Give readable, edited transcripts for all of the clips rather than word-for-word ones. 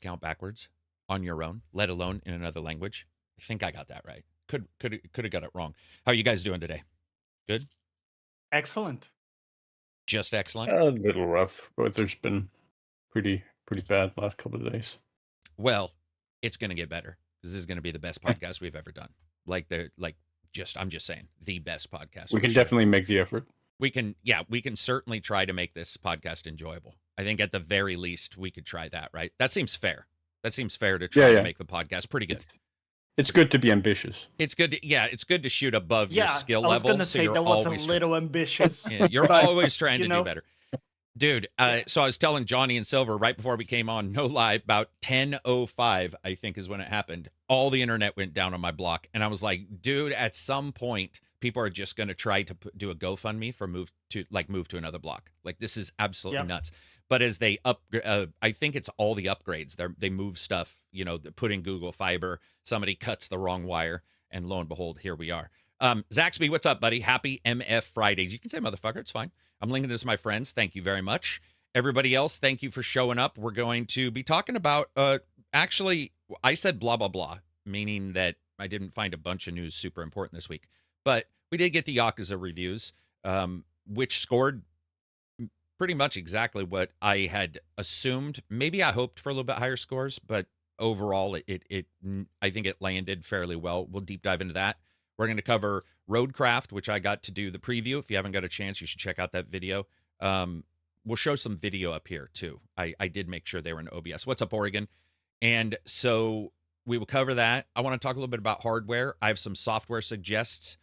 account backwards on your own, let alone in another language. I think I got that right. Could have got it wrong. How are you guys doing today? Good? Excellent. Just excellent? A little rough. Weather's been pretty bad last couple of days. Well, it's going to get better because this is going to be the best podcast we've ever done. I'm just saying, the best podcast. We can definitely make the effort. We can certainly try to make this podcast enjoyable. I think at the very least we could try that, right? That seems fair. That seems fair to try to make the podcast pretty good. It's good to be ambitious. It's good to shoot above your skill level. I was going to say that was a little ambitious. Yeah, you're always trying to do better. Dude, so I was telling Johnny and Silver right before we came on, no lie, about 10:05, I think is when it happened. All the internet went down on my block. And I was like, dude, at some point, people are just going to try to do a GoFundMe for move to another block. Like, this is absolutely nuts. But as they I think it's all the upgrades. They move stuff, they put in Google Fiber. Somebody cuts the wrong wire. And lo and behold, here we are. Zaxby, what's up, buddy? Happy MF Fridays. You can say motherfucker. It's fine. I'm linking this to my friends. Thank you very much. Everybody else, thank you for showing up. We're going to be talking about, actually, I said blah, blah, blah, meaning that I didn't find a bunch of news super important this week. But we did get the Yakuza reviews, which scored pretty much exactly what I had assumed. Maybe I hoped for a little bit higher scores, but overall, I think it landed fairly well. We'll deep dive into that. We're going to cover Roadcraft, which I got to do the preview. If you haven't got a chance, you should check out that video. We'll show some video up here, too. I did make sure they were in OBS. What's up, Oregon? And so we will cover that. I want to talk a little bit about hardware. I have some software suggests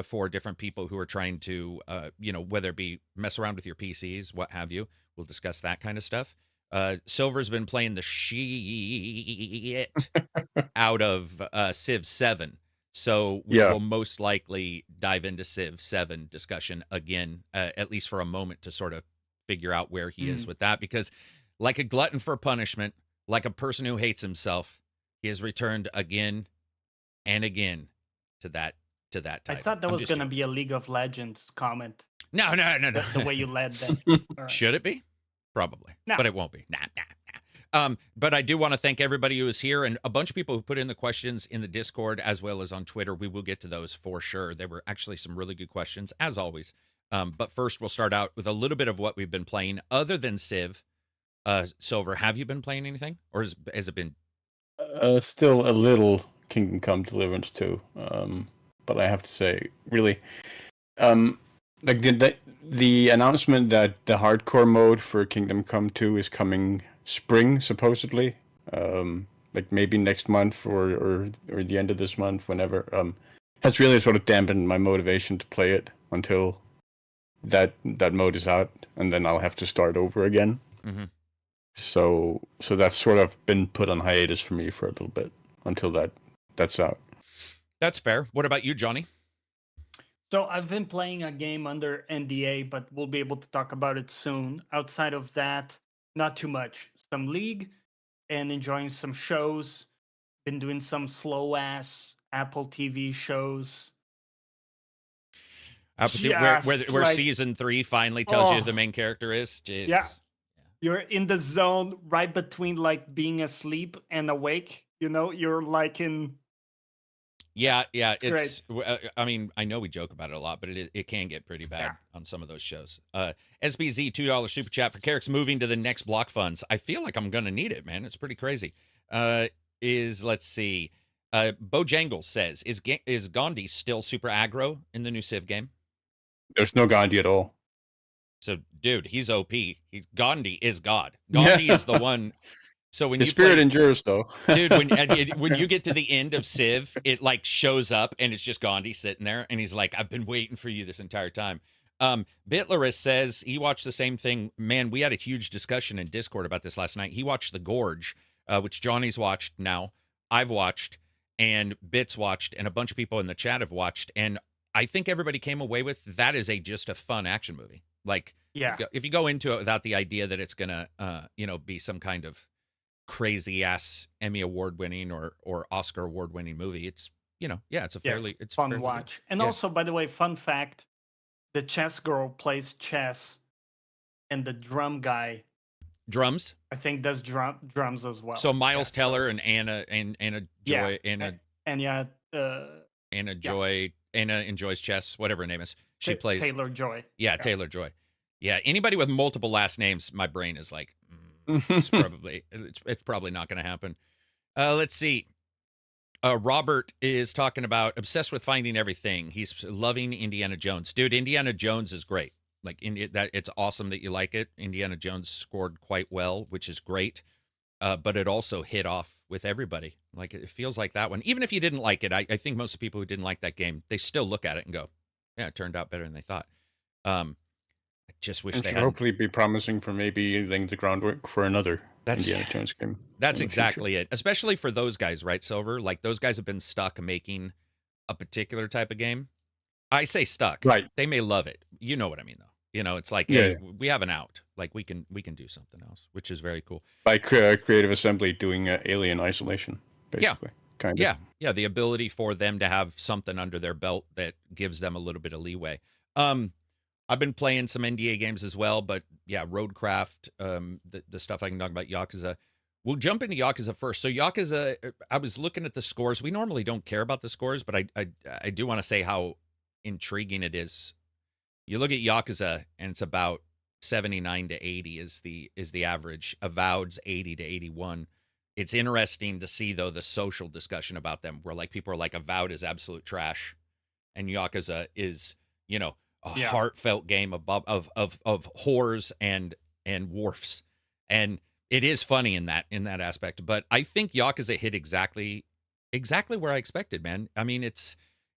for different people who are trying to, whether it be mess around with your PCs, what have you. We'll discuss that kind of stuff. Silver's been playing the shit out of Civ 7. So we will most likely dive into Civ 7 discussion again, at least for a moment, to sort of figure out where he is with that. Because like a glutton for punishment, like a person who hates himself, he has returned again and again to that title. I thought that was going to be a League of Legends comment. No. The way you led that. Right. Should it be? Probably. No. But it won't be. Nah. But I do want to thank everybody who is here and a bunch of people who put in the questions in the Discord as well as on Twitter. We will get to those for sure. There were actually some really good questions, as always. But first, we'll start out with a little bit of what we've been playing. Other than Civ, Silver, have you been playing anything? Or has it been? Still a little Kingdom Come Deliverance 2. But I have to say, really, like the announcement that the hardcore mode for Kingdom Come 2 is coming spring, supposedly, like maybe next month or the end of this month, whenever, has really sort of dampened my motivation to play it until that mode is out, and then I'll have to start over again. Mm-hmm. So that's sort of been put on hiatus for me for a little bit until that's out. That's fair. What about you, Johnny? So I've been playing a game under NDA, but we'll be able to talk about it soon. Outside of that, not too much. Some League and enjoying some shows. Been doing some slow-ass Apple TV shows. Where season 3 finally tells you who the main character is. Jesus. Yeah. You're in the zone right between like being asleep and awake. You're like in... Yeah, it's I mean, I know we joke about it a lot, but it can get pretty bad on some of those shows. SBZ $2 super chat for Carrick's moving to the next block funds. I feel like I'm gonna need it, man. It's pretty crazy. Let's see. Bojangles says, is Gandhi still super aggro in the new Civ game? There's no Gandhi at all. So, dude, he's OP. Gandhi is God. Gandhi is the one. So when His spirit endures, though. Dude, when you get to the end of Civ, it like shows up and it's just Gandhi sitting there, and he's like, "I've been waiting for you this entire time." Bitlerus says he watched the same thing. Man, we had a huge discussion in Discord about this last night. He watched The Gorge, which Johnny's watched now. I've watched, and Bits watched, and a bunch of people in the chat have watched, and I think everybody came away with that is just a fun action movie. Like, if you go into it without the idea that it's gonna, be some kind of crazy ass Emmy award winning or Oscar award winning movie, it's it's a fairly fun watch. And also, by the way, fun fact, the chess girl plays chess and the drum guy Drums. I think does drums as well. So Miles Teller and Anna Joy Anna Joy Anna enjoys chess, whatever her name is. She plays Taylor Joy. Yeah, Taylor Joy. Yeah, anybody with multiple last names, my brain is like, it's probably not going to happen. Let's see. Robert is talking about obsessed with finding everything. He's loving Indiana Jones. Dude, Indiana Jones is great. Like it's awesome that you like it. Indiana Jones scored quite well, which is great. But it also hit off with everybody. Like it feels like that one. Even if you didn't like it, I think most of the people who didn't like that game, they still look at it and go, yeah, it turned out better than they thought. I just wish they should had. Hopefully be promising for maybe laying the groundwork for another Indiana Jones game. That's exactly it. Especially for those guys, right, Silver? Like those guys have been stuck making a particular type of game. I say stuck. Right. They may love it. You know what I mean, though. You know, it's like, hey, we have an out. Like we can do something else, which is very cool. By Creative Assembly doing Alien Isolation, basically. Kind of. Yeah. The ability for them to have something under their belt that gives them a little bit of leeway. I've been playing some NDA games as well, but yeah, Roadcraft, the stuff I can talk about, Yakuza. We'll jump into Yakuza first. So Yakuza, I was looking at the scores. We normally don't care about the scores, but I do want to say how intriguing it is. You look at Yakuza, and it's about 79 to 80 is the average. Avowed's 80 to 81. It's interesting to see, though, the social discussion about them, where like people are like, Avowed is absolute trash, and Yakuza is, you know, a heartfelt game of whores and wharfs, and it is funny in that aspect. But I think Yakuza hit exactly where I expected, man. I mean, it's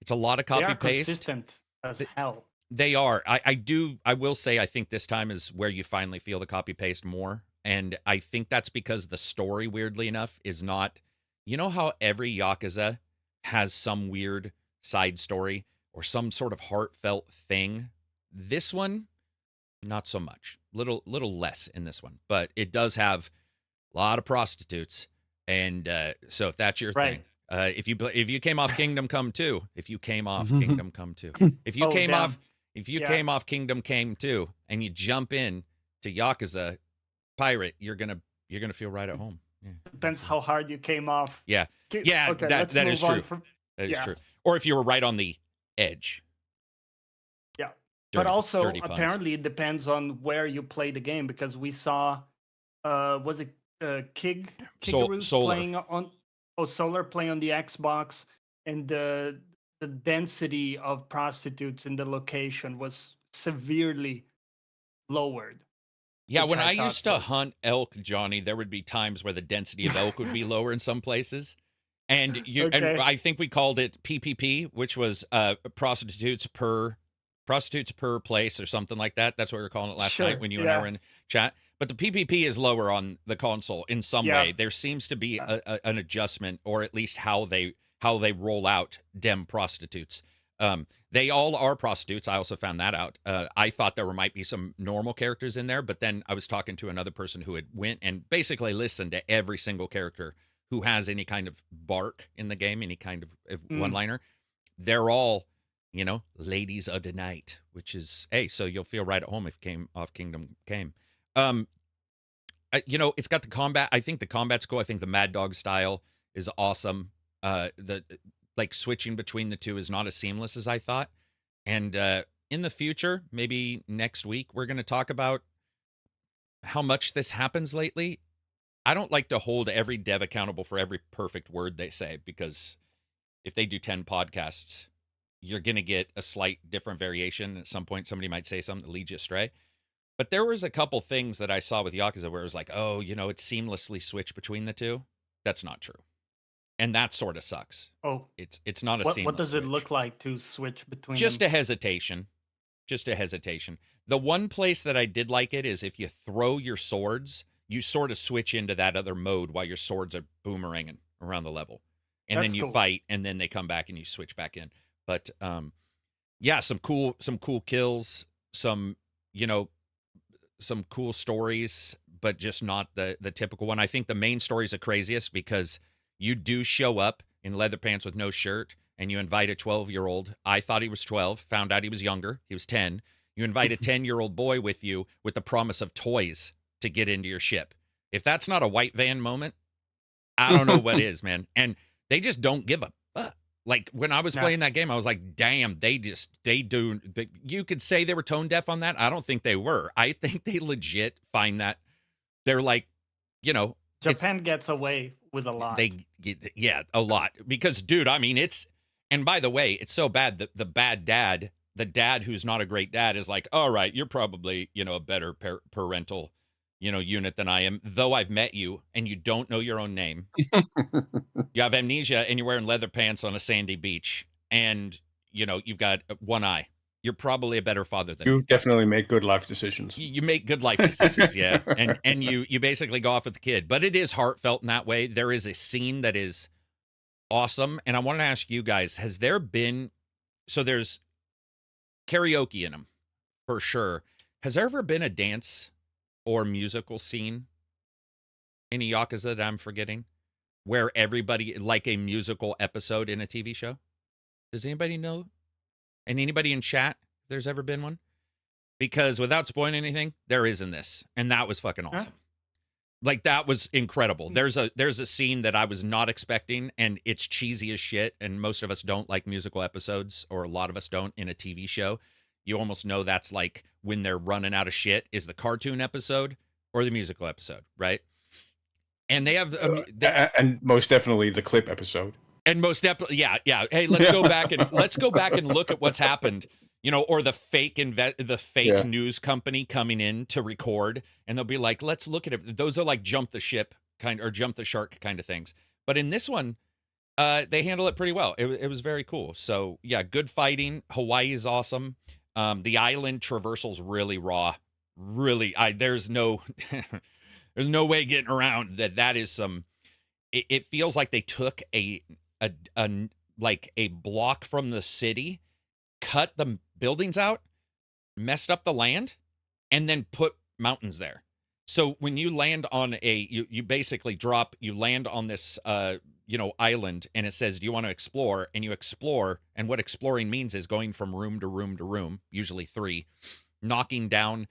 a lot of copy paste. Consistent as hell. They are. I will say I think this time is where you finally feel the copy paste more. And I think that's because the story, weirdly enough, is not, you know how every Yakuza has some weird side story or some sort of heartfelt thing? This one, not so much. Little less in this one. But it does have a lot of prostitutes. And so if that's your thing. If you came off Kingdom Come 2, if you came off Kingdom Come 2, if you came off Kingdom Came 2 and you jump in to Yakuza Pirate, you're gonna feel right at home. Yeah. Depends how hard you came off. Yeah. Yeah, okay, that is true. That is true. Or if you were right on the edge. Yeah. But also apparently it depends on where you play the game, because we saw was it Kigaru playing on Solar playing on the Xbox, and the density of prostitutes in the location was severely lowered. Yeah, when I used to hunt elk, Johnny, there would be times where the density of elk would be lower in some places. And and I think we called it PPP, which was prostitutes per place or something like that. That's what we were calling it last night when you and I were in chat. But the PPP is lower on the console in some way. There seems to be an adjustment, or at least how they roll out dem prostitutes. They all are prostitutes. I also found that out. I thought there might be some normal characters in there, but then I was talking to another person who had went and basically listened to every single character who has any kind of bark in the game, any kind of one-liner. They're all, ladies of the night, which is, hey, so you'll feel right at home if you came off Kingdom Came. It's got the combat. I think the combat's cool. I think the Mad Dog style is awesome. The switching between the two is not as seamless as I thought. And in the future, maybe next week, we're going to talk about how much this happens lately. I don't like to hold every dev accountable for every perfect word they say, because if they do 10 podcasts, you're going to get a slight different variation. At some point, somebody might say something that leads you astray. But there was a couple things that I saw with Yakuza where it was like, oh, it's seamlessly switched between the two. That's not true. And that sort of sucks. Oh, it's not a seamless What does switch. It look like to switch between Just them? a hesitation. The one place that I did like it is if you throw your swords, you sort of switch into that other mode while your swords are boomeranging around the level. And then you fight, and then they come back and you switch back in. But some cool kills, some cool stories, but just not the typical one. I think the main story is the craziest, because you do show up in leather pants with no shirt, and you invite a 12-year-old. I thought he was 12, found out he was younger. He was 10. You invite a 10-year-old boy with you with the promise of toys to get into your ship. If that's not a white van moment, I don't know what is, man. And they just don't give a fuck. Like when I was playing that game, I was like, damn, you could say they were tone deaf on that. I don't think they were. I think they legit find that they're like, Japan gets away with a lot. A lot. Because, dude, I mean, and by the way, it's so bad that the dad who's not a great dad is like, all right, you're probably, a better parental, unit than I am, though I've met you and you don't know your own name. You have amnesia and you're wearing leather pants on a sandy beach and, you've got one eye. You're probably a better father than you. Me. Definitely make good life decisions. You make good life decisions, yeah. And you basically go off with the kid. But it is heartfelt in that way. There is a scene that is awesome. And I want to ask you guys, has there been, so there's karaoke in them, for sure. Has there ever been a dance or musical scene in a Yakuza that I'm forgetting? Where everybody, like a musical episode in a TV show? Does anybody know? And anybody in chat, if there's ever been one? Because without spoiling anything, there is in this. And that was fucking awesome. Like, that was incredible. There's a scene that I was not expecting, and it's cheesy as shit, and most of us don't like musical episodes, or a lot of us don't in a TV show. You almost know that's like when they're running out of shit is the cartoon episode or the musical episode, right? And they have, and most definitely the clip episode. And most definitely, yeah. Hey, let's go back and look at what's happened, or the fake news company coming in to record, and they'll be like, let's look at it. Those are like jump the ship or jump the shark kind of things. But in this one, they handle it pretty well. It was very cool. So yeah, good fighting. Hawaii is awesome. The island traversal's really raw. Really, there's no. There's no way getting around that. That is some. It feels like they took a block from the city, cut the buildings out, messed up the land, and then put mountains there. So when you land on you basically land on this island, and it says, do you want to explore? And you explore, and what exploring means is going from room to room to room, usually 3, knocking down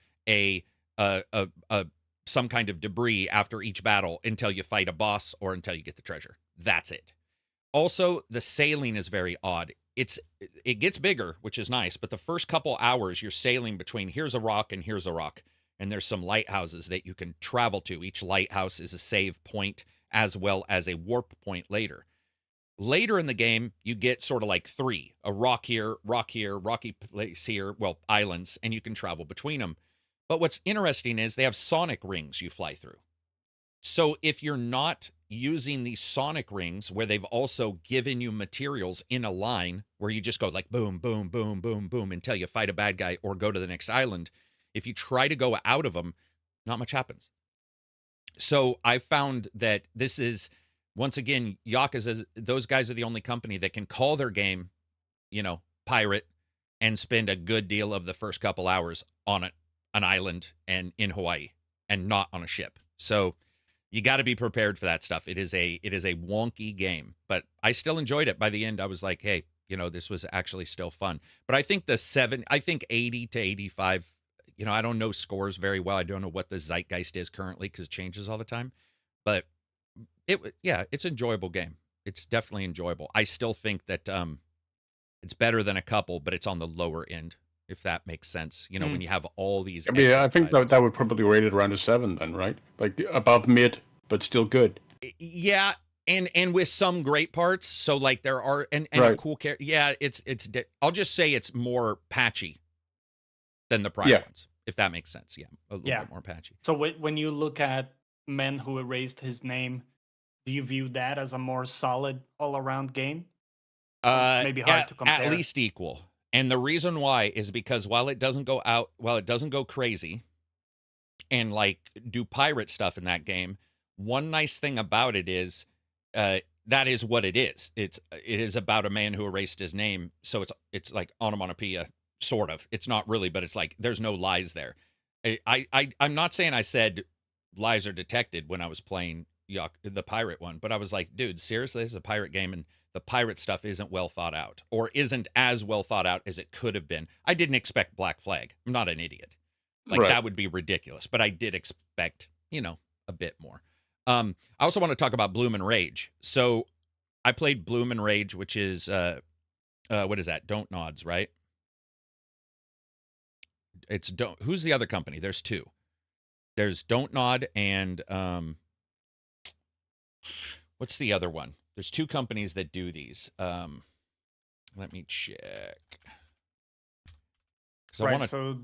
some kind of debris after each battle until you fight a boss or until you get the treasure. That's it. Also, the sailing is very odd. It gets bigger, which is nice, but the first couple hours you're sailing between here's a rock and here's a rock, and there's some lighthouses that you can travel to. Each lighthouse is a save point as well as a warp point later. Later in the game, you get sort of like 3, a rock here, rocky place here, islands, and you can travel between them. But what's interesting is they have sonic rings you fly through. So if you're not using these sonic rings where they've also given you materials in a line where you just go like boom, boom, boom, boom, boom until you fight a bad guy or go to the next island, if you try to go out of them, not much happens. So I found that this is, once again, Yakuza, those guys are the only company that can call their game, pirate, and spend a good deal of the first couple hours on an island and in Hawaii and not on a ship. So you got to be prepared for that stuff. It is a wonky game, but I still enjoyed it. By the end, I was like, hey, this was actually still fun. But I think 80 to 85, I don't know scores very well. I don't know what the zeitgeist is currently because it changes all the time. But it's an enjoyable game. It's definitely enjoyable. I still think that it's better than a couple, but it's on the lower end, if that makes sense. When you have all these. I think that would probably rate it around a 7 then, right? Like above mid, but still good. Yeah, and with some great parts. So like there are and right. A cool character. Yeah, it's. I'll just say it's more patchy than the prior ones, if that makes sense. Yeah, a little bit more patchy. So when you look at Men Who Erased His Name, do you view that as a more solid all-around game? Maybe hard to compare. At least equal. And the reason why is because while it doesn't go crazy and like do pirate stuff in that game, one nice thing about it is that is what it is. It is about a man who erased his name. So it's like onomatopoeia, sort of. It's not really, but it's like there's no lies there. I'm not saying I said lies are detected when I was playing the pirate one, but I was like, dude, seriously, this is a pirate game and the pirate stuff isn't well thought out or isn't as well thought out as it could have been. I didn't expect Black Flag. I'm not an idiot. Like Right. that would be ridiculous. But I did expect, a bit more. I also want to talk about Bloom and Rage. So I played Bloom and Rage, which is what is that? Don't Nods, right? It's don't. Who's the other company? There's two. There's Don't Nod and what's the other one? There's two companies that do these. Let me check. Right. So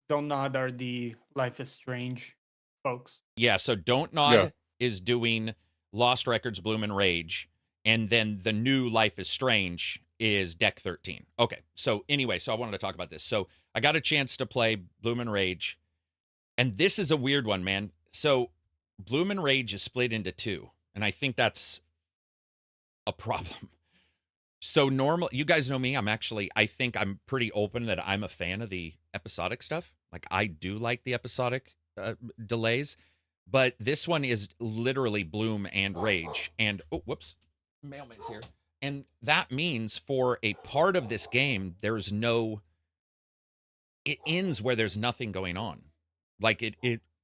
Don't Nod are the Life is Strange folks. Yeah. So Don't Nod is doing Lost Records, Bloom and Rage, and then the new Life is Strange is Deck 13. Okay. So anyway, so I wanted to talk about this. So I got a chance to play Bloom and Rage, and this is a weird one, man. So Bloom and Rage is split into two, and I think that's a problem. So normal, you guys know me. I think I'm pretty open that I'm a fan of the episodic stuff. Like I do like the episodic delays, but this one is literally Bloom and Rage. And oh, whoops, mailman's here. And that means for a part of this game, it ends where there's nothing going on. Like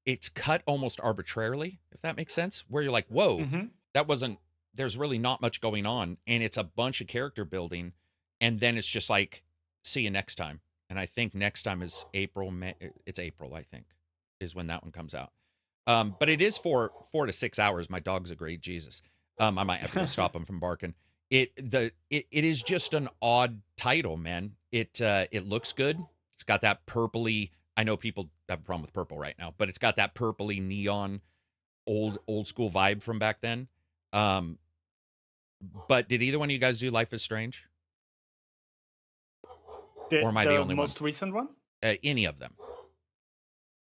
it's cut almost arbitrarily, if that makes sense. Where you're like, whoa, that wasn't. There's really not much going on, and it's a bunch of character building, and then it's just like, see you next time. And I think next time is April. It's April, I think, is when that one comes out. But it is 4 to 6 hours. My dogs agree. Jesus, I might have to stop them from barking. It is just an odd title, man. It looks good. It's got that purpley. I know people have a problem with purple right now, but it's got that purpley neon, old school vibe from back then. But did either one of you guys do Life is Strange? Or am I the only most recent one? Any of them?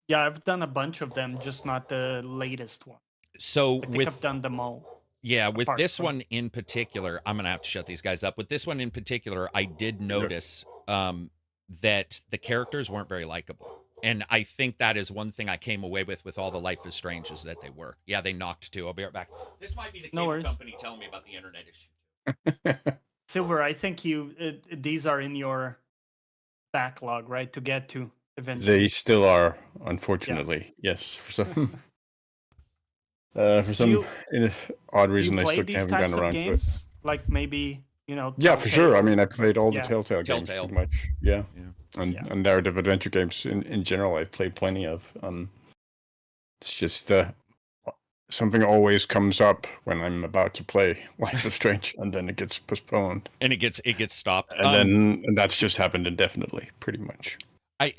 Yeah, I've done a bunch of them, just not the latest one. So I've done them all. Yeah, with this one in particular, I'm gonna have to shut these guys up. With this one in particular, I did notice that the characters weren't very likable. And I think that is one thing I came away with all the Life is Strange is that they were. Yeah, they knocked too. I'll be right back. This might be the cable company telling me about the internet issue. Silver, I think these are in your backlog, right, to get to eventually. They still are, unfortunately. Yeah. Yes, for some odd reason, I still haven't gotten around to it. Like maybe, Yeah, for sure. I mean, I played all the Telltale games pretty much. Yeah. And narrative adventure games in general, I've played plenty of. It's just something always comes up when I'm about to play Life is Strange, and then it gets postponed. And it gets stopped. And that's just happened indefinitely, pretty much.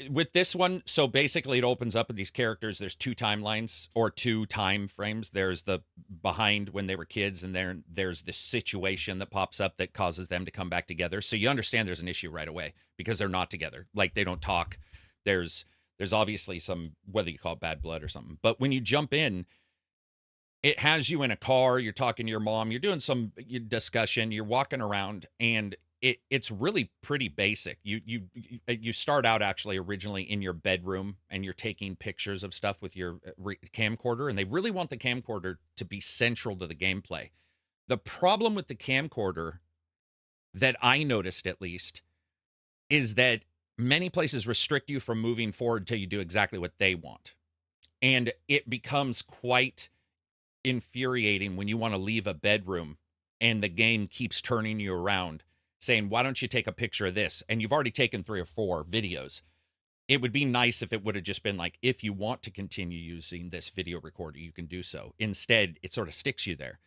With this one, so basically it opens up with these characters. There's two timelines or two time frames. There's the behind when they were kids, and there's this situation that pops up that causes them to come back together. So you understand there's an issue right away because they're not together. Like they don't talk. There's obviously some, whether you call it bad blood or something. But when you jump in, it has you in a car. You're talking to your mom. You're doing some discussion. You're walking around, and it's really pretty basic. You start out actually originally in your bedroom, and you're taking pictures of stuff with your camcorder, and they really want the camcorder to be central to the gameplay. The problem with the camcorder that I noticed, at least, is that many places restrict you from moving forward till you do exactly what they want. And it becomes quite infuriating when you want to leave a bedroom and the game keeps turning you around, saying, why don't you take a picture of this? And you've already taken 3 or 4 videos. It would be nice if it would have just been like, if you want to continue using this video recorder, you can do so. Instead, it sort of sticks you there.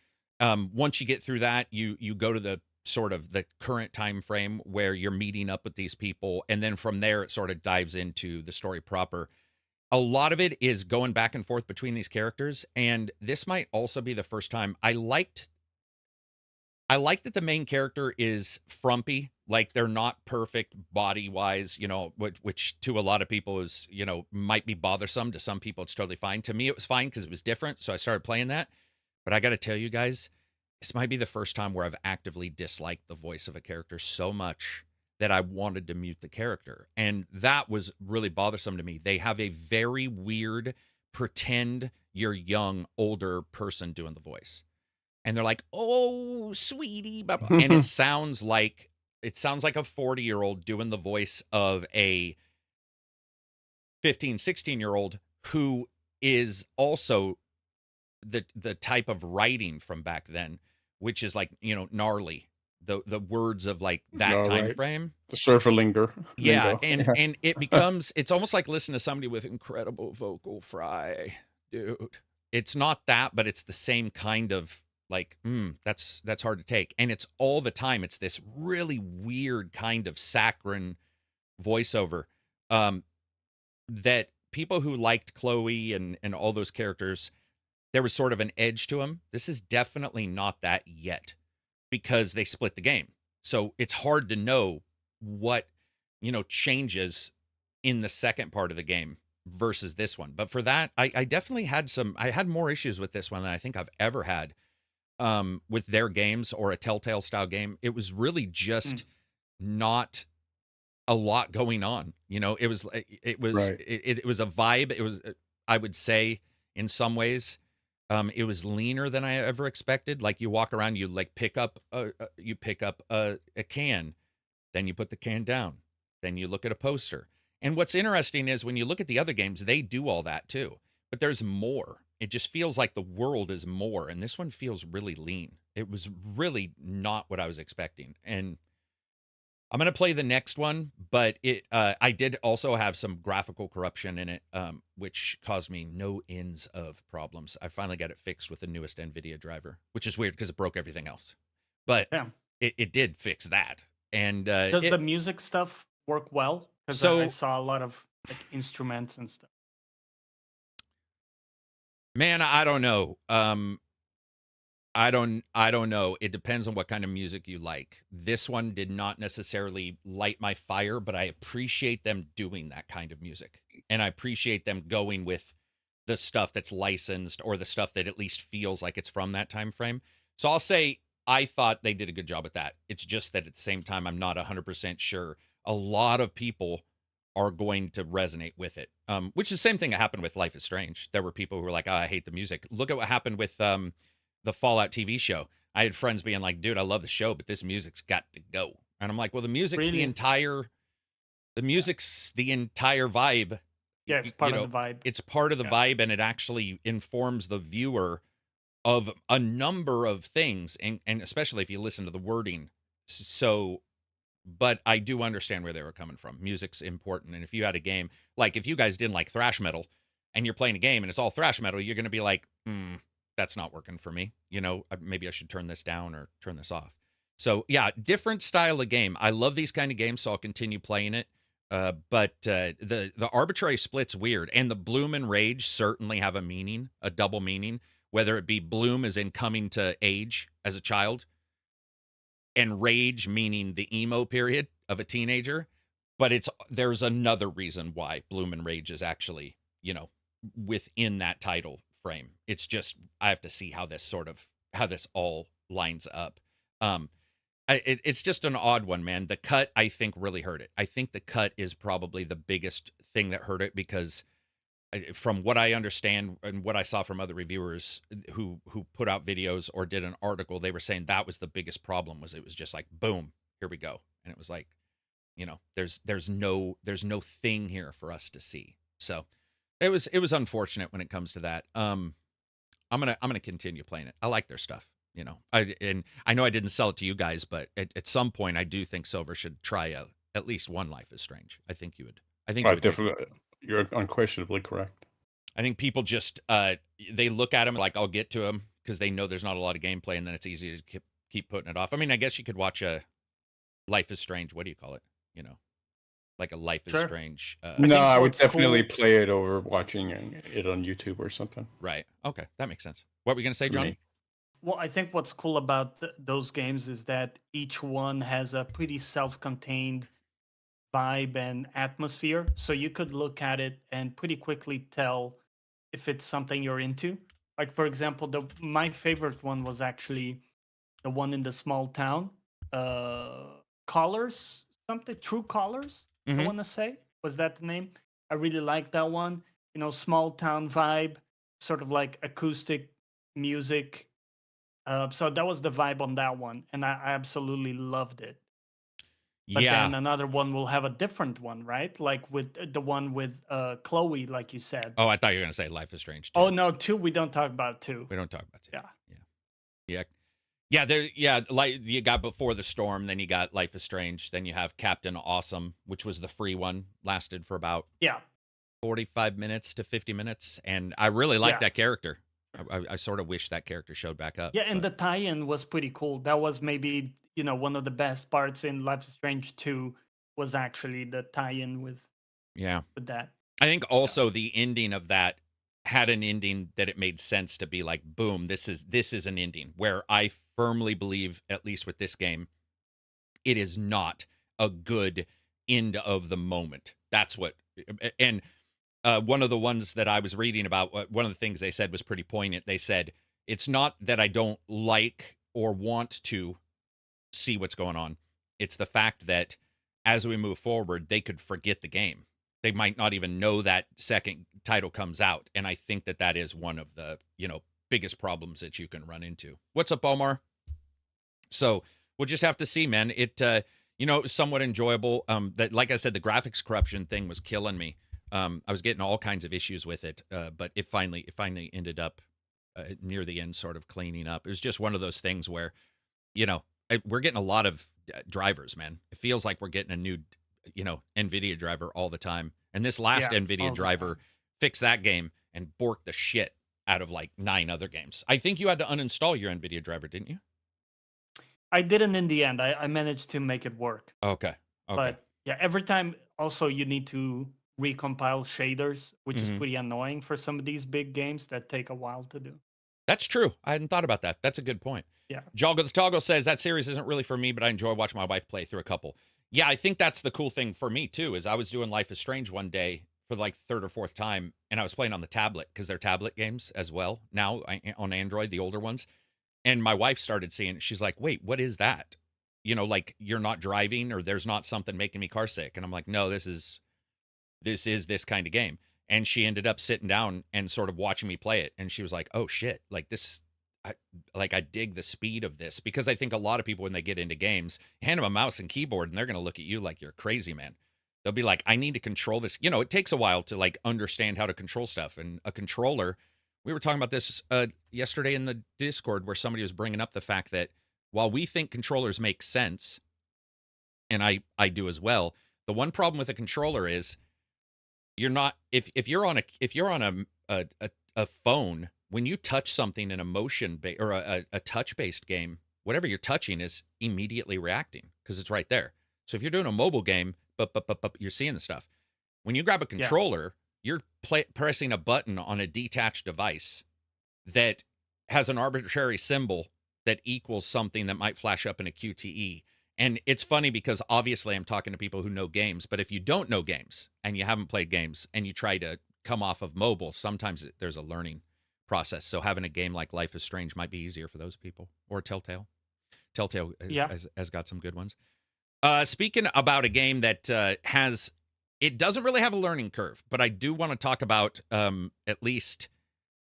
Once you get through that, you go to the sort of the current time frame where you're meeting up with these people. And then from there, it sort of dives into the story proper. A lot of it is going back and forth between these characters. And this might also be the first time I liked that the main character is frumpy. Like they're not perfect body wise, which to a lot of people is, might be bothersome. To some people, it's totally fine. To me, it was fine because it was different. So I started playing that. But I got to tell you guys, this might be the first time where I've actively disliked the voice of a character so much that I wanted to mute the character. And that was really bothersome to me. They have a very weird pretend you're young, older person doing the voice. And they're like, oh, sweetie. And it sounds like a 40-year-old doing the voice of a 15, 16-year-old who is also the type of writing from back then, which is like, gnarly. The words of like that time frame. The surfer lingo. Yeah, and it's almost like listening to somebody with incredible vocal fry, dude. It's not that, but it's the same kind of like, that's hard to take. And it's all the time. It's this really weird kind of saccharine voiceover. That people who liked Chloe and all those characters, there was sort of an edge to them. This is definitely not that yet, because they split the game. So it's hard to know what, changes in the second part of the game versus this one. But for that, I definitely had I had more issues with this one than I think I've ever had with their games or a Telltale style game. It was really just not a lot going on. It was Right. it was a vibe. It was, I would say, in some ways, it was leaner than I ever expected. Like, you walk around, you like pick up a can, then you put the can down, then you look at a poster. And what's interesting is when you look at the other games, they do all that too, but there's more. It just feels like the world is more, and this one feels really lean. It was really not what I was expecting, and I'm gonna play the next one, but I did also have some graphical corruption in it, which caused me no ends of problems. I finally got it fixed with the newest NVIDIA driver, which is weird because it broke everything else, but it did fix that. And does the music stuff work well? Because I saw a lot of like instruments and stuff. Man, I don't know. I don't know. It depends on what kind of music you like. This one did not necessarily light my fire, but I appreciate them doing that kind of music. And I appreciate them going with the stuff that's licensed, or the stuff that at least feels like it's from that time frame. So I'll say I thought they did a good job at that. It's just that at the same time, I'm not 100% sure a lot of people are going to resonate with it. Which is the same thing that happened with Life is Strange. There were people who were like, oh, I hate the music. Look at what happened with the Fallout TV show. I had friends being like, dude, I love the show, but this music's got to go. And I'm like, well, the music's the entire vibe. Yeah, it's part of the vibe. It's part of the vibe, and it actually informs the viewer of a number of things, and especially if you listen to the wording. So, but I do understand where they were coming from. Music's important, and if you had a game, like if you guys didn't like thrash metal, and you're playing a game and it's all thrash metal, you're going to be like, that's not working for me. Maybe I should turn this down or turn this off. So yeah, different style of game. I love these kind of games, so I'll continue playing it. But the arbitrary split's weird, and the bloom and rage certainly have a meaning, a double meaning. Whether it be bloom as in coming to age as a child, and rage meaning the emo period of a teenager. But there's another reason why bloom and rage is actually, within that title frame. It's just, I have to see how this all lines up. It's just an odd one, man. The cut, I think, really hurt it. I think the cut is probably the biggest thing that hurt it, because from what I understand and what I saw from other reviewers who put out videos or did an article, they were saying that was the biggest problem. Was it was just like, boom, here we go. And it was like, there's no thing here for us to see. So it was unfortunate when it comes to that. I'm gonna continue playing it. I like their stuff. I know I didn't sell it to you guys, but at some point I do think Silver should try at least one Life is Strange. I think you would. Definitely. You're unquestionably correct. I think people just they look at them like, I'll get to them, because they know there's not a lot of gameplay, and then it's easy to keep putting it off. I mean, I guess you could watch a Life is Strange. What do you call it? Like a Life is Strange. No, I would definitely play it over watching it on YouTube or something. Right. Okay, that makes sense. What were you gonna say, Johnny? Well, I think what's cool about those games is that each one has a pretty self-contained vibe and atmosphere. So you could look at it and pretty quickly tell if it's something you're into. Like, for example, my favorite one was actually the one in the small town. Colors, something, True Colors, I want to say. Was that the name? I really like that one. Small town vibe, sort of like acoustic music. So that was the vibe on that one, and I absolutely loved it. But Yeah. then another one will have a different one, right? Like with the one with Chloe, like you said. Oh, I thought you were gonna say Life is Strange 2. Oh no, 2 we don't talk about 2. We don't talk about 2. Yeah. Yeah. Yeah, like you got Before the Storm, then you got Life is Strange, then you have Captain Awesome, which was the free one, lasted for about 45 minutes to 50 minutes, and I really like that character. I sort of wish that character showed back up. Yeah, and the tie-in was pretty cool. That was maybe, one of the best parts in Life is Strange 2 was actually the tie-in with that. I think also the ending of that had an ending that it made sense to be like, boom, this is an ending where I firmly believe, at least with this game, it is not a good end of the moment. That's what, and one of the ones that I was reading about, one of the things they said was pretty poignant. They said, it's not that I don't like or want to see what's going on. It's the fact that as we move forward, they could forget the game. They might not even know that second title comes out. And I think that is one of the, biggest problems that you can run into. What's up, Omar? So we'll just have to see, man. It, it was somewhat enjoyable. That, like I said, the graphics corruption thing was killing me. I was getting all kinds of issues with it, but it finally ended up near the end sort of cleaning up. It was just one of those things where, we're getting a lot of drivers, man. It feels like we're getting a new, NVIDIA driver all the time. And this last NVIDIA driver fixed that game and borked the shit out of like 9 other games. I think you had to uninstall your NVIDIA driver, didn't you? I didn't in the end. I managed to make it work. Okay. But yeah, every time also you need to recompile shaders, which is pretty annoying for some of these big games that take a while to do. That's true. I hadn't thought about that. That's a good point. Yeah. Joggle the Toggle says that series isn't really for me, but I enjoy watching my wife play through a couple. Yeah, I think that's the cool thing for me too, is I was doing Life is Strange one day for like third or fourth time, and I was playing on the tablet because they're tablet games as well now on Android, the older ones. And my wife started seeing it. She's like, wait, what is that? Like you're not driving or there's not something making me car sick. And I'm like, no, this is this kind of game. And she ended up sitting down and sort of watching me play it. And she was like, oh shit, like this, I dig the speed of this, because I think a lot of people, when they get into games, hand them a mouse and keyboard and they're going to look at you like you're crazy, man. They'll be like, I need to control this. It takes a while to like understand how to control stuff. And a controller, we were talking about this yesterday in the Discord, where somebody was bringing up the fact that while we think controllers make sense, and I do as well, the one problem with a controller is you're not, if you're on a phone, when you touch something in a motion or a touch based game, whatever you're touching is immediately reacting because it's right there. So if you're doing a mobile game, but you're seeing the stuff. When you grab a controller, you're pressing a button on a detached device that has an arbitrary symbol that equals something that might flash up in a QTE. And it's funny because obviously I'm talking to people who know games, but if you don't know games and you haven't played games and you try to come off of mobile, sometimes there's a learning process. So having a game like Life is Strange might be easier for those people, or Telltale. Telltale has got some good ones. Speaking about a game that it doesn't really have a learning curve, but I do want to talk about at least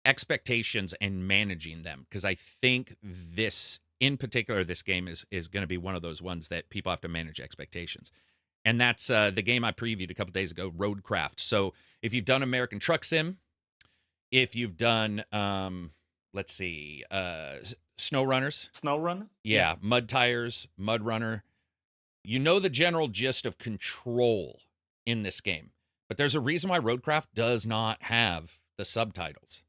expectations and managing them, because I think this, in particular, this game is going to be one of those ones that people have to manage expectations. And that's the game I previewed a couple days ago, Roadcraft. So if you've done American Truck Sim, if you've done, let's see, SnowRunner? Yeah, Mud Tires, Mud Runner. You know the general gist of control in this game. But there's a reason why Roadcraft does not have the subtitles.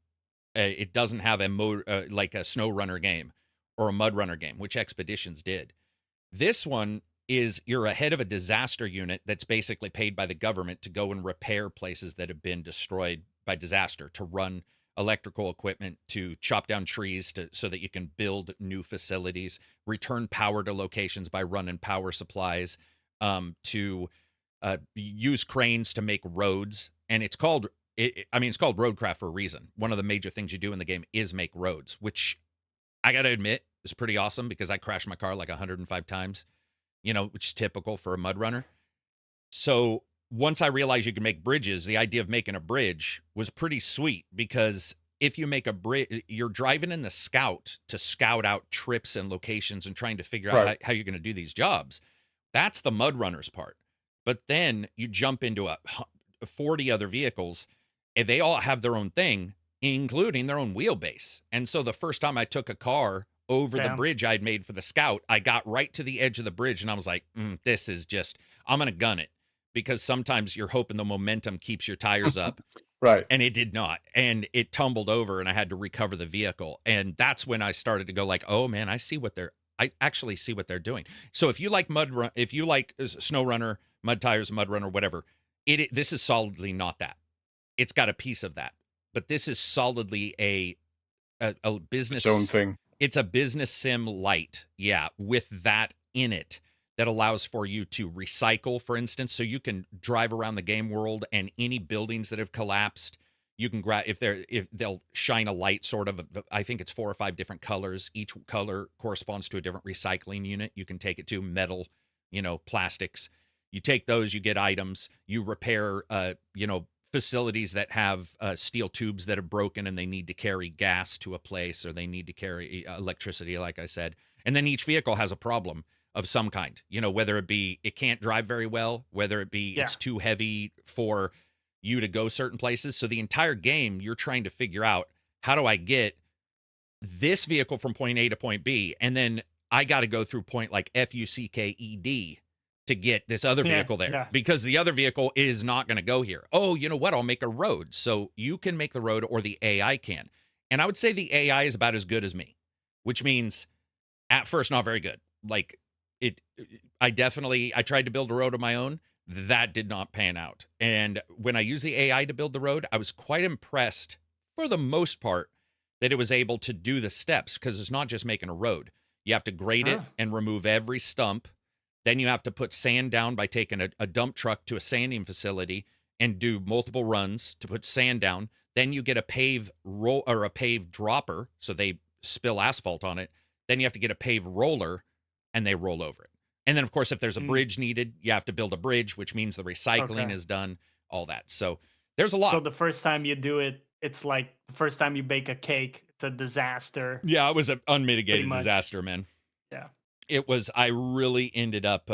It doesn't have like a SnowRunner game or a Mud Runner game, which Expeditions did. This one is you're ahead of a disaster unit that's basically paid by the government to go and repair places that have been destroyed by disaster, to run electrical equipment, to chop down trees so that you can build new facilities, return power to locations by running power supplies, to use cranes to make roads. And it's called Roadcraft for a reason. One of the major things you do in the game is make roads, which I got to admit is pretty awesome, because I crashed my car like 105 times, which is typical for a mud runner. So once I realized you could make bridges, the idea of making a bridge was pretty sweet, because if you make a bridge, you're driving in the Scout to scout out trips and locations and trying to figure out how you're going to do these jobs. That's the mud runners part. But then you jump into 40 other vehicles, and they all have their own thing, including their own wheelbase. And so the first time I took a car over the bridge I'd made for the Scout, I got right to the edge of the bridge, and I was like, this is just, I'm going to gun it. Because sometimes you're hoping the momentum keeps your tires up. Right. And it did not. And it tumbled over, and I had to recover the vehicle. And that's when I started to go like, oh man, I actually see what they're doing. So if you like if you like Snow Runner, mud tires, mud runner, whatever, this is solidly not that. It's got a piece of that, but this is solidly a business. Its own thing. It's a business sim light, yeah, with that in it that allows for you to recycle, for instance, so you can drive around the game world, and any buildings that have collapsed, you can grab if they'll shine a light, sort of. I think it's 4 or 5 different colors. Each color corresponds to a different recycling unit. You can take it to metal, plastics. You take those, you get items. You repair, facilities that have steel tubes that are broken and they need to carry gas to a place, or they need to carry electricity, like I said. And then each vehicle has a problem of some kind, whether it be it can't drive very well, whether it be it's too heavy for you to go certain places. So the entire game, you're trying to figure out, how do I get this vehicle from point A to point B? And then I got to go through point like FUCKED to get this other vehicle there, because the other vehicle is not going to go here. Oh, you know what? I'll make a road. So you can make the road, or the AI can. And I would say the AI is about as good as me, which means at first not very good. Like I tried to build a road of my own. That did not pan out. And when I used the AI to build the road, I was quite impressed, for the most part, that it was able to do the steps, because it's not just making a road. You have to grade it and remove every stump. Then you have to put sand down by taking a dump truck to a sanding facility and do multiple runs to put sand down. Then you get a pave dropper, so they spill asphalt on it. Then you have to get a pave roller, and they roll over it. And then, of course, if there's a bridge needed, you have to build a bridge, which means the recycling is done, all that. So there's a lot. So the first time you do it, it's like the first time you bake a cake, it's a disaster. Yeah, it was an unmitigated disaster, man. Yeah. It was, I really ended up,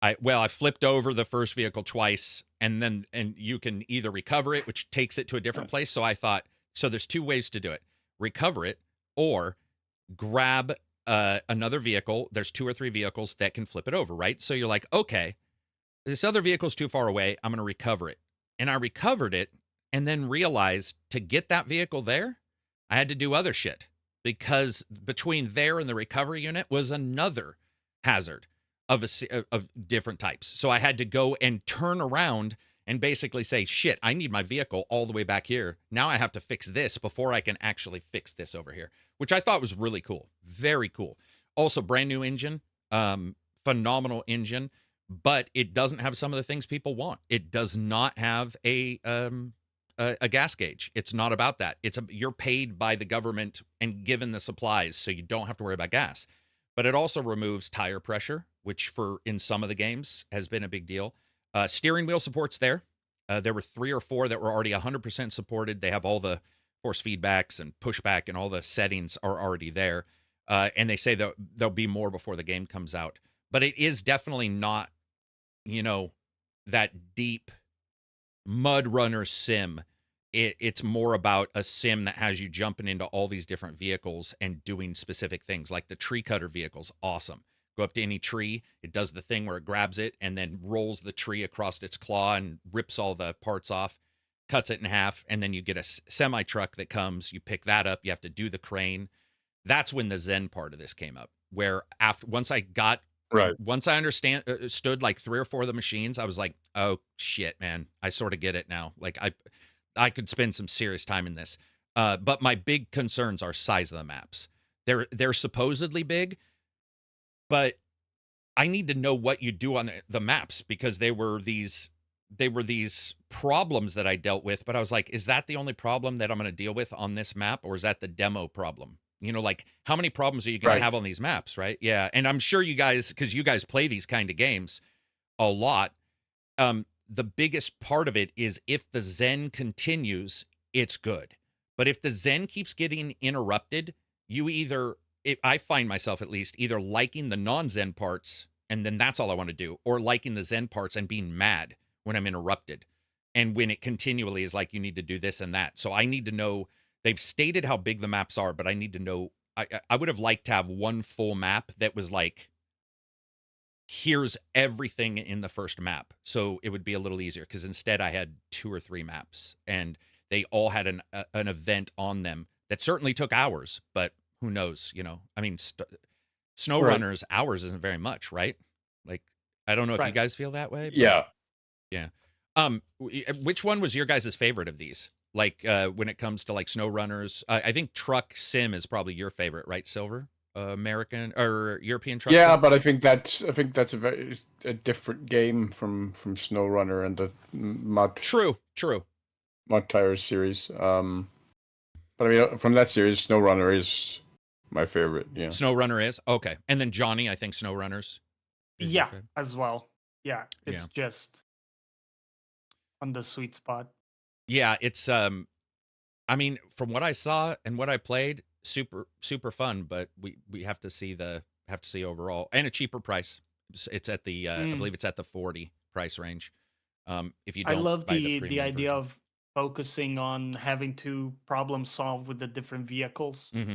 I flipped over the first vehicle twice, and you can either recover it, which takes it to a different place. So I thought, so there's 2 ways to do it: recover it, or grab another vehicle. There's 2 or 3 vehicles that can flip it over, right? So you're like, okay, this other vehicle's too far away, I'm going to recover it. And I recovered it, and then realized to get that vehicle there, I had to do other shit, because between there and the recovery unit was another hazard of different types. So I had to go and turn around and basically say, shit, I need my vehicle all the way back here. Now I have to fix this before I can actually fix this over here, which I thought was really cool. Very cool. Also, brand new engine, phenomenal engine, but it doesn't have some of the things people want. It does not have a gas gauge. It's not about that. You're paid by the government and given the supplies, so you don't have to worry about gas. But it also removes tire pressure, which in some of the games has been a big deal. Steering wheel support's there. There were 3 or 4 that were already 100% supported. They have all the force feedbacks and pushback, and all the settings are already there. And they say that there'll be more before the game comes out. But it is definitely not, that deep mud runner sim. It's more about a sim that has you jumping into all these different vehicles and doing specific things. Like the tree cutter vehicle's awesome. Go up to any tree, it does the thing where it grabs it and then rolls the tree across its claw and rips all the parts off, cuts it in half, and then you get a semi truck that comes, you pick that up, you have to do the crane. That's when the Zen part of this came up, where once I understood like 3 or 4 of the machines, I was like, oh shit, man, I sort of get it now. Like I could spend some serious time in this. But my big concerns are size of the maps. They're supposedly big, but I need to know what you do on the maps, because they were these problems that I dealt with. But I was like, is that the only problem that I'm going to deal with on this map, or is that the demo problem? Like how many problems are you going to have on these maps, right? Yeah, and I'm sure you guys, because you guys play these kind of games a lot. The biggest part of it is if the Zen continues, it's good. But if the Zen keeps getting interrupted, I find myself at least either liking the non-Zen parts and then that's all I want to do, or liking the Zen parts and being mad when I'm interrupted, and when it continually is like you need to do this and that. So I need to know. They've stated how big the maps are, but I need to know. I would have liked to have one full map that was like, here's everything in the first map, so it would be a little easier, because instead I had 2 or 3 maps, and they all had an event on them that certainly took hours, but who knows, I mean, SnowRunner's hours isn't very much, right? Like, I don't know if you guys feel that way, but yeah. Which one was your guys' favorite of these? Like, when it comes to like SnowRunners, I think Truck Sim is probably your favorite, right, Silver? American or European truck. Yeah, but I think that's a different game from SnowRunner and the mud. True. Mud Tires series. But I mean, from that series, SnowRunner is my favorite. Yeah, SnowRunner is okay, and then Johnny, I think SnowRunners. Yeah, as well. Yeah, it's just on the sweet spot. Yeah, it's I mean, from what I saw and what I played, super fun, but we have to see overall, and a cheaper price. It's at the I believe it's at the 40 price range. If you don't, I love buy the idea version. of focusing on having to problem solve with the different vehicles. Mm-hmm.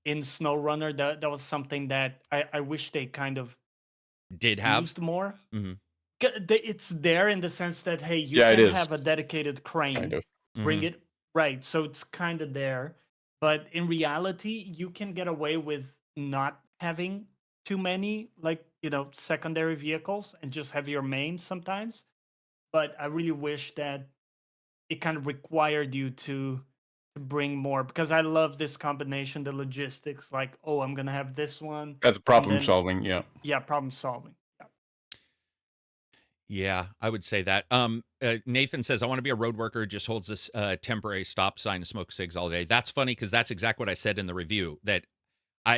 In SnowRunner, that was something that I wish they kind of did have used more. Mm-hmm. It's there in the sense that, hey, you can have a dedicated crane, kind of. bring it right, so it's kind of there, but in reality you can get away with not having too many, like, secondary vehicles, and just have your main sometimes. But I really wish that it kind of required you to bring more, because I love this combination, the logistics, like, oh, I'm gonna have this one as problem solving. Yeah, problem solving. Yeah, I would say that. Nathan says, I want to be a road worker who just holds this temporary stop sign and smoke cigs all day. That's funny, because that's exactly what I said in the review, that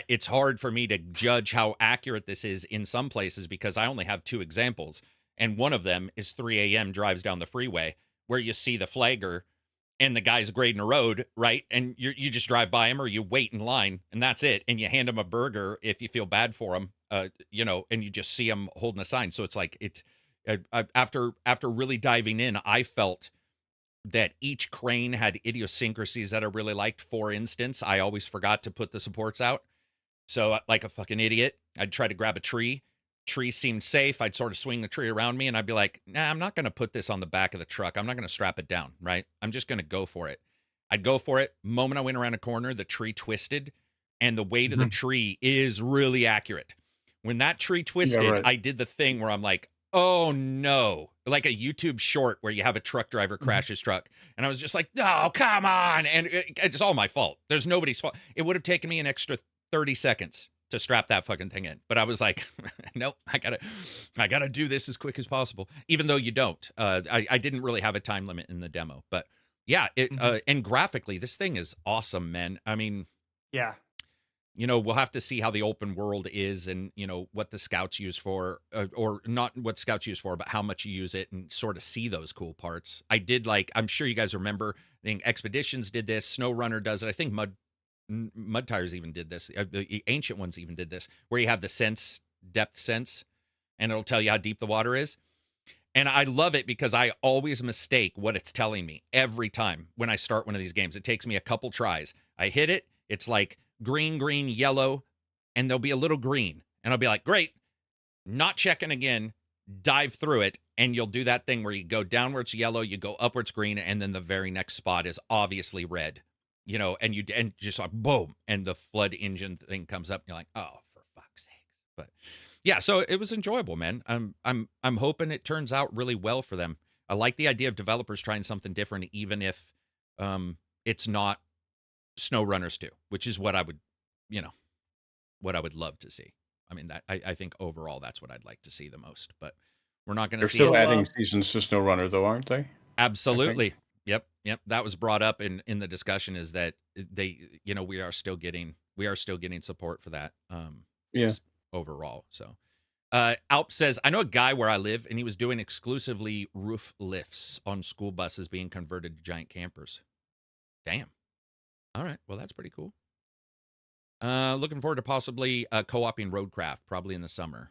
it's hard for me to judge how accurate this is in some places, because I only have 2 examples. And one of them is 3 a.m. drives down the freeway, where you see the flagger and the guy's grading a road, right? And you just drive by him, or you wait in line, and that's it. And you hand him a burger if you feel bad for him, and you just see him holding a sign. So it's like, after really diving in, I felt that each crane had idiosyncrasies that I really liked. For instance, I always forgot to put the supports out. So, like a fucking idiot, I'd try to grab a tree. Tree seemed safe. I'd sort of swing the tree around me, and I'd be like, nah, I'm not going to put this on the back of the truck. I'm not going to strap it down, right? I'm just going to go for it. I'd go for it. Moment I went around a corner, the tree twisted, and the weight of the tree is really accurate. When that tree twisted, I did the thing where I'm like, oh no, like a YouTube short where you have a truck driver crash his truck. And I was just like, no, come on. And it's all my fault. There's nobody's fault. It would have taken me an extra 30 seconds to strap that fucking thing in. But I was like, nope, I gotta do this as quick as possible. Even though you don't. I didn't really have a time limit in the demo. But yeah, and graphically, this thing is awesome, man. I mean, yeah. We'll have to see how the open world is, and, what the scouts use for, or not what scouts use for, but how much you use it, and sort of see those cool parts. I did, like, I'm sure you guys remember, I think Expeditions did this, SnowRunner does it. I think Mud Tires even did this. The ancient ones even did this, where you have the depth sense, and it'll tell you how deep the water is. And I love it, because I always mistake what it's telling me every time when I start one of these games. It takes me a couple tries. I hit it. It's like green, yellow, and there'll be a little green. And I'll be like, great, not checking again, dive through it. And you'll do that thing where you go downwards yellow, you go upwards green, and then the very next spot is obviously red, and just like, boom, and the flood engine thing comes up, and you're like, oh, for fuck's sake. But yeah, so it was enjoyable, man. I'm hoping it turns out really well for them. I like the idea of developers trying something different, even if it's not SnowRunners 2, which is what I would, what I would love to see. I mean, I think overall that's what I'd like to see the most. But we're not going to see. They're still adding seasons to SnowRunner, though, aren't they? Absolutely. Yep. That was brought up in the discussion, is that they, we are still getting support for that. Overall. So, Alp says, I know a guy where I live, and he was doing exclusively roof lifts on school buses being converted to giant campers. Damn. All right. Well, that's pretty cool. Looking forward to possibly co-oping Roadcraft, probably in the summer.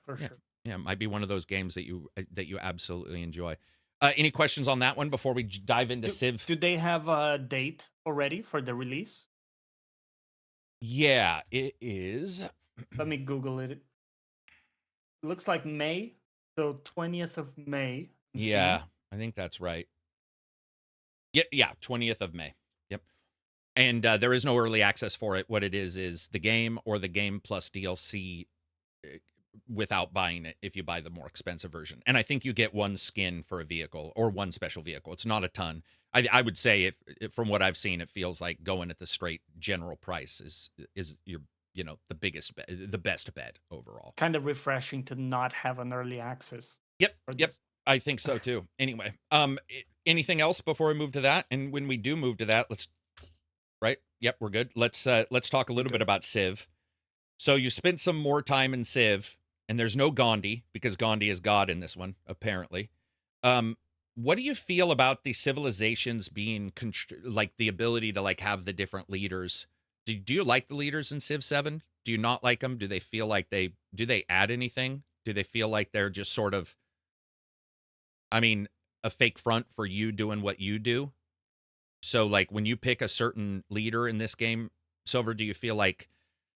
for sure. Yeah, it might be one of those games that you absolutely enjoy. Any questions on that one before we dive into Civ? Do they have a date already for the release? Yeah, it is. Let me Google it. It looks like May, so 20th of May. Yeah, I think that's right. Yeah, 20th of May. Yep. And there is no early access for it. What it is the game or the game plus DLC without buying it if you buy the more expensive version. And I think you get one skin for a vehicle or one special vehicle. It's not a ton. I would say if from what I've seen, it feels like going at the straight general price is your the best bet overall. Kind of refreshing to not have an early access. Yep. I think so too. Anyway, anything else before we move to that? And when we do move to that, Yep, we're good. Let's talk a little bit about Civ. So you spent some more time in Civ, and there's no Gandhi because Gandhi is God in this one, apparently. What do you feel about the civilizations being like the ability to like have the different leaders? Do you like the leaders in Civ 7? Do you not like them? Do they feel like do they add anything? Do they feel like they're just sort of, I mean, a fake front for you doing what you do? So like when you pick a certain leader in this game, Silver, do you feel like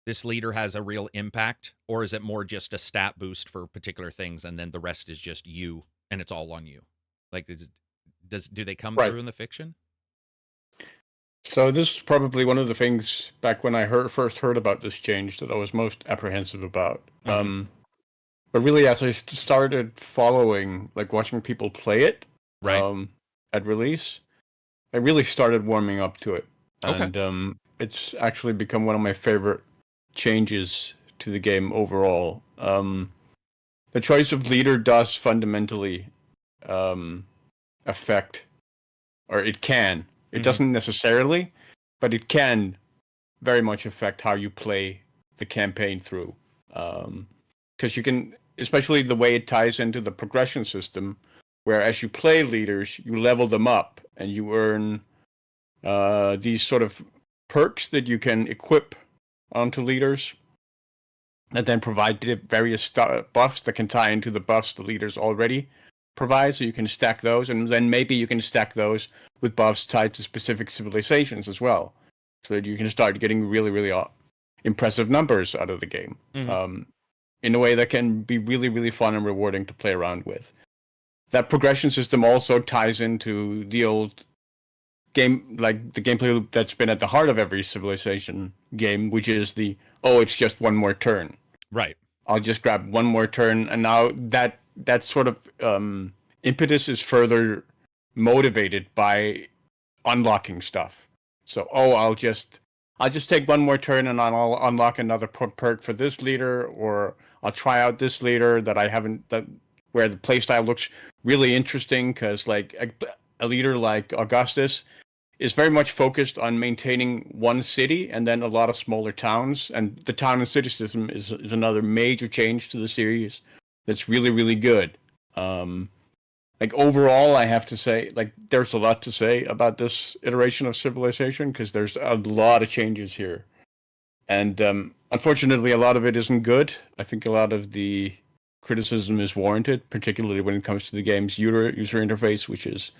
this leader has a real impact, or is it more just a stat boost for particular things and then the rest is just you and it's all on you? Like, do they come through in the fiction? So this is probably one of the things back when I first heard about this change that I was most apprehensive about. Mm-hmm. But really, as I started following, like watching people play it at release, I really started warming up to it. And it's actually become one of my favorite changes to the game overall. The choice of leader does fundamentally affect, or it can. It doesn't necessarily, but it can very much affect how you play the campaign through. Because you can, especially the way it ties into the progression system, where as you play leaders, you level them up and you earn these sort of perks that you can equip onto leaders that then provide various buffs that can tie into the buffs the leaders already provide, so you can stack those, and then maybe you can stack those with buffs tied to specific civilizations as well, so that you can start getting really, really impressive numbers out of the game in a way that can be really, really fun and rewarding to play around with. That progression system also ties into the old game, like the gameplay loop that's been at the heart of every civilization game, which is it's just one more turn. Right. I'll just grab one more turn, and now that sort of impetus is further motivated by unlocking stuff. So, I'll just take one more turn and I'll unlock another perk for this leader, or I'll try out this leader that I haven't, where the playstyle looks really interesting, because like a leader like Augustus is very much focused on maintaining one city and then a lot of smaller towns, and the town and city system is another major change to the series that's really, really good. Like overall, I have to say, like there's a lot to say about this iteration of Civilization, because there's a lot of changes here, and unfortunately, a lot of it isn't good. I think a lot of the criticism is warranted, particularly when it comes to the game's user interface, which is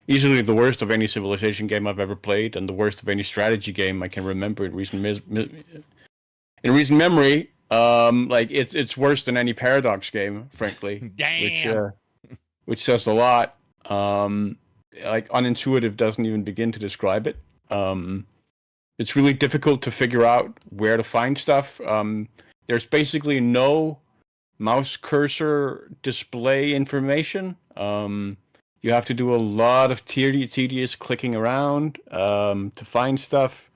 easily the worst of any Civilization game I've ever played, and the worst of any strategy game I can remember in recent memory. Like it's worse than any Paradox game, frankly. Damn. Which says a lot. Like unintuitive doesn't even begin to describe it. It's really difficult to figure out where to find stuff. There's basically no mouse cursor display information. You have to do a lot of tedious clicking around to find stuff.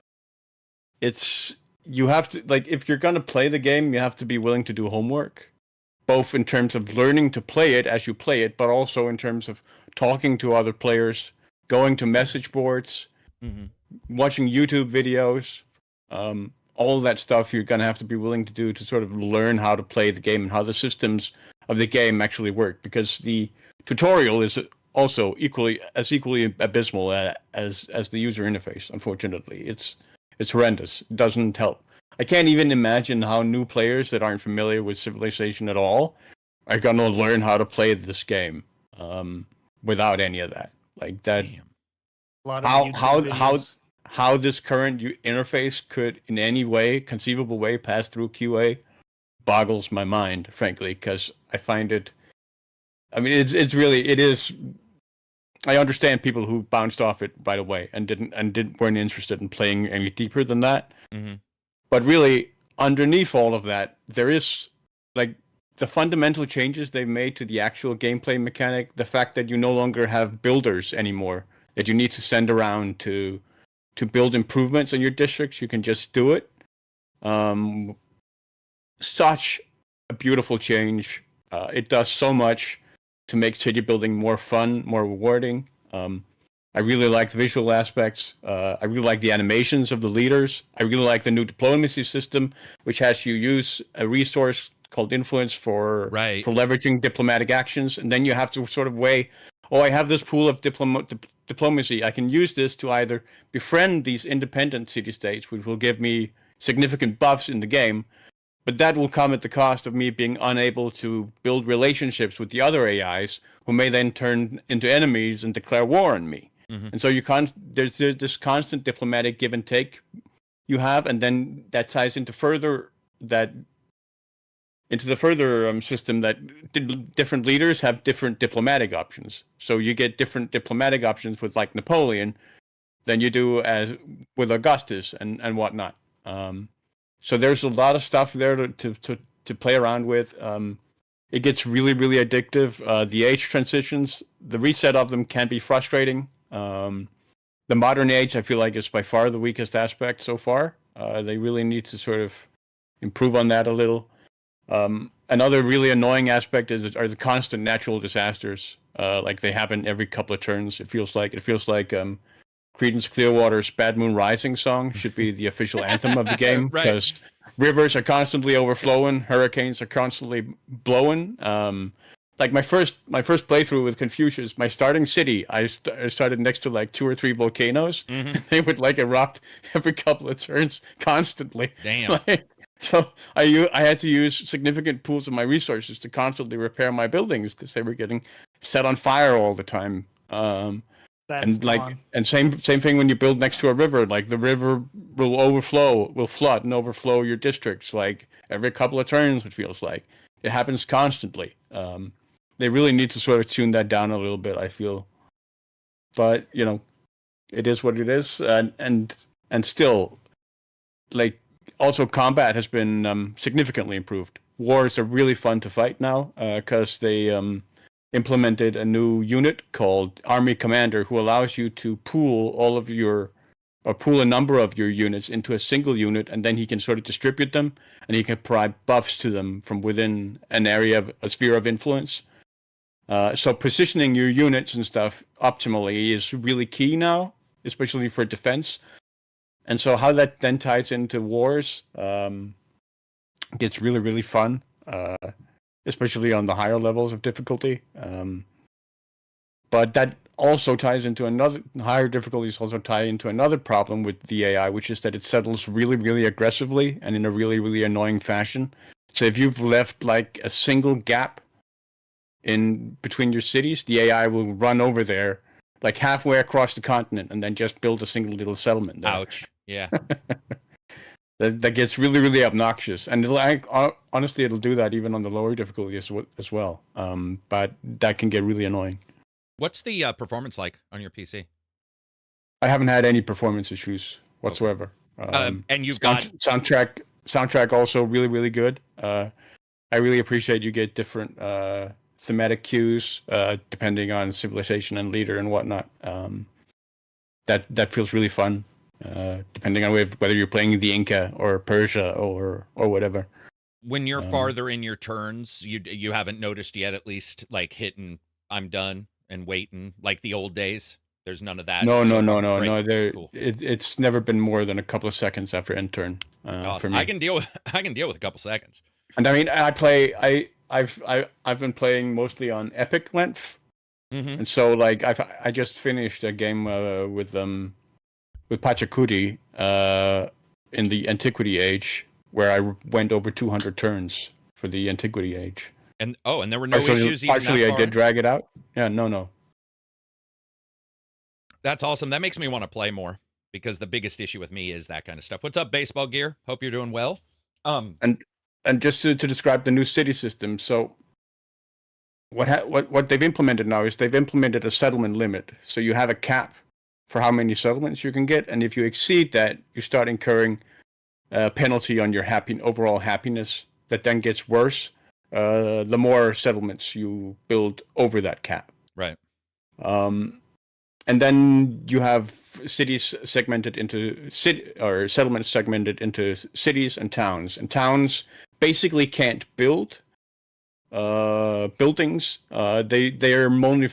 You have to, like, if you're going to play the game, you have to be willing to do homework, both in terms of learning to play it as you play it, but also in terms of talking to other players, going to message boards, watching YouTube videos, all of that stuff you're going to have to be willing to do to sort of learn how to play the game and how the systems of the game actually work, because the tutorial is also equally abysmal as the user interface. Unfortunately, it's horrendous. It doesn't help. I can't even imagine how new players that aren't familiar with Civilization at all are gonna learn how to play this game without any of that. Like that. Damn. A lot of YouTube videos. How this current interface could in any way, conceivable way, pass through QA boggles my mind, frankly, because I find it. I mean, it is. I understand people who bounced off it right away and weren't interested in playing any deeper than that. Mm-hmm. But really, underneath all of that, there is like the fundamental changes they've made to the actual gameplay mechanic. The fact that you no longer have builders anymore that you need to send around to build improvements in your districts. You can just do it. Such a beautiful change. It does so much to make city building more fun, more rewarding. I really like the visual aspects. I really like the animations of the leaders. I really like the new diplomacy system, which has you use a resource called influence for leveraging diplomatic actions, and then you have to sort of weigh, I have this pool of diplomacy. I can use this to either befriend these independent city-states, which will give me significant buffs in the game, but that will come at the cost of me being unable to build relationships with the other AIs, who may then turn into enemies and declare war on me. Mm-hmm. And so there's this constant diplomatic give and take you have, and then that ties into the further system that different leaders have different diplomatic options. So you get different diplomatic options with like Napoleon than you do as with Augustus and whatnot. So there's a lot of stuff there to play around with. It gets really, really addictive. The age transitions, the reset of them can be frustrating. The modern age, I feel like, is by far the weakest aspect so far. They really need to sort of improve on that a little. Another really annoying aspect are the constant natural disasters. Like they happen every couple of turns. It feels like Creedence Clearwater's Bad Moon Rising song should be the official anthem of the game, because rivers are constantly overflowing, hurricanes are constantly blowing. Like my first playthrough with Confucius, my starting city, I started next to like 2 or 3 volcanoes. Mm-hmm. And they would like erupt every couple of turns constantly. Damn. So I had to use significant pools of my resources to constantly repair my buildings because they were getting set on fire all the time. And same thing when you build next to a river. Like the river will flood and overflow your districts like every couple of turns. It feels like it happens constantly. They really need to sort of tune that down a little bit, I feel. But it is what it is, and still, like. Also, combat has been significantly improved. Wars are really fun to fight now because they implemented a new unit called Army Commander, who allows you to pool pool a number of your units into a single unit, and then he can sort of distribute them, and he can provide buffs to them from within a sphere of influence. So positioning your units and stuff optimally is really key now, especially for defense. And so how that then ties into wars gets really, really fun, especially on the higher levels of difficulty. But that also ties into higher difficulties also tie into another problem with the AI, which is that it settles really, really aggressively and in a really, really annoying fashion. So if you've left like a single gap in between your cities, the AI will run over there like halfway across the continent and then just build a single little settlement there. Ouch. Yeah. that gets really, really obnoxious. And honestly, it'll do that even on the lower difficulty as well. But that can get really annoying. What's the performance like on your PC? I haven't had any performance issues whatsoever. Okay. And you've got... Soundtrack also really, really good. I really appreciate you get different thematic cues depending on civilization and leader and whatnot. That feels really fun. Depending on whether you're playing the Inca or Persia or whatever. When you're farther in your turns, you haven't noticed yet, at least, like hitting I'm done and waiting like the old days. There's none of that. No. Cool. It's never been more than a couple of seconds after end turn for me. I can deal with a couple seconds. And I mean, I've been playing mostly on epic length, and so like I just finished a game with Pachacudi in the Antiquity Age, where I went over 200 turns for the Antiquity Age. And there were no issues even partially that far? I did drag it out. Yeah, no. That's awesome. That makes me want to play more, because the biggest issue with me is that kind of stuff. What's up, Baseball Gear? Hope you're doing well. And just to describe the new city system, so what they've implemented now is they've implemented a settlement limit. So you have a cap for how many settlements you can get, and if you exceed that, you start incurring a penalty on your overall happiness that then gets worse the more settlements you build over that cap. Right. And then you have cities segmented into settlements segmented into cities and towns. And towns basically can't build buildings. They're mainly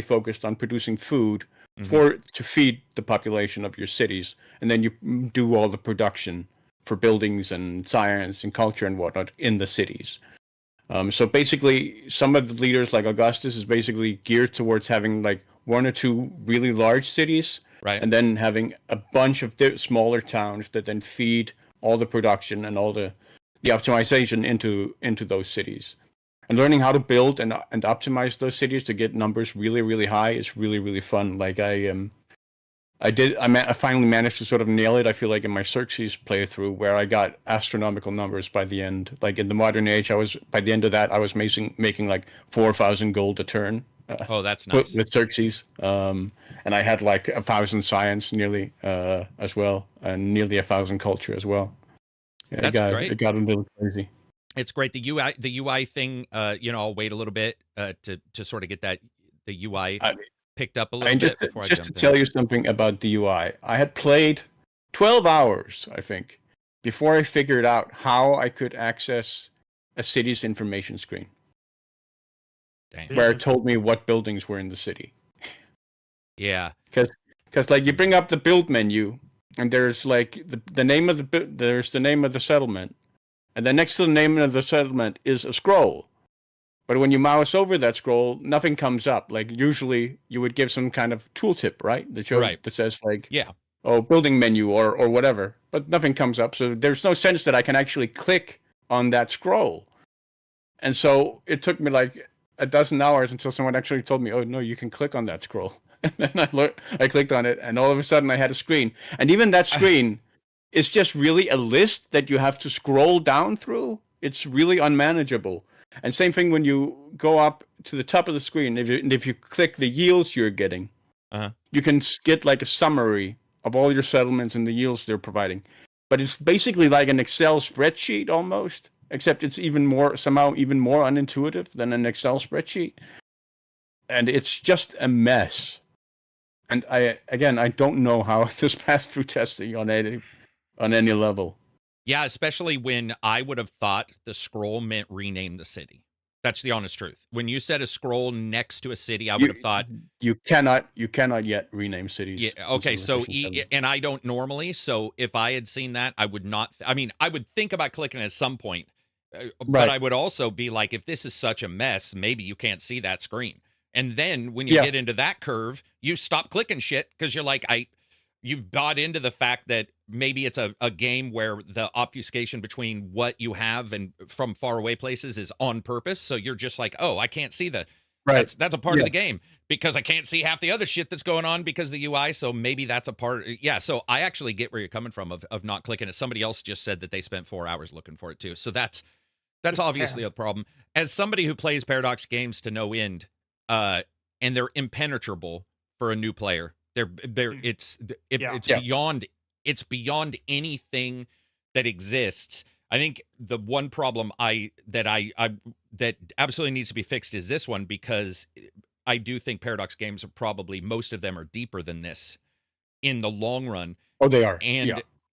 focused on producing food to feed the population of your cities, and then you do all the production for buildings and science and culture and whatnot in the cities. So basically, some of the leaders, like Augustus, is basically geared towards having like one or two really large cities, right, and then having a bunch of smaller towns that then feed all the production and all the optimization into those cities. And learning how to build and optimize those cities to get numbers really, really high is really, really fun. Like I finally managed to sort of nail it. I feel like in my Xerxes playthrough, where I got astronomical numbers by the end. Like in the modern age, by the end of that, I was making like 4,000 gold a turn. Oh, that's nice. With Xerxes, and I had like 1,000 science nearly as well, and nearly 1,000 culture as well. Yeah, that's great. It got a little crazy. It's great. The UI thing. I'll wait a little bit to sort of get the UI picked up a little bit before just to tell you something about the UI. I had played 12 hours, I think, before I figured out how I could access a city's information screen. Damn. Where it told me what buildings were in the city. Yeah. Because like you bring up the build menu, and there's like the name of the name of the settlement, and then next to the name of the settlement is a scroll. But when you mouse over that scroll, nothing comes up. Like usually you would give some kind of tooltip, right? That says like, building menu or whatever. But nothing comes up. So there's no sense that I can actually click on that scroll. And so it took me like a dozen hours until someone actually told me, oh no, you can click on that scroll. And then I clicked on it, and all of a sudden I had a screen. And even that screen is just really a list that you have to scroll down through. It's really unmanageable. And same thing when you go up to the top of the screen. If you click the yields you're getting, you can get like a summary of all your settlements and the yields they're providing. But it's basically like an Excel spreadsheet almost, except it's somehow even more unintuitive than an Excel spreadsheet. And it's just a mess. And I don't know how this passed through testing on any level. Yeah, especially when I would have thought the scroll meant rename the city. That's the honest truth. When you said a scroll next to a city, I would have thought you cannot yet rename cities. Yeah. Okay. So and I don't normally. So if I had seen that, I would not. I mean, I would think about clicking at some point, but I would also be like, if this is such a mess, maybe you can't see that screen. And then when you get into that curve, you stop clicking shit because you're like, you've bought into the fact that maybe it's a game where the obfuscation between what you have and from far away places is on purpose. So you're just like, oh, I can't see that's a part of the game because I can't see half the other shit that's going on because of the UI. So maybe that's a part. Yeah. So I actually get where you're coming from of not clicking it. Somebody else just said that they spent 4 hours looking for it too. So that's obviously a problem. As somebody who plays Paradox games to no end, and they're impenetrable for a new player. It's beyond anything that exists. I think the one problem that absolutely needs to be fixed is this one, because I do think Paradox games are probably, most of them are deeper than this in the long run. Oh, they are.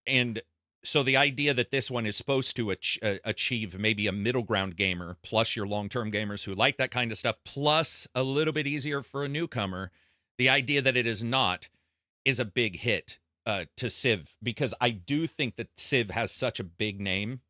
And so the idea that this one is supposed to achieve maybe a middle ground gamer plus your long-term gamers who like that kind of stuff, plus a little bit easier for a newcomer, the idea that it is not is a big hit to Civ, because I do think that Civ has such a big name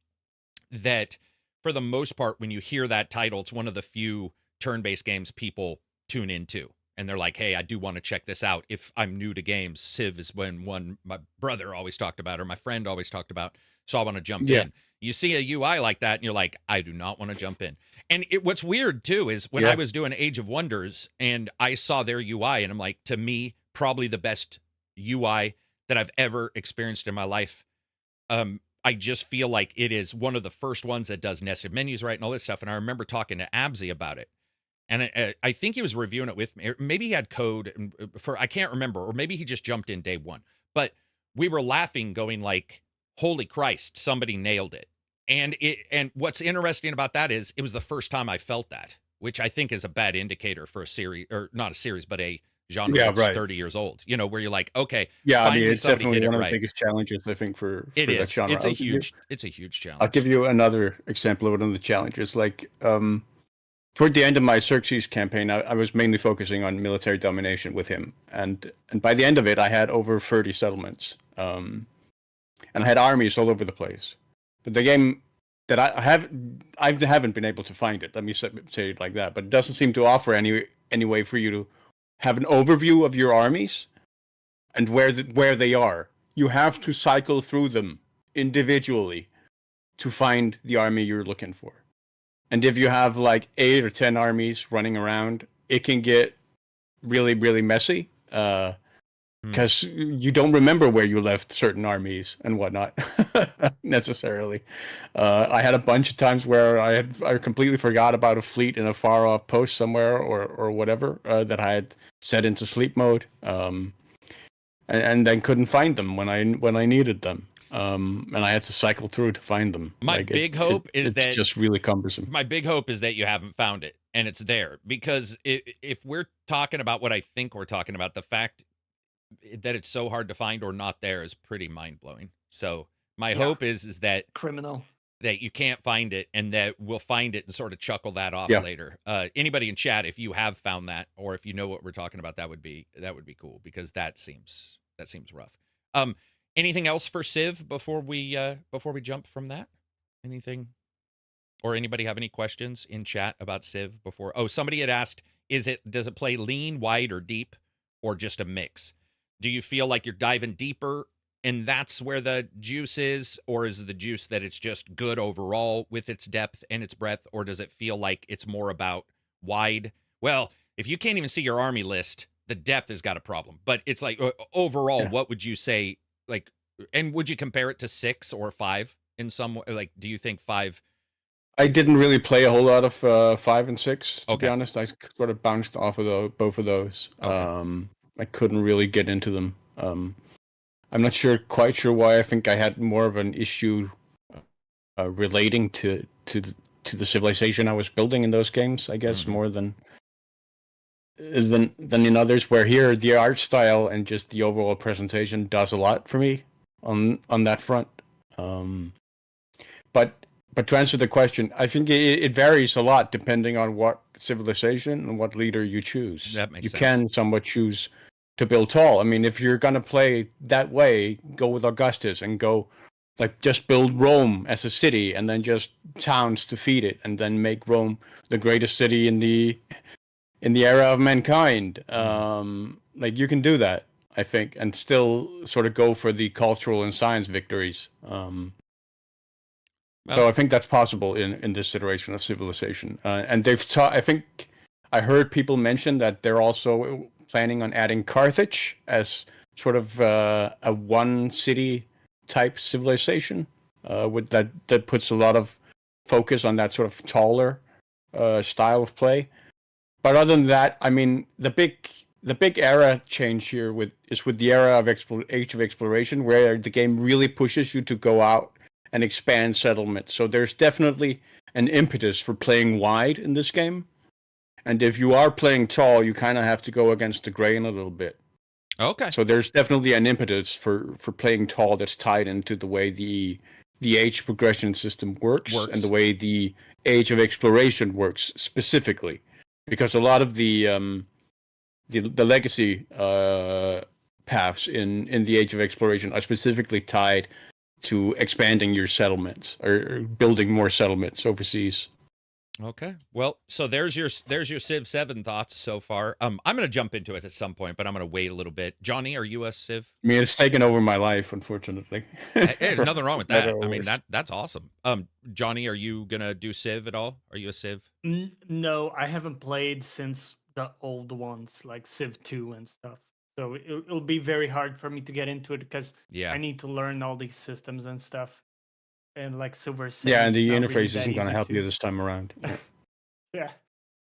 that for the most part, when you hear that title, it's one of the few turn-based games people tune into. and they're like, hey, I do want to check this out. If I'm new to games, Civ is one my brother always talked about or my friend always talked about. So I want to jump in. You see a UI like that and you're like, I do not want to jump in. And what's weird too is when I was doing Age of Wonders and I saw their UI and I'm like, to me, probably the best UI that I've ever experienced in my life. I just feel like it is one of the first ones that does nested menus right and all this stuff. And I remember talking to Absy about it. And I think he was reviewing it with me. Or maybe he had code I can't remember, or maybe he just jumped in day one. But we were laughing, going like, holy Christ, somebody nailed it. And what's interesting about that is it was the first time I felt that, which I think is a bad indicator for a series, or not a series, but a genre that's 30 years old, where you're like, okay. Yeah, I mean, it's definitely one of the biggest challenges, I think, for that genre. It's a huge challenge. I'll give you another example of one of the challenges. Like, toward the end of my Xerxes campaign, I was mainly focusing on military domination with him. And by the end of it, I had over 30 settlements. And I had armies all over the place. But the game that I haven't been able to find it. Let me say it like that. But it doesn't seem to offer any way for you to have an overview of your armies and where they are. You have to cycle through them individually to find the army you're looking for. And if you have like 8 or 10 armies running around, it can get really, really messy. Because you don't remember where you left certain armies and whatnot necessarily. I had a bunch of times where I completely forgot about a fleet in a far off post somewhere or whatever that I had set into sleep mode, and then couldn't find them when I needed them. And I had to cycle through to find them. My big hope is that it's just really cumbersome. My big hope is that you haven't found it and it's there, because if we're talking about what I think we're talking about, the fact that it's so hard to find or not there is pretty mind-blowing. So my hope is that criminal that you can't find it and that we'll find it and sort of chuckle that off later. Anybody in chat, if you have found that or if you know what we're talking about, that would be cool, because that seems rough. Anything else for Civ before we jump from that? Anything, or anybody have any questions in chat about Civ before? Oh, somebody had asked, does it play lean, wide, or deep, or just a mix? Do you feel like you're diving deeper and that's where the juice is, or is the juice that it's just good overall with its depth and its breadth, or does it feel like it's more about wide? Well, if you can't even see your army list, the depth has got a problem. But it's like overall, what would you say? Like, and would you compare it to 6 or 5 in some way? Like, do you think 5? I didn't really play a whole lot of 5 and 6, to be honest. I sort of bounced off of both of those. Okay. I couldn't really get into them. I'm not quite sure why. I think I had more of an issue relating to the civilization I was building in those games, I guess, more than in others. Where here the art style and just the overall presentation does a lot for me on that front. But to answer the question, I think it varies a lot depending on what civilization and what leader you choose. That makes sense. You can somewhat choose to build tall. I mean, if you're going to play that way, go with Augustus and go, like, just build Rome as a city and then just towns to feed it and then make Rome the greatest city in the era of mankind. Like, you can do that, I think, and still sort of go for the cultural and science victories. So I think that's possible in this iteration of civilization. And I think I heard people mention that they're also planning on adding Carthage as sort of a one city type civilization, with that puts a lot of focus on that sort of taller style of play. But other than that, I mean, the big era change here is with the era of Age of Exploration, where the game really pushes you to go out and expand settlements. So there's definitely an impetus for playing wide in this game. And if you are playing tall, you kind of have to go against the grain a little bit. Okay. So there's definitely an impetus for playing tall that's tied into the way the age progression system works and the way the Age of Exploration works specifically. Because a lot of the legacy paths in the Age of Exploration are specifically tied to expanding your settlements or building more settlements overseas. Okay. Well, so there's your Civ 7 thoughts so far. I'm going to jump into it at some point, but I'm going to wait a little bit. Johnny, are you a Civ? I mean, it's taken over my life, unfortunately. Hey, there's nothing wrong with that. Better or I mean, worse. that's awesome. Johnny, are you going to do Civ at all? Are you a Civ? No, I haven't played since the old ones, like Civ 2 and stuff. So it'll be very hard for me to get into it because Yeah. I need to learn all these systems and stuff. And like Silver 7. Yeah, and the not interface really that isn't going to easy help to- you this time around. Yeah. Yeah.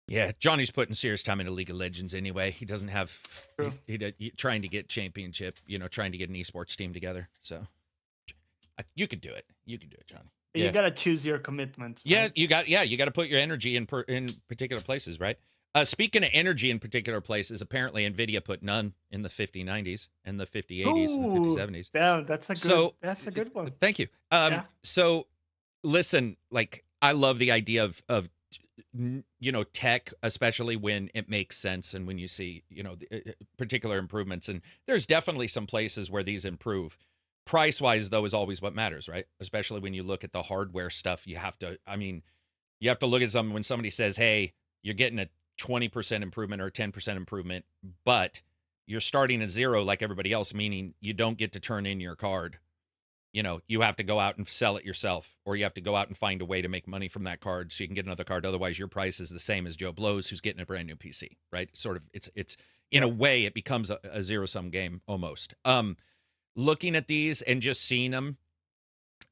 Yeah, Johnny's putting serious time into League of Legends anyway. He doesn't have True. he trying to get championship, trying to get an esports team together. So you could do it. You could do it, Johnny. You Yeah. gotta choose your commitments. Yeah, right? you got to put your energy in particular places, right? Speaking of energy in particular places, apparently Nvidia put none in the 5090s and the 5080s and the Ooh, 5070s. damn, that's a good one. Thank you. Yeah. So listen, like I love the idea of tech, especially when it makes sense and when you see particular improvements. And there's definitely some places where these improve. Price wise, though, is always what matters, right? Especially when you look at the hardware stuff. You have to look at something when somebody says, hey, you're getting a 20% improvement or a 10% improvement, but you're starting at zero like everybody else, meaning you don't get to turn in your card. You have to go out and sell it yourself, or you have to go out and find a way to make money from that card so you can get another card. Otherwise, your price is the same as Joe Blow's, who's getting a brand new PC, right? Sort of, it's in a way, it becomes a zero-sum game almost. Looking at these and just seeing them,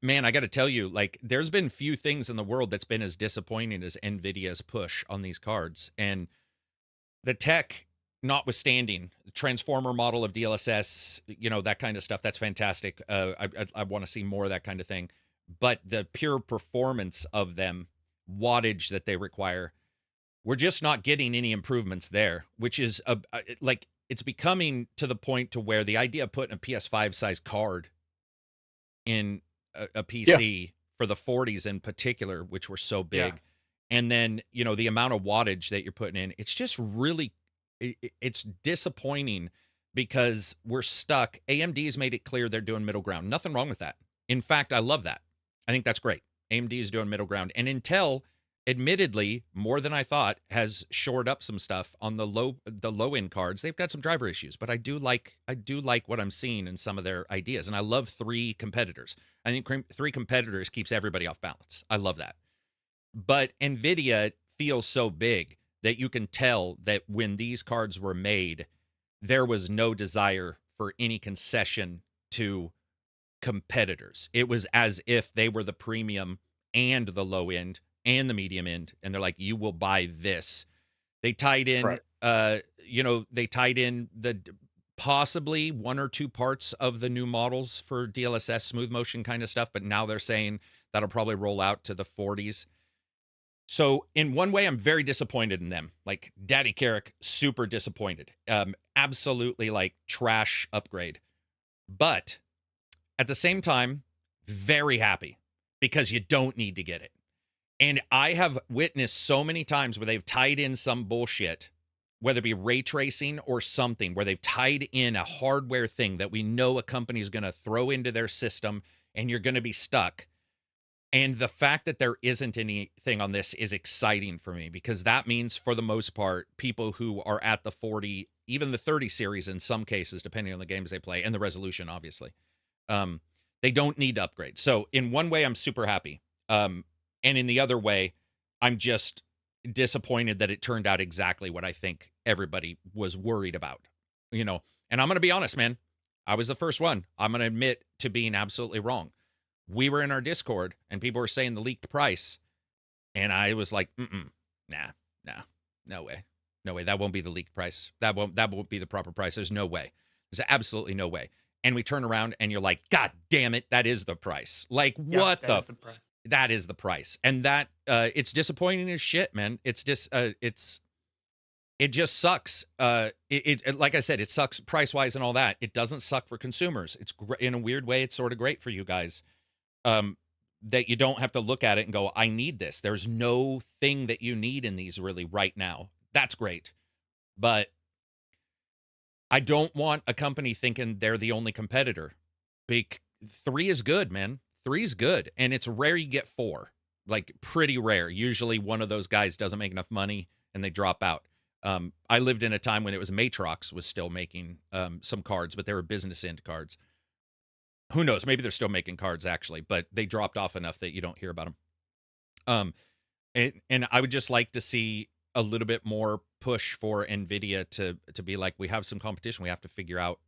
man, I got to tell you, like, there's been few things in the world that's been as disappointing as NVIDIA's push on these cards. And the tech notwithstanding, the transformer model of DLSS, that kind of stuff, that's fantastic. I want to see more of that kind of thing. But the pure performance of them, wattage that they require, we're just not getting any improvements there, which is like, it's becoming to the point to where the idea of putting a PS5 size card in a PC for the 40s in particular, which were so big, and then the amount of wattage that you're putting in, it's just really, it's disappointing because we're stuck. AMD's made it clear they're doing middle ground. Nothing wrong with that. In fact, I love that. I think that's great. AMD is doing middle ground, and Intel, admittedly, more than I thought, has shored up some stuff on the low end cards. They've got some driver issues, but I do like what I'm seeing in some of their ideas, and I love 3 competitors. I think 3 competitors keeps everybody off balance. I love that. But Nvidia feels so big that you can tell that when these cards were made, there was no desire for any concession to competitors. It was as if they were the premium and the low end and the medium end, and they're like, you will buy this. They tied in Right. they tied in the possibly 1 or 2 parts of the new models for DLSS smooth motion kind of stuff, but now they're saying that'll probably roll out to the 40s. So in one way, I'm very disappointed in them. Like Daddy Carrick, super disappointed. Absolutely like trash upgrade. But at the same time, very happy because you don't need to get it. And I have witnessed so many times where they've tied in some bullshit, whether it be ray tracing or something, where they've tied in a hardware thing that we know a company is going to throw into their system and you're going to be stuck. And the fact that there isn't anything on this is exciting for me because that means, for the most part, people who are at the 40, even the 30 series in some cases, depending on the games they play and the resolution, obviously, they don't need to upgrade. So in one way, I'm super happy. And in the other way, I'm just disappointed that it turned out exactly what I think everybody was worried about. And I'm going to be honest, man. I was the first one. I'm going to admit to being absolutely wrong. We were in our Discord and people were saying the leaked price. And I was like, no way. No way. That won't be the leaked price. That won't be the proper price. There's no way. There's absolutely no way. And we turn around and you're like, God damn it. That is the price. Like, what the price. That is the price. And that, it's disappointing as shit, man. It's just, it just sucks. It like I said, it sucks price wise and all that. It doesn't suck for consumers. It's in a weird way. It's sort of great for you guys. That you don't have to look at it and go, I need this. There's no thing that you need in these really right now. That's great. But I don't want a company thinking they're the only competitor. 3 is good, man. 3 is good. And it's rare you get 4. like pretty rare. Usually one of those guys doesn't make enough money and they drop out. I lived in a time when it was Matrox was still making some cards, but they were business end cards. Who knows? Maybe they're still making cards actually, but they dropped off enough that you don't hear about them. And I would just like to see a little bit more push for nvidia to be like, we have some competition. We have to figure out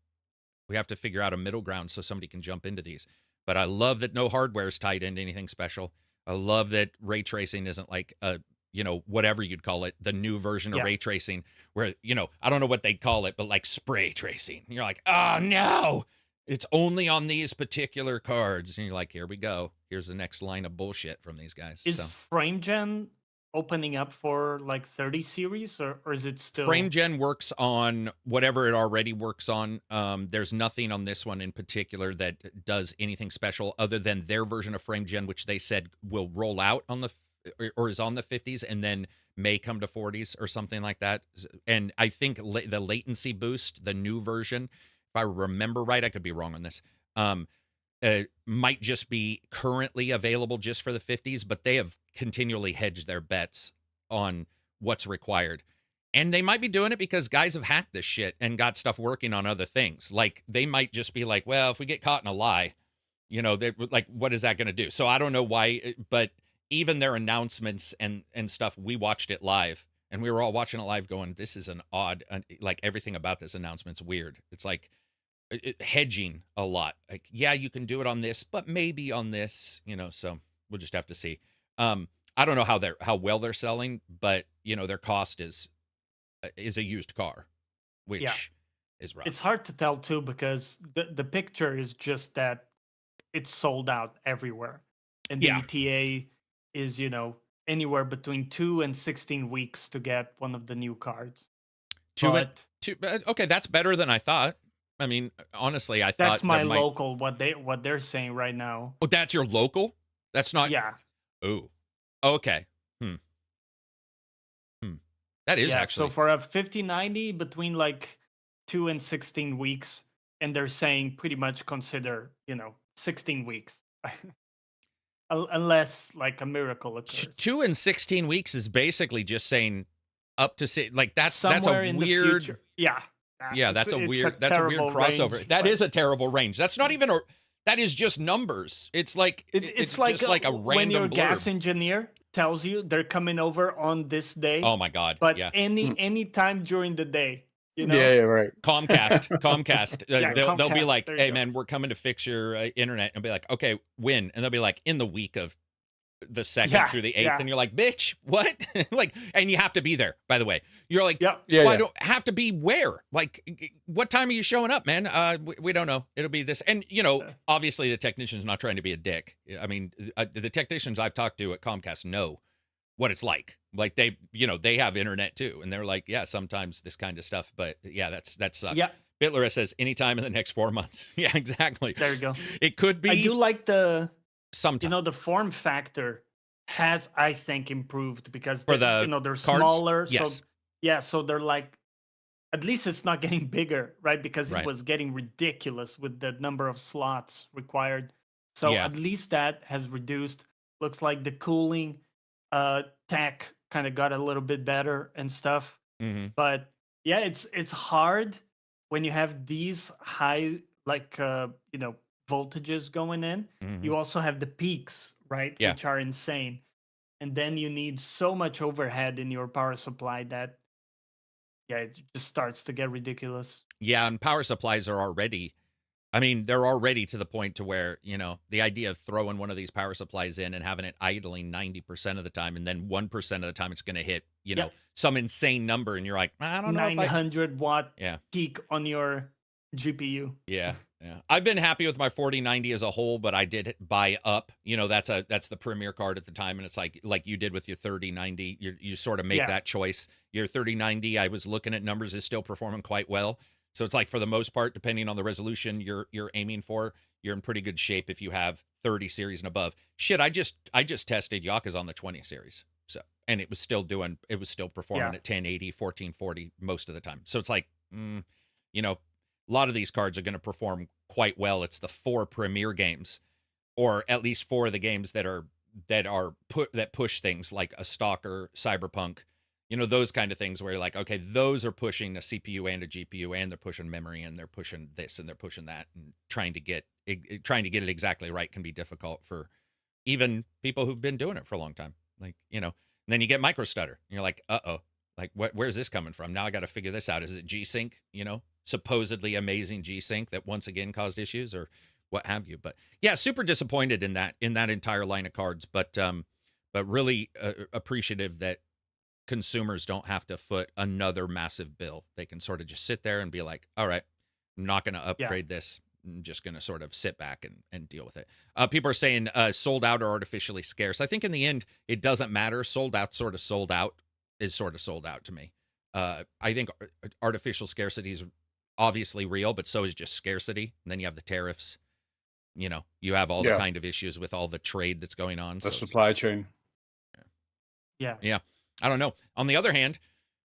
a middle ground so somebody can jump into these. But I love that no hardware is tied into anything special. I love that ray tracing isn't like whatever you'd call it, the new version of ray tracing, where, I don't know what they call it, but like spray tracing. You're like, oh no, it's only on these particular cards. And you're like, here we go. Here's the next line of bullshit from these guys. Is FrameGen opening up for like 30 series, or is it still? FrameGen works on whatever it already works on. There's nothing on this one in particular that does anything special other than their version of FrameGen, which they said will roll out on the or is on the 50s and then may come to 40s or something like that. And I think the latency boost, the new version, if I remember right, I could be wrong on this, might just be currently available just for the 50s, but they have continually hedged their bets on what's required. And they might be doing it because guys have hacked this shit and got stuff working on other things. Like, they might just be like, well, if we get caught in a lie, they're like, what is that going to do? So I don't know why, but even their announcements and stuff, we watched it live, and we were all watching it live going, this is an odd, like, everything about this announcement's weird. It's like hedging a lot. Like, yeah, you can do it on this, but maybe on this, so we'll just have to see. I don't know how well they're selling, but their cost is a used car, which is rough. It's hard to tell too, because the picture is just that it's sold out everywhere, and the ETA is anywhere between 2 and 16 weeks to get one of the new cards. Okay, that's better than I thought. I mean, honestly, I thought that's my local. What they're saying right now. Oh, that's your local? That's not. Yeah. Oh, okay. That is actually. So for a 5090, between like 2 and 16 weeks, and they're saying pretty much consider 16 weeks. Unless like a miracle occurs. 2 and 16 weeks is basically just saying up to say, like, that's somewhere a in weird. The future. Yeah, that's a weird crossover. Range, that is a terrible range. That's not even that is just numbers. It's like it's like just like a random when your blurb. Gas engineer tells you they're coming over on this day. Oh my god! But any time during the day. Yeah, right. Comcast. They'll be like, hey, man, we're coming to fix your internet. And be like, okay, when? And they'll be like, in the week of the 2nd through the 8th. And you're like, bitch, what? Like, and you have to be there, by the way. You're like, I don't have to be where? Like, what time are you showing up, man? We don't know. It'll be this. And, obviously the technician's not trying to be a dick. I mean, the technicians I've talked to at Comcast know what it's like. Like, they have internet too, and they're like, yeah, sometimes this kind of stuff, but yeah, that sucks. Yeah. Bitler says anytime in the next 4 months. Yeah, exactly. There you go. It could be. I do like the sometimes. The form factor has, I think, improved because for they're cards? smaller. Yes. So they're like, at least it's not getting bigger, right? Because it was getting ridiculous with the number of slots required. So at least that has reduced. Looks like the cooling tech kind of got a little bit better and stuff. Mm-hmm. But yeah, it's hard when you have these high voltages going in. Mm-hmm. You also have the peaks, right? Yeah. Which are insane. And then you need so much overhead in your power supply that it just starts to get ridiculous. Yeah, and power supplies are already, they're already to the point to where, the idea of throwing one of these power supplies in and having it idling 90% of the time, and then 1% of the time it's going to hit, some insane number, and you're like, I don't know. 900 watt peak on your GPU. Yeah. I've been happy with my 4090 as a whole, but I did buy up. That's the premier card at the time, and it's like you did with your 3090. You sort of make that choice. Your 3090, I was looking at numbers, is still performing quite well. So it's like, for the most part, depending on the resolution you're aiming for, you're in pretty good shape if you have 30 series and above. Shit, I just tested Yakuza on the 20 series. So, and it was still performing at 1080, 1440 most of the time. So it's like, a lot of these cards are going to perform quite well. It's the 4 premier games, or at least 4 of the games that are that push things like a Stalker, Cyberpunk, those kind of things where you're like, okay, those are pushing a CPU and a GPU, and they're pushing memory, and they're pushing this and they're pushing that, and trying to get it exactly right can be difficult for even people who've been doing it for a long time. Like, and then you get micro stutter, and you're like, like where's this coming from? Now I got to figure this out. Is it G-Sync? Supposedly amazing G-Sync that once again caused issues, or what have you. But yeah, super disappointed in that entire line of cards, but really appreciative that consumers don't have to foot another massive bill. They can sort of just sit there and be like, all right, I'm not going to upgrade this. I'm just going to sort of sit back and deal with it. People are saying sold out or artificially scarce. I think in the end, it doesn't matter. Sold out is sort of sold out to me. I think artificial scarcity is obviously real, but so is just scarcity. And then you have the tariffs. You have all the kind of issues with all the trade that's going on. The supply chain. Yeah. I don't know. On the other hand,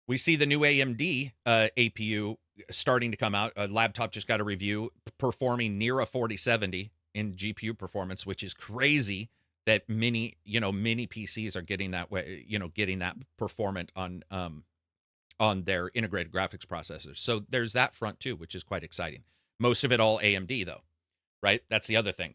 we see the new AMD APU starting to come out. A laptop just got a review performing near a 4070 in GPU performance, which is crazy that many PCs are getting that way, getting that performant on their integrated graphics processors. So there's that front too, which is quite exciting. Most of it all AMD though, right? That's the other thing.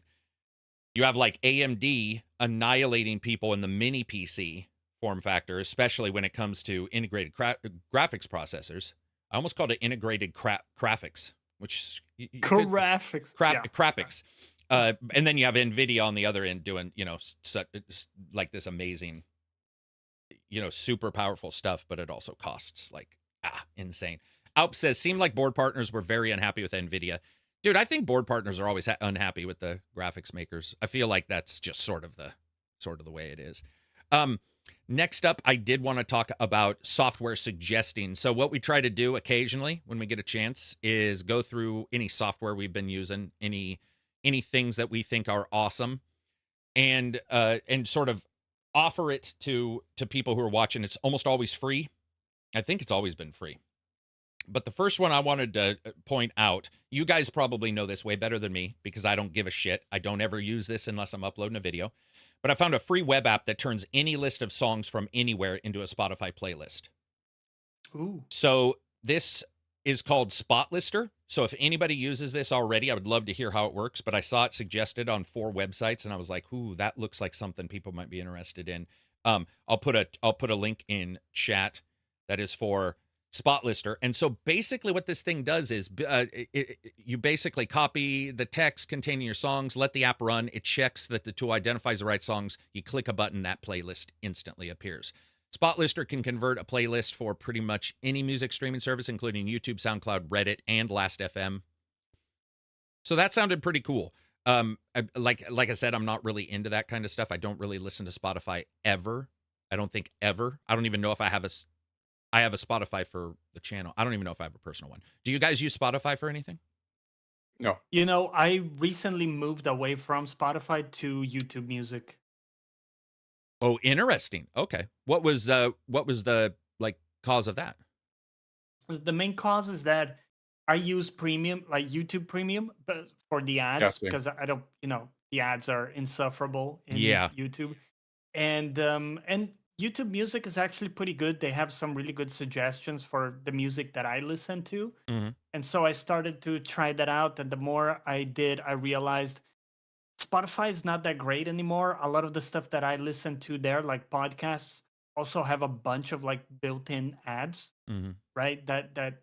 You have like AMD annihilating people in the mini PC form factor, especially when it comes to integrated graphics processors. I almost called it integrated graphics, which graphics. And then you have NVIDIA on the other end doing, like this amazing, super powerful stuff, but it also costs like insane. Alp says, seemed like board partners were very unhappy with NVIDIA. Dude, I think board partners are always unhappy with the graphics makers. I feel like that's just sort of the way it is. Next up, I did want to talk about software suggesting. So what we try to do occasionally when we get a chance is go through any software we've been using, any things that we think are awesome, and sort of offer it to people who are watching. It's almost always free. I think it's always been free. But the first one I wanted to point out, you guys probably know this way better than me because I don't give a shit. I don't ever use this unless I'm uploading a video. But I found a free web app that turns any list of songs from anywhere into a Spotify playlist. Ooh. So this is called Spot Lister. So if anybody uses this already, I would love to hear how it works. But I saw it suggested on 4 websites, and I was like, ooh, that looks like something people might be interested in. I'll put a link in chat that is for Spot Lister. And so basically what this thing does is you basically copy the text containing your songs, let the app run. It checks that the tool identifies the right songs. You click a button, that playlist instantly appears. Spot Lister can convert a playlist for pretty much any music streaming service, including YouTube, SoundCloud, Reddit, and Last.fm. So that sounded pretty cool. Like I said, I'm not really into that kind of stuff. I don't really listen to Spotify ever. I don't think ever. I don't even know if I have a Spotify for the channel. I don't even know if I have a personal one. Do you guys use Spotify for anything? No. I recently moved away from Spotify to YouTube Music. Oh, interesting. Okay. What was the cause of that? The main cause is that I use premium, like YouTube Premium, but for the ads, because I don't, the ads are insufferable in YouTube. And YouTube Music is actually pretty good. They have some really good suggestions for the music that I listen to. Mm-hmm. And so I started to try that out. And the more I did, I realized Spotify is not that great anymore. A lot of the stuff that I listen to there, like podcasts, also have a bunch of like built-in ads, right? That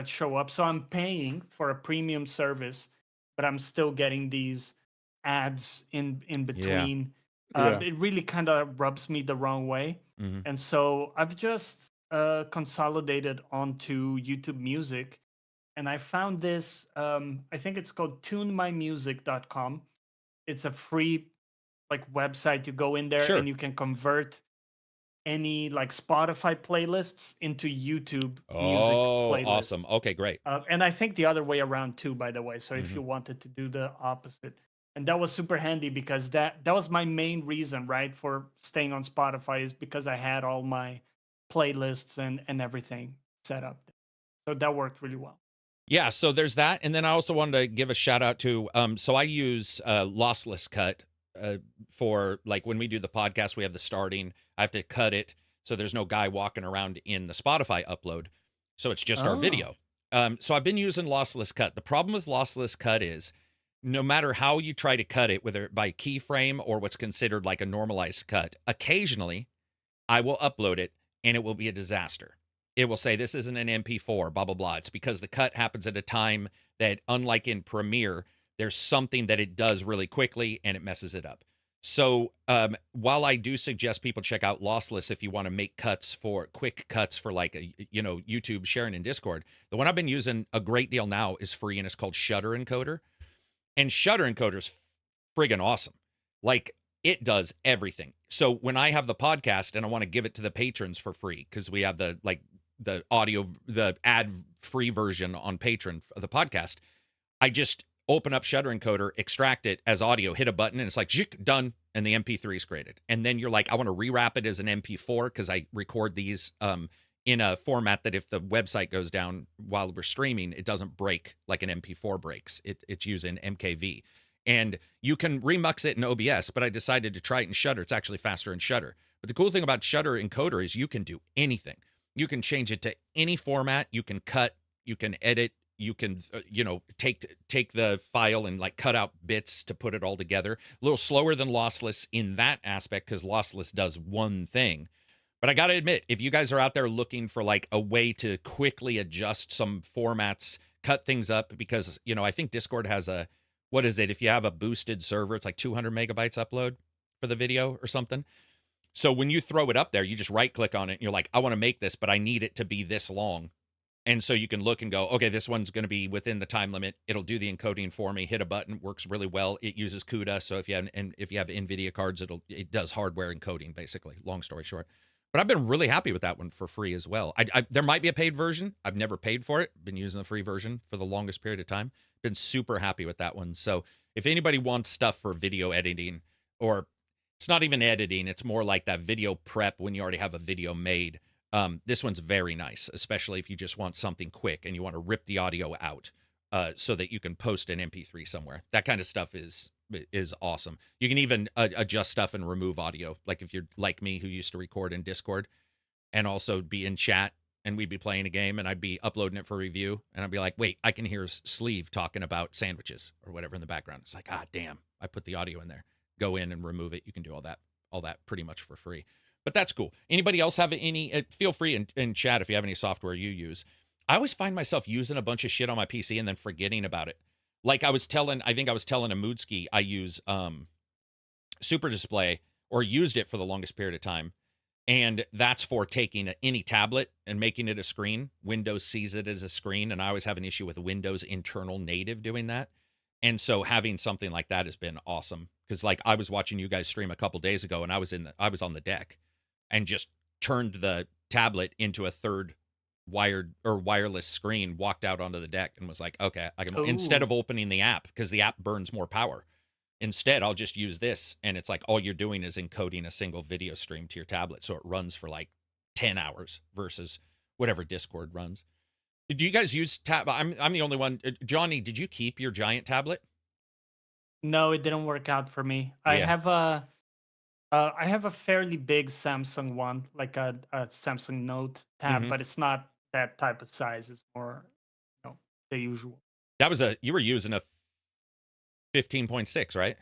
show up. So I'm paying for a premium service, but I'm still getting these ads in between. It really kind of rubs me the wrong way. And so I've just consolidated onto YouTube Music. And I found this, I think it's called tunemymusic.com. It's a free website. You go in there and you can convert any Spotify playlists into YouTube music playlists. Awesome. Okay, great. And I think the other way around too, by the way. So if you wanted to do the opposite. And that was super handy because that was my main reason, right, for staying on Spotify, is because I had all my playlists and everything set up. So that worked really well. Yeah, so there's that. And then I also wanted to give a shout out to, so I use Lossless Cut for like when we do the podcast, we have the starting. I have to cut it so there's no guy walking around in the Spotify upload. So it's just our video. So I've been using lossless cut. The problem with lossless cut is no matter how you try to cut it, whether by keyframe or what's considered like a normalized cut, occasionally I will upload it and it will be a disaster. It will say this isn't an MP4, blah, blah, blah. It's because the cut happens at a time that, unlike in Premiere, there's something that it does really quickly and it messes it up. So while I do suggest people check out Lossless if you want to make cuts for quick cuts for like a, YouTube sharing in Discord, the one I've been using a great deal now is free and it's called Shutter Encoder. And Shutter Encoder is friggin' awesome. Like it does everything. So when I have the podcast and I want to give it to the patrons for free, because we have the audio, the ad free version on Patreon of the podcast, I just open up Shutter Encoder, extract it as audio, hit a button, and it's like, done, and the MP3 is created. And then you're like, I want to rewrap it as an MP4 because I record these in a format that if the website goes down while we're streaming, it doesn't break like an MP4 breaks. It's using MKV. And you can remux it in OBS, but I decided to try it in Shutter. It's actually faster in Shutter. But the cool thing about Shutter Encoder is you can do anything. You can change it to any format. You can cut, you can edit, you can, take the file and like cut out bits to put it all together. A little slower than Lossless in that aspect because Lossless does one thing. But I got to admit, if you guys are out there looking for like a way to quickly adjust some formats, cut things up, because, I think Discord has what is it? If you have a boosted server, it's like 200 megabytes upload for the video or something. So when you throw it up there, you just right click on it and you're like, I want to make this, but I need it to be this long. And so you can look and go, okay, this one's going to be within the time limit. It'll do the encoding for me. Hit a button, works really well. It uses CUDA. So if you have NVIDIA cards, it does hardware encoding, basically. Long story short. But I've been really happy with that one for free as well. There might be a paid version. I've never paid for it. Been using the free version for the longest period of time. Been super happy with that one. So if anybody wants stuff for video editing, or it's not even editing, it's more like that video prep when you already have a video made. This one's very nice, especially if you just want something quick and you want to rip the audio out so that you can post an MP3 somewhere. That kind of stuff is awesome. You can even adjust stuff and remove audio. Like if you're like me who used to record in Discord and also be in chat and we'd be playing a game and I'd be uploading it for review and I'd be like, wait, I can hear Sleeve talking about sandwiches or whatever in the background. It's like, damn, I put the audio in there. Go in and remove it. You can do all that pretty much for free. But that's cool. Anybody else have any? Feel free in chat if you have any software you use. I always find myself using a bunch of shit on my PC and then forgetting about it. Like I think I was telling a Moodski I use Super Display, or used it for the longest period of time. And that's for taking any tablet and making it a screen. Windows sees it as a screen, and I always have an issue with Windows internal native doing that. And so having something like that has been awesome, because like I was watching you guys stream a couple days ago, and I was on the deck and just turned the tablet into a third wired or wireless screen, walked out onto the deck and was like, okay, I can, instead of opening the app, because the app burns more power, instead I'll just use this. And it's like all you're doing is encoding a single video stream to your tablet, so it runs for like 10 hours versus whatever Discord runs. Do you guys use I'm the only one. Johnny, did you keep your giant tablet? No, it didn't work out for me. I have a fairly big Samsung one, like a Samsung Note tab, but it's not that type of size. It's more, the usual. You were using a 15.6, right?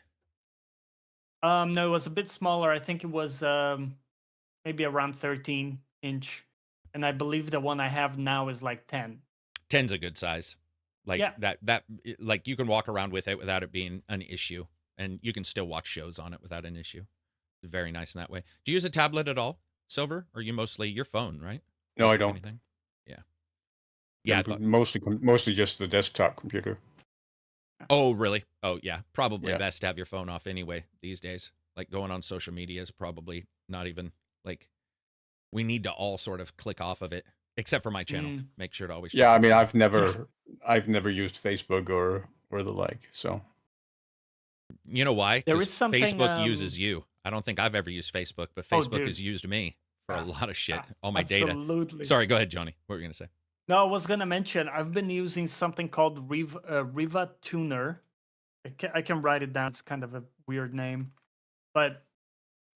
No, it was a bit smaller. I think it was maybe around 13-inch. And I believe the one I have now is like 10. 10's a good size. Like that like you can walk around with it without it being an issue, and you can still watch shows on it without an issue. It's very nice in that way. Do you use a tablet at all, Silver? Or are you mostly your phone, right? No, I don't. Anything? Yeah. Mostly just the desktop computer. Oh, really? Oh, yeah. Probably best to have your phone off anyway these days. Like going on social media is probably not even like, we need to all sort of click off of it, except for my channel. Make sure to always. Yeah, I mean, I've never used Facebook or the like. So. You know why? There is something. Facebook uses you. I don't think I've ever used Facebook, but Facebook has used me for a lot of shit. All my data. Sorry, go ahead, Johnny. What were you gonna say? No, I was gonna mention I've been using something called Riva Tuner. I can write it down. It's kind of a weird name. but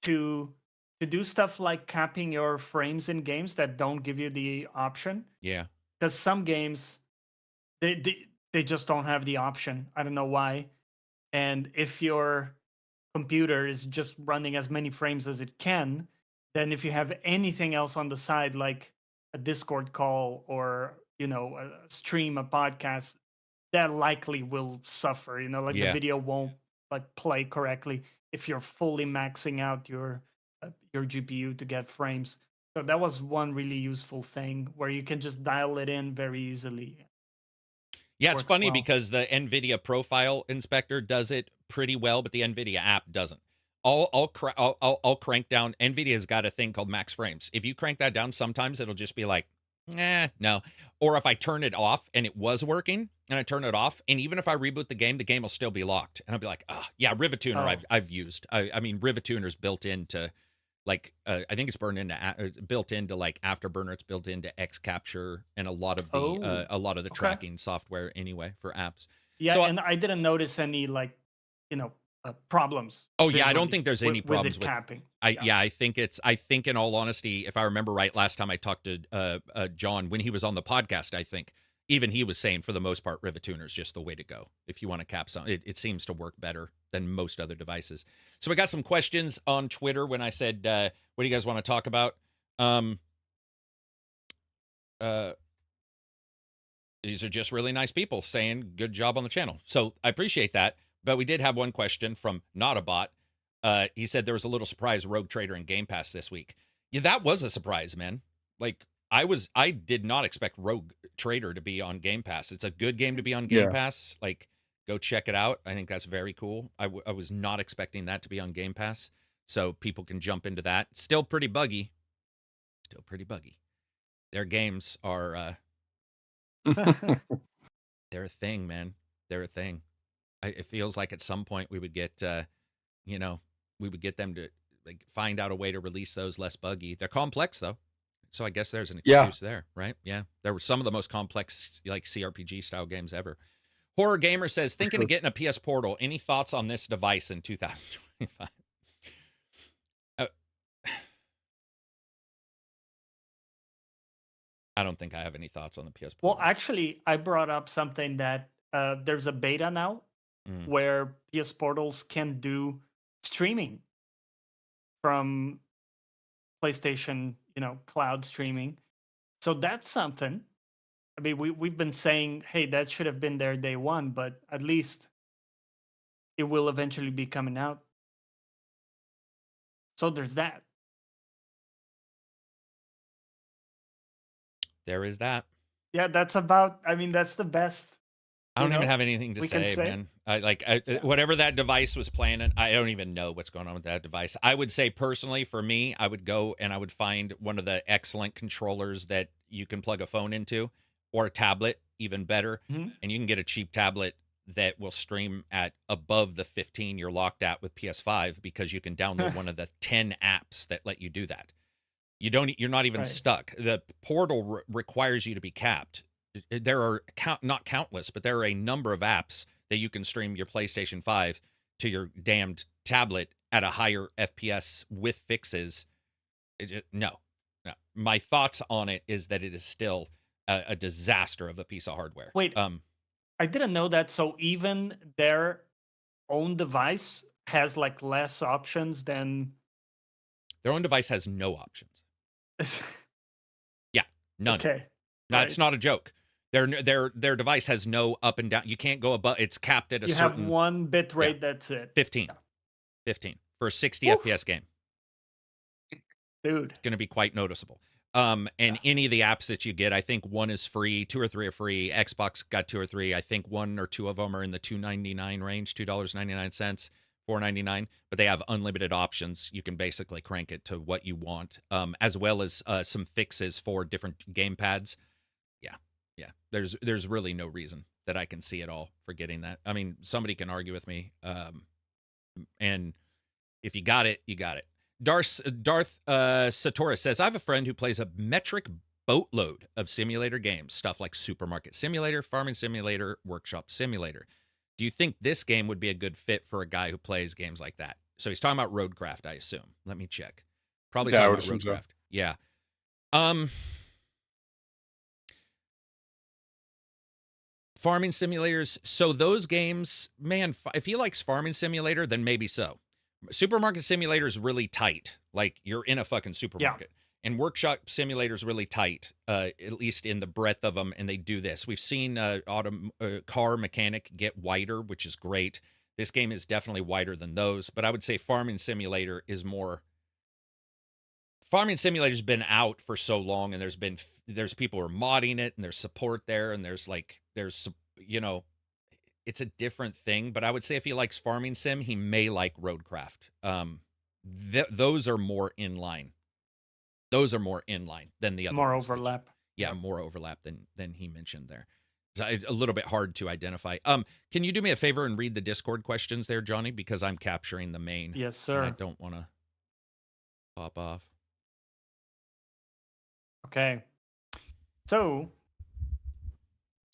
to do stuff like capping your frames in games that don't give you the option, Yeah. because some games they just don't have the option. I don't know why. And if your computer is just running as many frames as it can, then if you have anything else on the side, like a Discord call or a stream, a podcast, that likely will suffer. Like the Yeah. video won't like play correctly if you're fully maxing out your GPU to get frames. So that was one really useful thing where you can just dial it in very easily. Yeah, it's funny well. because the NVIDIA profile inspector does it pretty well, but the NVIDIA app doesn't. I'll crank down. NVIDIA's got a thing called max frames. If you crank that down, sometimes it'll just be like, no. Or if I turn it off and it was working and I turn it off, and even if I reboot the game will still be locked. And I'll be like, yeah, Rivatuner I've used. I mean, Rivatuner's built into like I think it's built into like Afterburner. It's built into Xcapture and a lot of the tracking software anyway for apps. Yeah, so, and I didn't notice any like problems. Oh yeah, I don't think there's any problems with capping. I think in all honesty, if I remember right, last time I talked to John when he was on the podcast, I think even he was saying for the most part, Rivatuner is just the way to go if you want to cap something. It seems to work better than most other devices. So we got some questions on Twitter when I said, what do you guys want to talk about? These are just really nice people saying good job on the channel. So I appreciate that. But we did have one question from Not a Bot. He said there was a little surprise Rogue Trader in Game Pass this week. Yeah, that was a surprise, man. Like I did not expect Rogue Trader to be on Game Pass. It's a good game to be on Game Pass. Like, go check it out. I think that's very cool. I was not expecting that to be on Game Pass, so people can jump into that. Still pretty buggy. Their games are they're a thing, man. They're a thing. It feels like at some point we would get we would get them to like find out a way to release those less buggy. They're complex though, so I guess there's an excuse there, right? Yeah, there were some of the most complex like CRPG style games ever. Horror Gamer says, thinking of getting a PS Portal. Any thoughts on this device in 2025? I don't think I have any thoughts on the PS Portal. Well, actually, I brought up something that there's a beta now where PS Portals can do streaming from PlayStation, cloud streaming. So that's something. I mean, we've been saying, hey, that should have been there day one, but at least it will eventually be coming out. So there's that. There is that. Yeah, that's the best. I don't even have anything to say, man. Whatever that device was playing, I don't even know what's going on with that device. I would say personally, for me, I would go and I would find one of the excellent controllers that you can plug a phone into, or a tablet, even better. And you can get a cheap tablet that will stream at above the 15 you're locked at with PS5 because you can download one of the 10 apps that let you do that. You're not even stuck. The Portal requires you to be capped. There are not countless, but there are a number of apps that you can stream your PlayStation 5 to your damned tablet at a higher FPS with fixes. No. My thoughts on it is that it is still a disaster of a piece of hardware. Wait, I didn't know that. So even their own device has like less options than their own device has no options. Yeah, none. Okay, It's not a joke. Their device has no up and down. You can't go above. It's capped at a certain. You have one bit rate. That's it. 15. 15 for a 60 FPS game. Dude, it's going to be quite noticeable. And any of the apps that you get, I think one is free, 2 or 3 are free. Xbox got 2 or 3. I think 1 or 2 of them are in the $2.99 range, $2.99, $4.99. But they have unlimited options. You can basically crank it to what you want, as well as some fixes for different game pads. Yeah. There's really no reason that I can see at all for getting that. I mean, somebody can argue with me, and if you got it, you got it. Darth Satora says, I have a friend who plays a metric boatload of simulator games, stuff like Supermarket Simulator, Farming Simulator, Workshop Simulator. Do you think this game would be a good fit for a guy who plays games like that? So he's talking about Roadcraft, I assume. Let me check. Probably Yeah, I talking would about assume so. Roadcraft. Yeah. Farming simulators. So those games, man, if he likes Farming Simulator, then maybe so. Supermarket Simulator is really tight. Like you're in a fucking supermarket. And Workshop Simulator is really tight, at least in the breadth of them. And they do this. We've seen car mechanic get wider, which is great. This game is definitely wider than those. But I would say Farming Simulator is more. Farming Simulator's been out for so long, and there's people who are modding it, and there's support there, and there's it's a different thing. But I would say if he likes Farming Sim, he may like Roadcraft. Those are more in line. Those are more in line than the other more ones, overlap. Yeah, more overlap than he mentioned there. So it's a little bit hard to identify. Can you do me a favor and read the Discord questions there, Johnny? Because I'm capturing the main. Yes, sir. I don't want to pop off. Okay. So,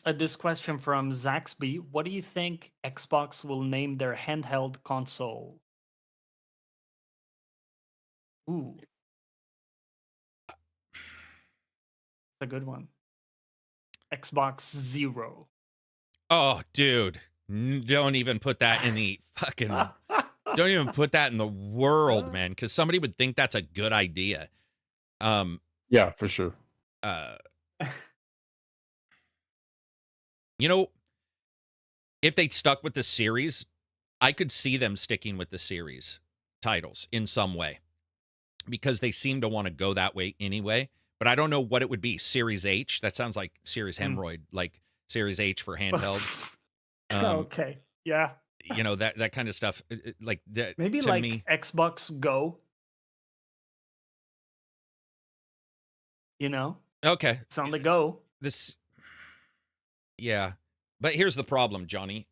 this question from Zaxby: what do you think Xbox will name their handheld console? Ooh. It's a good one. Xbox Zero. Oh, dude. Don't even put that in the fucking... Don't even put that in the world, man, because somebody would think that's a good idea. Yeah, for sure. If they stuck with the series, I could see them sticking with the series titles in some way, because they seem to want to go that way anyway. But I don't know what it would be. Series H? That sounds like Series Hemorrhoid, like Series H for handheld. Okay. Yeah. That kind of stuff. Like that. Maybe to like me, Xbox Go. Okay. It's on the go. Yeah. But here's the problem, Johnny.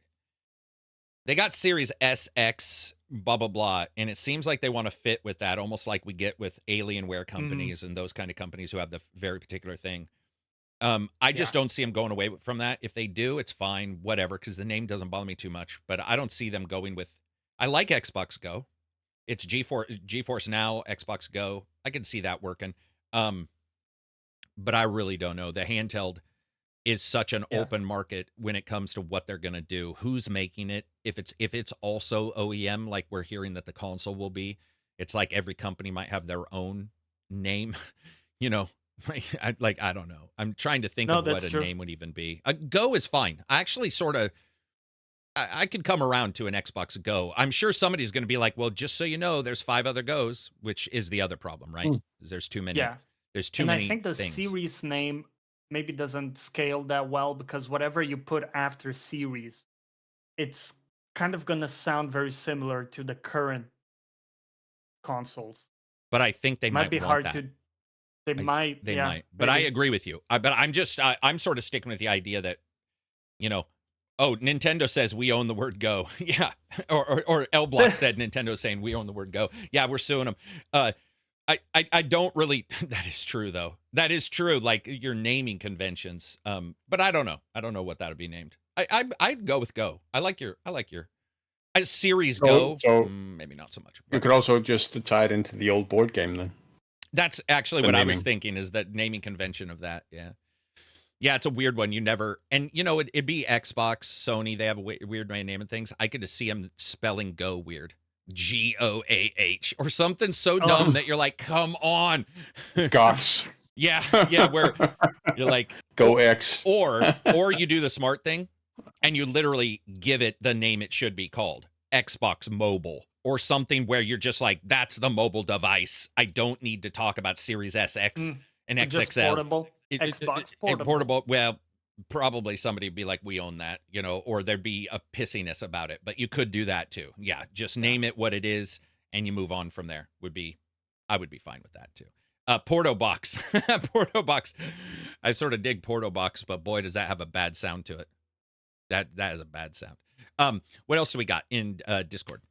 They got Series SX, blah, blah, blah, and it seems like they want to fit with that, almost like we get with Alienware companies and those kind of companies who have the very particular thing. I just don't see them going away from that. If they do, it's fine, whatever, because the name doesn't bother me too much. But I don't see them going with... I like Xbox Go. It's GeForce Now, Xbox Go. I can see that working. But I really don't know. The handheld is such an open market when it comes to what they're going to do. Who's making it? If it's also OEM, like we're hearing that the console will be, it's like every company might have their own name. I don't know. I'm trying to think of what a name would even be. Go is fine. I actually sort of, I could come around to an Xbox Go. I'm sure somebody's going to be like, well, just so you know, there's 5 other Go's, which is the other problem, right? There's too many. Yeah. There's too many. And I think the things. series name maybe doesn't scale that well, because whatever you put after series, it's kind of going to sound very similar to the current consoles. But I think they might be want hard that. to. They might. But I agree with you. But I'm sort of sticking with the idea that, Nintendo says we own the word Go. Yeah. Or L Block said Nintendo saying we own the word Go. Yeah, we're suing them. I don't really... That is true, though. That is true, like your naming conventions. But I don't know. I don't know what that would be named. I'd go with Go. I like your Series Go. So maybe not so much. You could also just tie it into the old board game then. That's actually what I was thinking, is that naming convention of that. Yeah. Yeah, it's a weird one. You never... And, it'd be Xbox, Sony. They have a weird way of naming things. I could just see them spelling Go weird. GOAH or something so dumb that you're like, come on. Gosh. Yeah, where you're like Go X. Or you do the smart thing and you literally give it the name it should be called. Xbox Mobile or something where you're just like, that's the mobile device. I don't need to talk about Series SX and XXL. Just portable. Xbox portable. Well, probably somebody would be like, we own that, or there'd be a pissiness about it, but you could do that too. Yeah. Just name it what it is and you move on from there. I would be fine with that too. Porto Box. Porto Box. I sort of dig Porto Box, but boy, does that have a bad sound to it. That is a bad sound. What else do we got in Discord?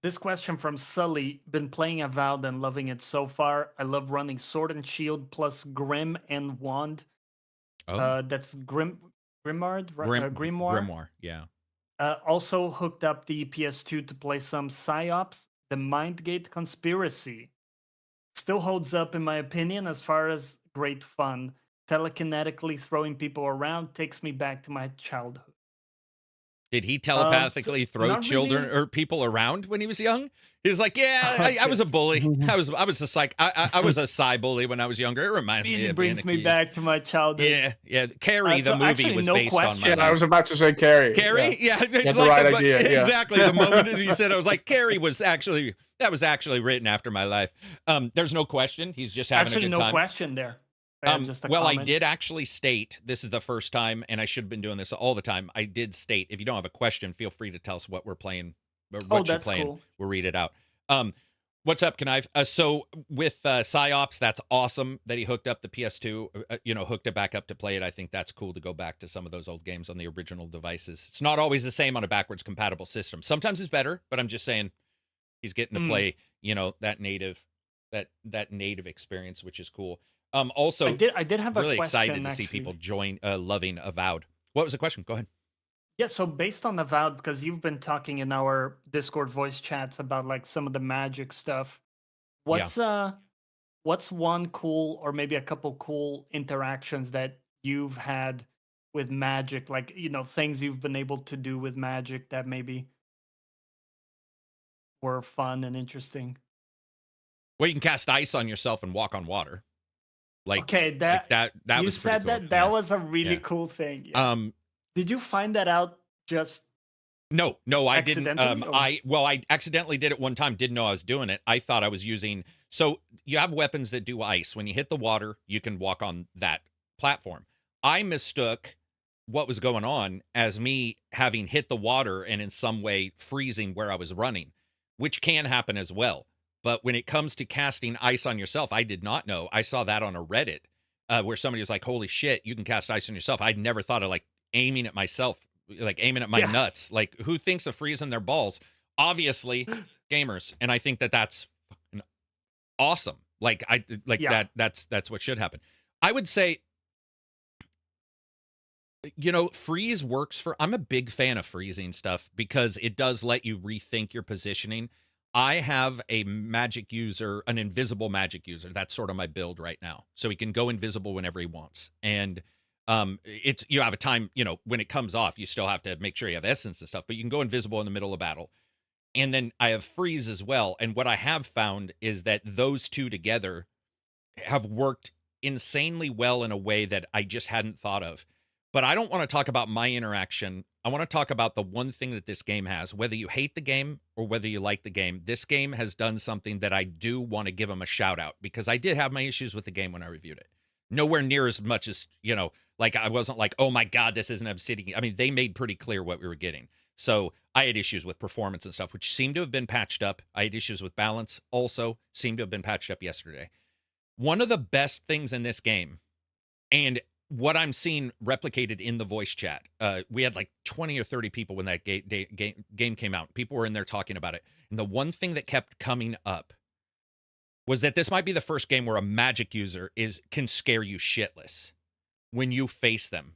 This question from Sully: been playing Avowed and loving it so far. I love running Sword and Shield plus Grim and Wand. That's Grimoire, right? Grimoire. Grimoire, yeah. Also hooked up the PS2 to play some PsyOps. the Mindgate conspiracy still holds up in my opinion as far as great fun. Telekinetically throwing people around takes me back to my childhood. Did he telepathically throw children really. or people around when he was young? He was like, "Yeah, I was a bully. I was a psych. I was a psi bully when I was younger. It reminds me of brings me back to my childhood. Yeah. Carrie, the movie actually, was no based question. on my life. I was about to say Carrie. Carrie, yeah, it's That's like the right idea. Yeah. Exactly. The moment you said, I was like, Carrie was actually written after my life. There's no question. He's just having a good time. No question there. Just well, comment. I did actually state, this is the first time, and I should have been doing this all the time. I did state, if you don't have a question, feel free to tell us what we're playing, or what you're playing. Cool. We'll read it out. What's up, Knife? So with PsyOps, that's awesome that he hooked up the PS2, hooked it back up to play it. I think that's cool to go back to some of those old games on the original devices. It's not always the same on a backwards compatible system. Sometimes it's better, but I'm just saying he's getting to play, that native experience, which is cool. Also, I did have really a question, excited to see people loving Avowed. What was the question? Go ahead. Yeah, so based on Avowed, because you've been talking in our Discord voice chats about like some of the magic stuff, what's one cool or maybe a couple cool interactions that you've had with magic, like things you've been able to do with magic that maybe were fun and interesting? Well, you can cast ice on yourself and walk on water. Okay, that you was said cool. That was a really cool thing. Yeah. Did you find that out just? No, I didn't. I accidentally did it one time. Didn't know I was doing it. I thought I was using. So you have weapons that do ice. When you hit the water, you can walk on that platform. I mistook what was going on as me having hit the water and in some way freezing where I was running, which can happen as well. But when it comes to casting ice on yourself, I did not know. I saw that on a Reddit where somebody was like, "Holy shit, you can cast ice on yourself." I'd never thought of like aiming at myself, like aiming at my nuts. Like, who thinks of freezing their balls? Obviously, gamers, and I think that that's awesome. Like that's what should happen. I would say, freeze works for. I'm a big fan of freezing stuff because it does let you rethink your positioning. I have a magic user, an invisible magic user. That's sort of my build right now. So he can go invisible whenever he wants. And you have a time, when it comes off, you still have to make sure you have essence and stuff, but you can go invisible in the middle of battle. And then I have freeze as well. And what I have found is that those two together have worked insanely well in a way that I just hadn't thought of. But I don't want to talk about my interaction. I want to talk about the one thing that this game has. Whether you hate the game or whether you like the game, this game has done something that I do want to give them a shout out, because I did have my issues with the game when I reviewed it. Nowhere near as much as, like I wasn't like, oh my God, this isn't Obsidian. I mean, they made pretty clear what we were getting. So I had issues with performance and stuff, which seemed to have been patched up. I had issues with balance, also seemed to have been patched up yesterday. One of the best things in this game, and what I'm seeing replicated in the voice chat, we had like 20 or 30 people when that game came out. People were in there talking about it. And the one thing that kept coming up was that this might be the first game where a magic user can scare you shitless when you face them.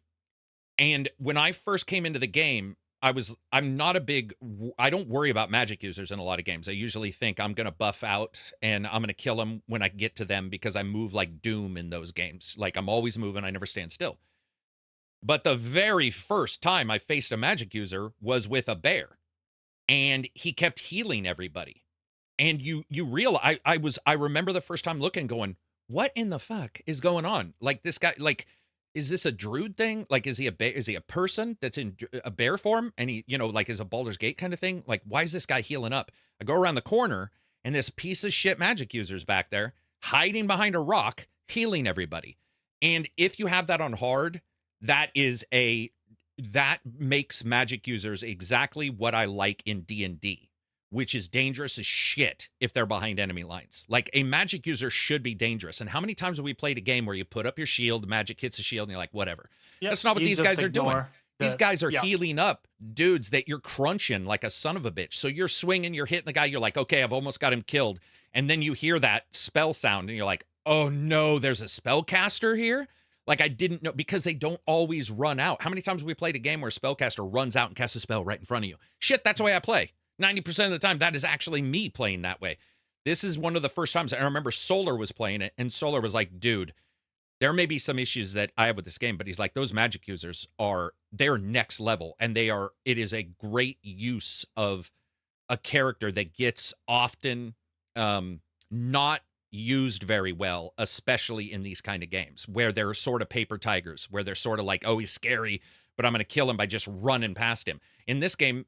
And when I first came into the game, I don't worry about magic users in a lot of games. I usually think I'm going to buff out and I'm going to kill them when I get to them because I move like Doom in those games. Like, I'm always moving. I never stand still. But the very first time I faced a magic user was with a bear, and he kept healing everybody. And you realize, I remember the first time looking, going, what in the fuck is going on? Like, this guy, like, is this a druid thing? Like, is he a person that's in a bear form? And he, like, is a Baldur's Gate kind of thing? Like, why is this guy healing up? I go around the corner and this piece of shit magic user's back there hiding behind a rock, healing everybody. And if you have that on hard, that makes magic users exactly what I like in D&D, which is dangerous as shit if they're behind enemy lines. Like, a magic user should be dangerous. And how many times have we played a game where you put up your shield, magic hits the shield, and you're like, whatever. Yep, that's not what these guys are doing. These guys are healing up dudes that you're crunching like a son of a bitch. So you're swinging, you're hitting the guy, you're like, okay, I've almost got him killed. And then you hear that spell sound, and you're like, oh no, there's a spellcaster here? Like, I didn't know, because they don't always run out. How many times have we played a game where a spellcaster runs out and casts a spell right in front of you? Shit, that's the way I play. 90% of the time, that is actually me playing that way. This is one of the first times. I remember Solar was playing it, and Solar was like, dude, there may be some issues that I have with this game, but he's like, those magic users they're next level, and it is a great use of a character that gets often not used very well, especially in these kind of games where they're sort of paper tigers, where they're sort of like, oh, he's scary, but I'm going to kill him by just running past him. In this game,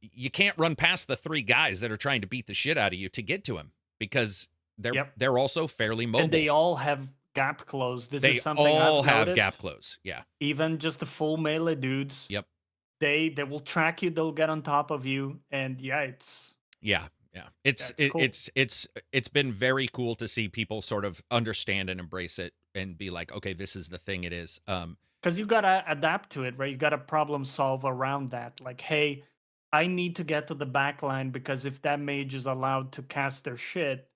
you can't run past the 3 guys that are trying to beat the shit out of you to get to him because they're also fairly mobile. And they all have gap close. This is something They all I've have noticed. gap close. Yeah. Even just the full melee dudes. Yep. They will track you. They'll get on top of you, and it's cool. It's been very cool to see people sort of understand and embrace it and be like, okay, this is the thing it is. Because you gotta adapt to it, right? You gotta problem solve around that. Like, hey, I need to get to the back line because if that mage is allowed to cast their shit,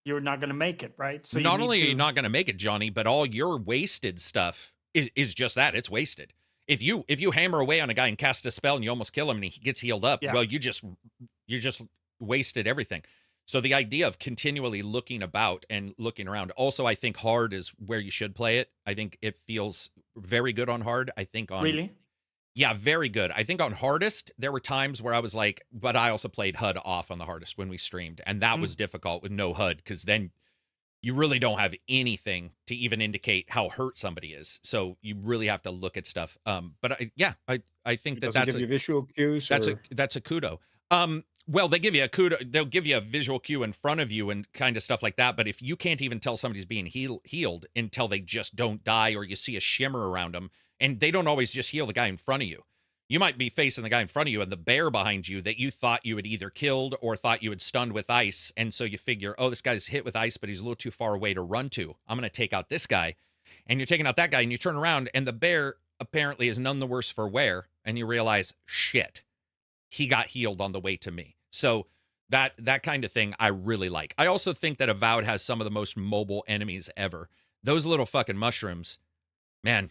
you're not gonna make it, right? So not only are you not gonna make it, Johnny, but all your wasted stuff is just that. It's wasted. If you hammer away on a guy and cast a spell and you almost kill him and he gets healed up, well, you just wasted everything. So the idea of continually looking about and looking around. Also, I think hard is where you should play it. I think it feels very good on hard. I think on Really? Yeah, very good. I think on hardest, there were times where I was like, but I also played HUD off on the hardest when we streamed, and that was difficult with no HUD because then you really don't have anything to even indicate how hurt somebody is. So you really have to look at stuff. But I think that's give you visual cues. That's a kudo. Well, they give you a kudo. They'll give you a visual cue in front of you and kind of stuff like that. But if you can't even tell somebody's being healed until they just don't die, or you see a shimmer around them, and they don't always just heal the guy in front of you. You might be facing the guy in front of you and the bear behind you that you thought you had either killed or thought you had stunned with ice. And so you figure, oh, this guy's hit with ice, but he's a little too far away to run to. I'm going to take out this guy. And you're taking out that guy, and you turn around, and the bear apparently is none the worse for wear. And you realize, shit, he got healed on the way to me. So that kind of thing I really like. I also think that Avowed has some of the most mobile enemies ever. Those little fucking mushrooms, man.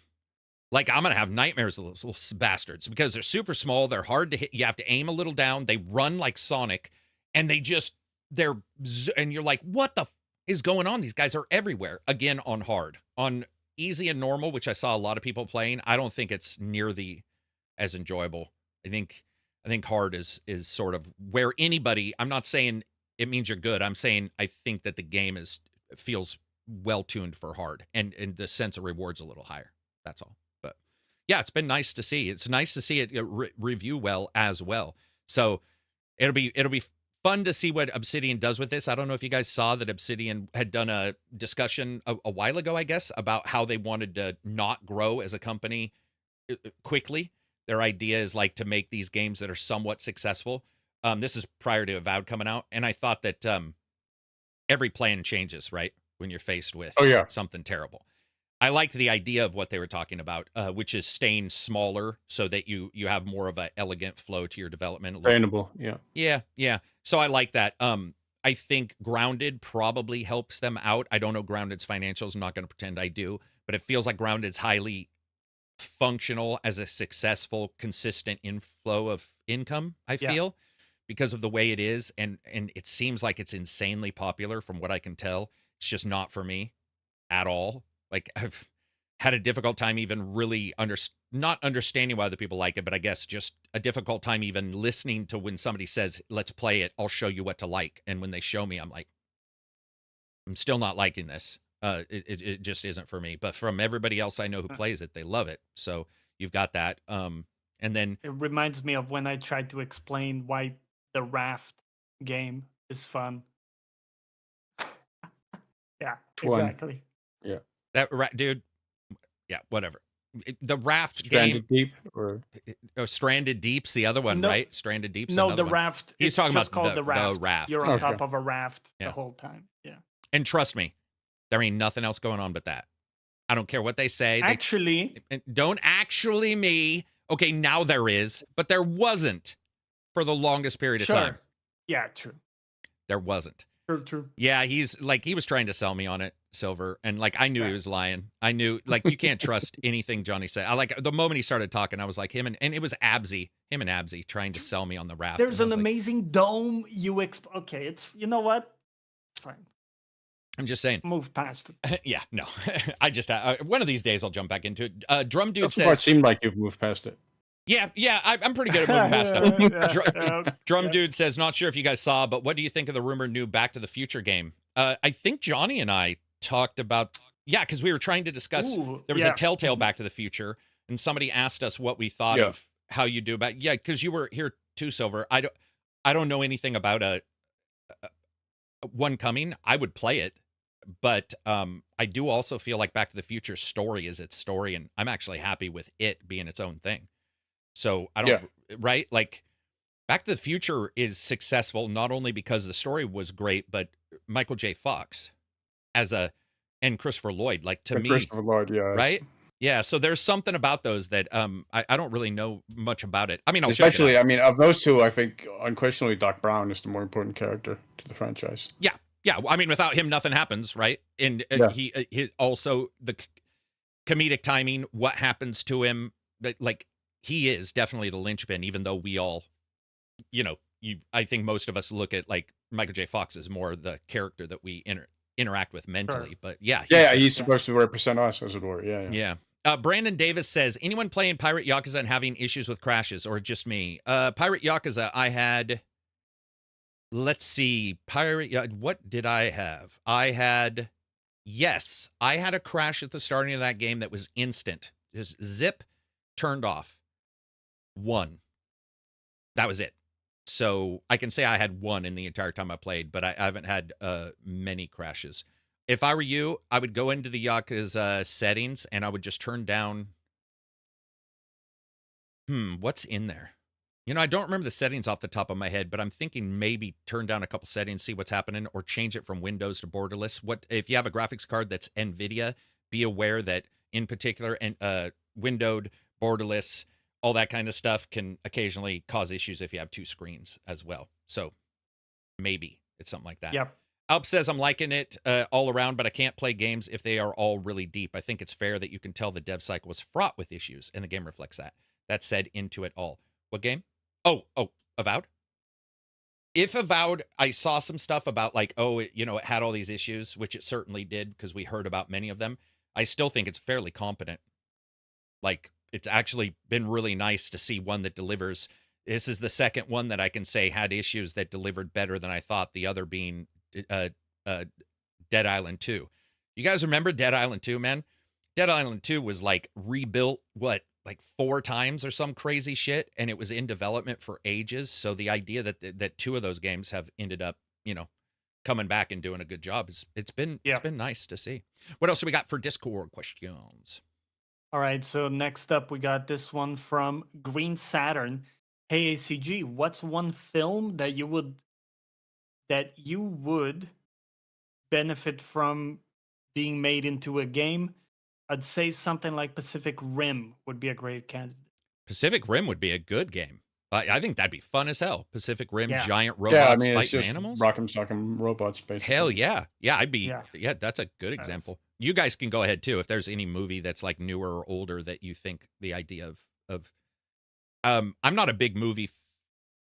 Like, I'm going to have nightmares of those little bastards because they're super small. They're hard to hit. You have to aim a little down. They run like Sonic, and and you're like, what the is going on? These guys are everywhere. Again, on hard. On easy and normal, which I saw a lot of people playing, I don't think it's near as enjoyable. I think hard is sort of where anybody, I'm not saying it means you're good. I'm saying I think that the game feels well tuned for hard, and the sense of reward's a little higher. That's all. Yeah, it's been nice to see. It's nice to see it review well as well. So it'll be fun to see what Obsidian does with this. I don't know if you guys saw that Obsidian had done a discussion a while ago, I guess, about how they wanted to not grow as a company quickly. Their idea is like to make these games that are somewhat successful. This is prior to Avowed coming out, and I thought that every plan changes, right, when you're faced with something terrible. I liked the idea of what they were talking about, which is staying smaller so that you have more of an elegant flow to your development. Sustainable, yeah. So I like that. I think Grounded probably helps them out. I don't know Grounded's financials. I'm not going to pretend I do, but it feels like Grounded's highly functional as a successful, consistent inflow of income, I feel, because of the way it is. And it seems like it's insanely popular from what I can tell. It's just not for me at all. Like, I've had a difficult time even really not understanding why other people like it, but I guess just a difficult time even listening to when somebody says, let's play it, I'll show you what to like. And when they show me, I'm like, I'm still not liking this. It just isn't for me. But from everybody else I know who plays it, they love it. So you've got that. And then it reminds me of when I tried to explain why the Raft game is fun. Yeah, exactly. Yeah. Dude, yeah, whatever. The Raft Stranded game, Deep or Stranded Deep's the other one, right? Stranded Deep's no, the one. Raft. He's talking about called the Raft. The Raft. You're on top of a raft the whole time. Yeah. And trust me, there ain't nothing else going on but that. I don't care what they say. Don't actually me. Okay, now there is, but there wasn't for the longest period of time. Yeah, true. There wasn't. True. Yeah, he's like, he was trying to sell me on it, Silver, and like I knew he was lying. I knew, like, you can't trust anything Johnny said. I like the moment he started talking, I was like, him and it was him and Absy trying to sell me on the raft. There's an like, amazing dome. Okay, it's, you know what? It's fine. I'm just saying. Move past it. Yeah, no. I just one of these days I'll jump back into it. Drum Dude So far it says, seemed like you've moved past it. Yeah, I'm pretty good at moving past stuff. Drum Yeah. Dude says, not sure if you guys saw, but what do you think of the rumored new Back to the Future game? I think Johnny and I talked about, because we were trying to discuss, there was a Telltale Back to the Future, and somebody asked us what we thought of how you do about, because you were here too, Silver. I don't know anything about a one coming. I would play it, but I do also feel like Back to the Future story is its story, and I'm actually happy with it being its own thing. So I don't, right? Like, Back to the Future is successful not only because the story was great, but Michael J. Fox and Christopher Lloyd, like, to me, Christopher Lloyd, right? Yeah, so there's something about those that I don't really know much about it. I mean, especially, I mean, of those two, I think unquestionably Doc Brown is the more important character to the franchise. Yeah. I mean, without him, nothing happens, right? And he also the comedic timing, what happens to him, like, he is definitely the linchpin, even though we all, I think most of us look at, like, Michael J. Fox as more the character that we interact with mentally. Sure. But he's supposed to represent us, as it were. Yeah. Brandon Davis says, anyone playing Pirate Yakuza and having issues with crashes, or just me? Pirate Yakuza, I had, let's see, what did I have? I had a crash at the starting of that game that was instant. Just zip, turned off. One. That was it. So I can say I had one in the entire time I played, but I haven't had many crashes. If I were you, I would go into the Yakuza settings and I would just turn down. What's in there? I don't remember the settings off the top of my head, but I'm thinking maybe turn down a couple settings, see what's happening, or change it from Windows to borderless. What if you have a graphics card that's NVIDIA? Be aware that in particular, windowed, borderless, all that kind of stuff can occasionally cause issues if you have two screens as well. So maybe it's something like that. Yep. Alp says, I'm liking it all around, but I can't play games if they are all really deep. I think it's fair that you can tell the dev cycle was fraught with issues, and the game reflects that. That said, into it all. What game? Oh, Avowed? If Avowed, I saw some stuff about, like, it had all these issues, which it certainly did, because we heard about many of them. I still think it's fairly competent. Like, it's actually been really nice to see one that delivers. This is the second one that I can say had issues that delivered better than I thought, the other being Dead Island 2. You guys remember Dead Island 2, man? Dead Island 2 was, like, rebuilt, like 4 times or some crazy shit, and it was in development for ages. So the idea that 2 of those games have ended up, coming back and doing a good job, it's been nice to see. What else do we got for Discord questions? All right, so next up we got this one from Green Saturn. Hey ACG, what's one film that you would benefit from being made into a game? I'd say something like Pacific Rim would be a great candidate. Pacific Rim would be a good game. I think that'd be fun as hell. Pacific Rim, giant robots fighting animals. Rock'em sock'em robots, basically. Hell yeah. Yeah, that's a good example. You guys can go ahead too if there's any movie that's like newer or older that you think the idea of I'm not a big movie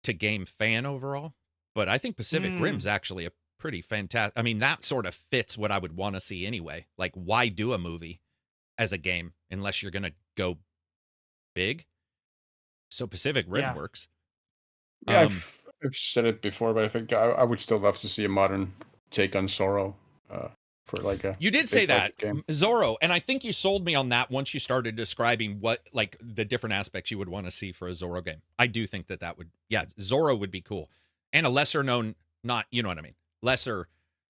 to game fan overall, but I think Pacific Rim's actually a pretty fantastic. I mean, that sort of fits what I would want to see anyway. Like, why do a movie as a game unless you're gonna go big? So Pacific Rim works. Yeah, I've said it before, but I think I would still love to see a modern take on Zorro. For like a you did say that game. Zorro, and I think you sold me on that once you started describing what, like, the different aspects you would want to see for a Zorro game. I do think that would, Zorro would be cool, and a lesser known, not, you know what I mean, lesser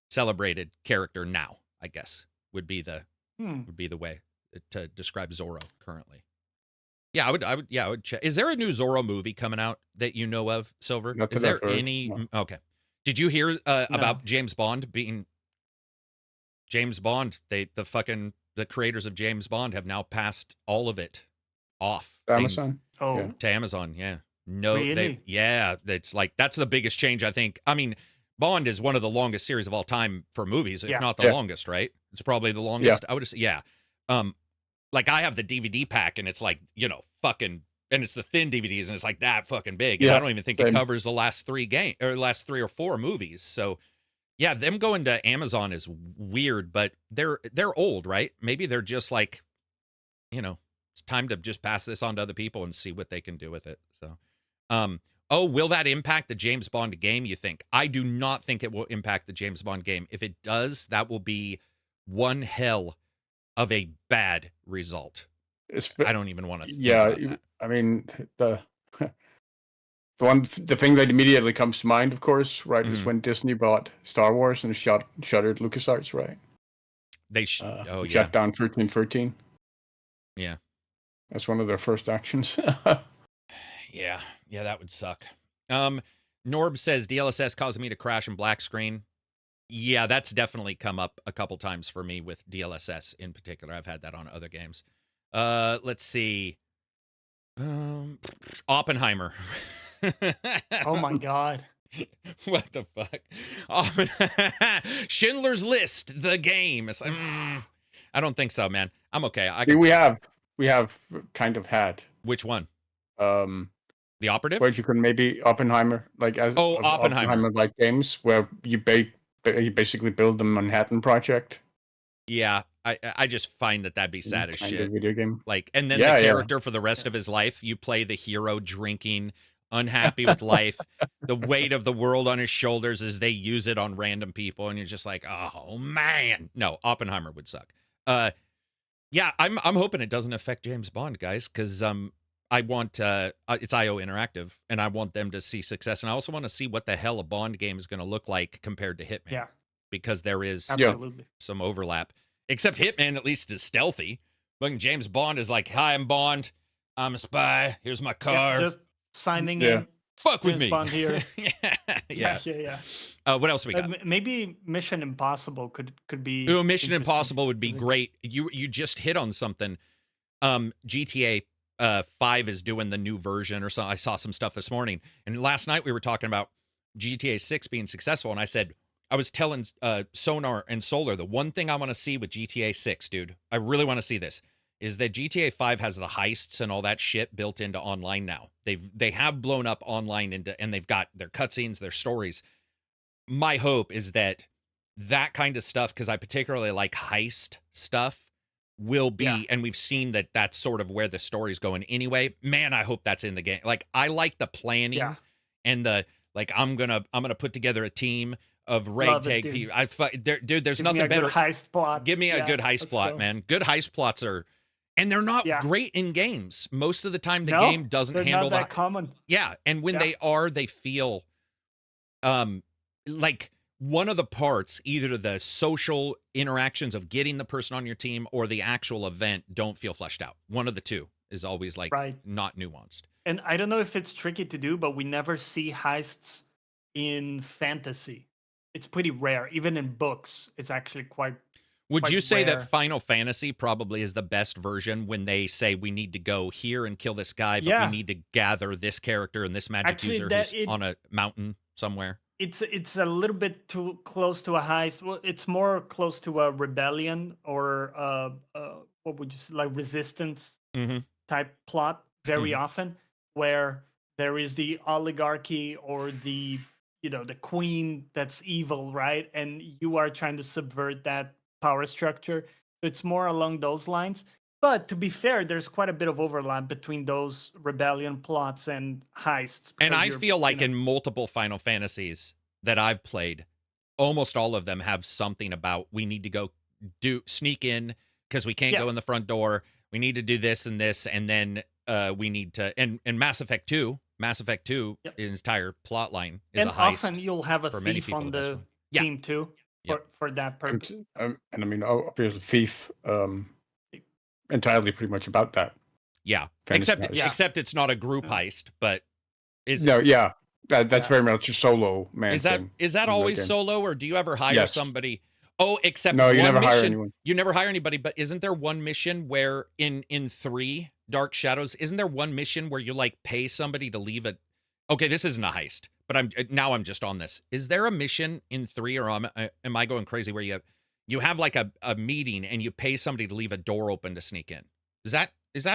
celebrated character now, I guess would be the way to describe Zorro currently. Yeah, I would check. Is there a new Zorro movie coming out that you know of, Silver? Not Is there any? No. Okay. Did you hear about James Bond being James Bond? The creators of James Bond have now passed all of it off to Amazon. To Amazon. Yeah. No, really? that's like, that's the biggest change, I think. I mean, Bond is one of the longest series of all time for movies, if not the longest, right? It's probably the longest. I would say, like I have the DVD pack, and it's like, fucking, and it's the thin DVDs, and it's like that fucking big. And I don't even think it covers the last three or four movies. So, yeah, them going to Amazon is weird, but they're old, right? Maybe they're just like, it's time to just pass this on to other people and see what they can do with it. So, will that impact the James Bond game, you think? I do not think it will impact the James Bond game. If it does, that will be one hell of a bad result. I don't even want to think about that. I mean, the thing that immediately comes to mind, of course, right, is when Disney bought Star Wars and shuttered LucasArts, right? They shut down 1313. Yeah. That's one of their first actions. Yeah, that would suck. Norb says DLSS caused me to crash and black screen. Yeah, that's definitely come up a couple times for me with DLSS in particular. I've had that on other games. Let's see. Oppenheimer. Oh my God. What the fuck? Schindler's List, the game. It's like, I don't think so, man. I'm okay. We have kind of had. Which one? The Operative? Where you can maybe Oppenheimer, like Oppenheimer like games where you basically build the Manhattan Project. Yeah, I just find that'd be sad as shit. Video game. Like, and then the character for the rest of his life, you play the hero drinking, unhappy with life, the weight of the world on his shoulders as they use it on random people, and you're just like, oh man. No, Oppenheimer would suck. Yeah, I'm hoping it doesn't affect James Bond, guys, because I want it's IO Interactive, and I want them to see success, and I also want to see what the hell a Bond game is going to look like compared to Hitman. Yeah, because there is absolutely some overlap. Except Hitman at least is stealthy. But James Bond is like, hi, I'm Bond. I'm a spy. Here's my car. Just signing in. Fuck with James me. Bond here. Yeah. What else we got? Maybe Mission Impossible could be. Ooh, Mission Impossible would be great. You just hit on something. GTA 5 is doing the new version or something. I saw some stuff this morning. And last night we were talking about GTA 6 being successful. And I was telling Sonar and Solar, the one thing I want to see with GTA 6, dude, I really want to see this, is that GTA 5 has the heists and all that shit built into online now. They have blown up online and they've got their cutscenes, their stories. My hope is that kind of stuff, because I particularly like heist stuff, will be, and we've seen that that's sort of where the story's going anyway. Man, I hope that's in the game. Like, I like the planning and the, like, I'm gonna put together a team of ragtag people. Dude, there's nothing better. Good heist plot. Give me a good heist plot, man. Good heist plots are, and they're not great in games. Most of the time, the game doesn't handle that common. Yeah, and when they are, they feel, like one of the parts, either the social interactions of getting the person on your team or the actual event, don't feel fleshed out. One of the two is always like not nuanced. And I don't know if it's tricky to do, but we never see heists in fantasy. It's pretty rare. Even in books, it's actually quite. Would you say rare. that Final Fantasy probably is the best version when they say we need to go here and kill this guy, but we need to gather this character and this magic user who's on a mountain somewhere? It's a little bit too close to a heist. Well, it's more close to a rebellion or what would you say, like resistance type plot very often, where there is the oligarchy or the the queen that's evil, right? And you are trying to subvert that power structure. It's more along those lines. But to be fair, there's quite a bit of overlap between those rebellion plots and heists. And I feel like in multiple Final Fantasies that I've played, almost all of them have something about we need to go sneak in because we can't go in the front door. We need to do this, and then we need to and Mass Effect 2. Mass Effect 2, its entire plot line is a heist. And often you'll have a thief on the team too for that purpose. And I mean, obviously, Thief entirely pretty much about that. Yeah, except it's not a group heist, but that's very much a solo man. Is that always solo, or do you ever hire somebody? Oh, except no, you never mission, hire anyone. You never hire anybody, but isn't there one mission where in 3 Dark Shadows, isn't there one mission where you like pay somebody to leave Okay, this isn't a heist, but I'm just on this. Is there a mission in 3, or am I going crazy, where you have like a meeting and you pay somebody to leave a door open to sneak in? Is that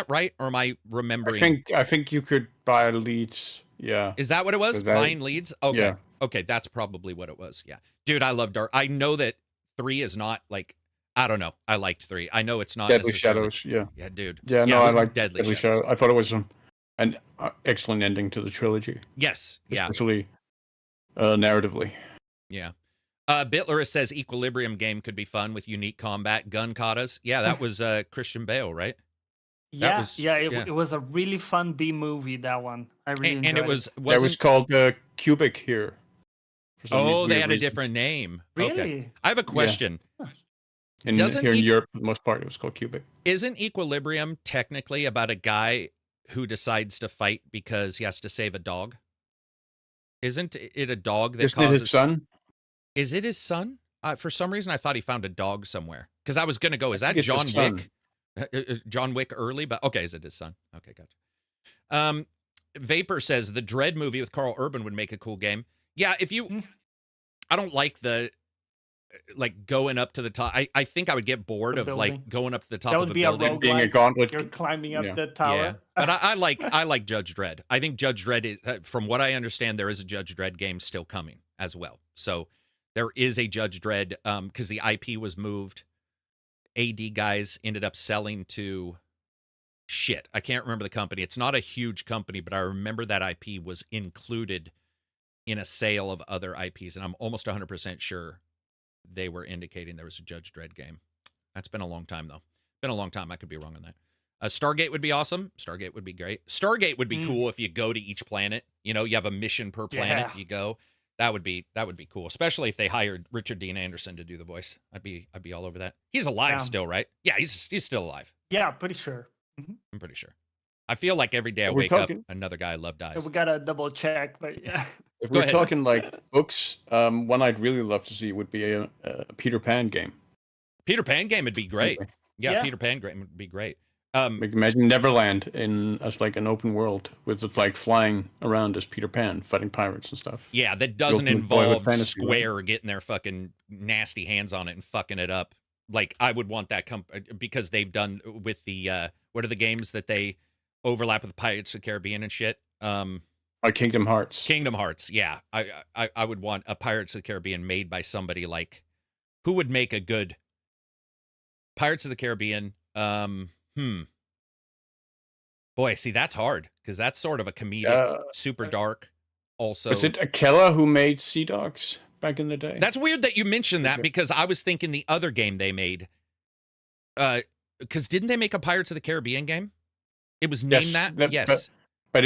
right, or am I remembering? I think you could buy leads. Yeah. Is that what it was? Buying leads? Okay. Yeah. Okay, that's probably what it was. Yeah. Dude, I love Dark. I know that 3 is not like, I don't know. I liked 3. I know it's not Deadly Shadows. Yeah. Yeah, dude. Yeah, no, I like Deadly Shadows. I thought it was an excellent ending to the trilogy. Yes. Yeah. Especially narratively. Yeah. Bitler says Equilibrium game could be fun with unique combat, gun katas. Yeah, that was Christian Bale, right? Yeah, it was a really fun B movie, that one. I really enjoyed it. It was called Cubic here. Oh, they had a different name. Really? Okay. I have a question. Yeah. Here in Europe, for the most part, it was called Cubic. Isn't Equilibrium technically about a guy who decides to fight because he has to save a dog? Isn't it a dog that Isn't it his son? Is it his son? For some reason, I thought he found a dog somewhere. Because I was going to go, is that John Wick? John Wick early? But okay, is it his son? Okay, gotcha. Vapor says, the Dread movie with Carl Urban would make a cool game. Yeah, if you... I don't like the... Like going up to the top. I think I would get bored of like going up to the top of a building. That would be a gauntlet. You're climbing up the tower. Yeah. But I like Judge Dredd. I think Judge Dredd is, from what I understand, there is a Judge Dredd game still coming as well. So there is a Judge Dredd because the IP was moved. AD guys ended up selling to shit. I can't remember the company. It's not a huge company, but I remember that IP was included in a sale of other IPs, and I'm almost 100% sure they were indicating there was a Judge Dredd game. That's been a long time, though. Been a long time. I could be wrong on that. Stargate would be awesome. Stargate would be great. Stargate would be cool if you go to each planet. You know, you have a mission per planet. You go. That would be cool, especially if they hired Richard Dean Anderson to do the voice. I'd be all over that. He's alive still, right? Yeah, he's still alive. Yeah, pretty sure. I'm pretty sure. I feel like every day I wake up, another guy I love dies. We gotta double check, but yeah. If we're talking like books, one I'd really love to see would be a Peter Pan game. Peter Pan game would be great. Yeah, Peter Pan game would be great. Imagine Neverland as like an open world with like flying around as Peter Pan, fighting pirates and stuff. Yeah, that doesn't involve Square getting their fucking nasty hands on it and fucking it up. Like I would want that because they've done with the what are the games that they overlap with Pirates of the Caribbean and shit. Kingdom Hearts. Kingdom Hearts, yeah. I would want a Pirates of the Caribbean made by somebody like... Who would make a good... Pirates of the Caribbean, Boy, see, that's hard, because that's sort of a comedic, super dark, also... Was it Akela who made Sea Dogs back in the day? That's weird that you mentioned that, because I was thinking the other game they made... Because didn't they make a Pirates of the Caribbean game? It was named that? Yes. But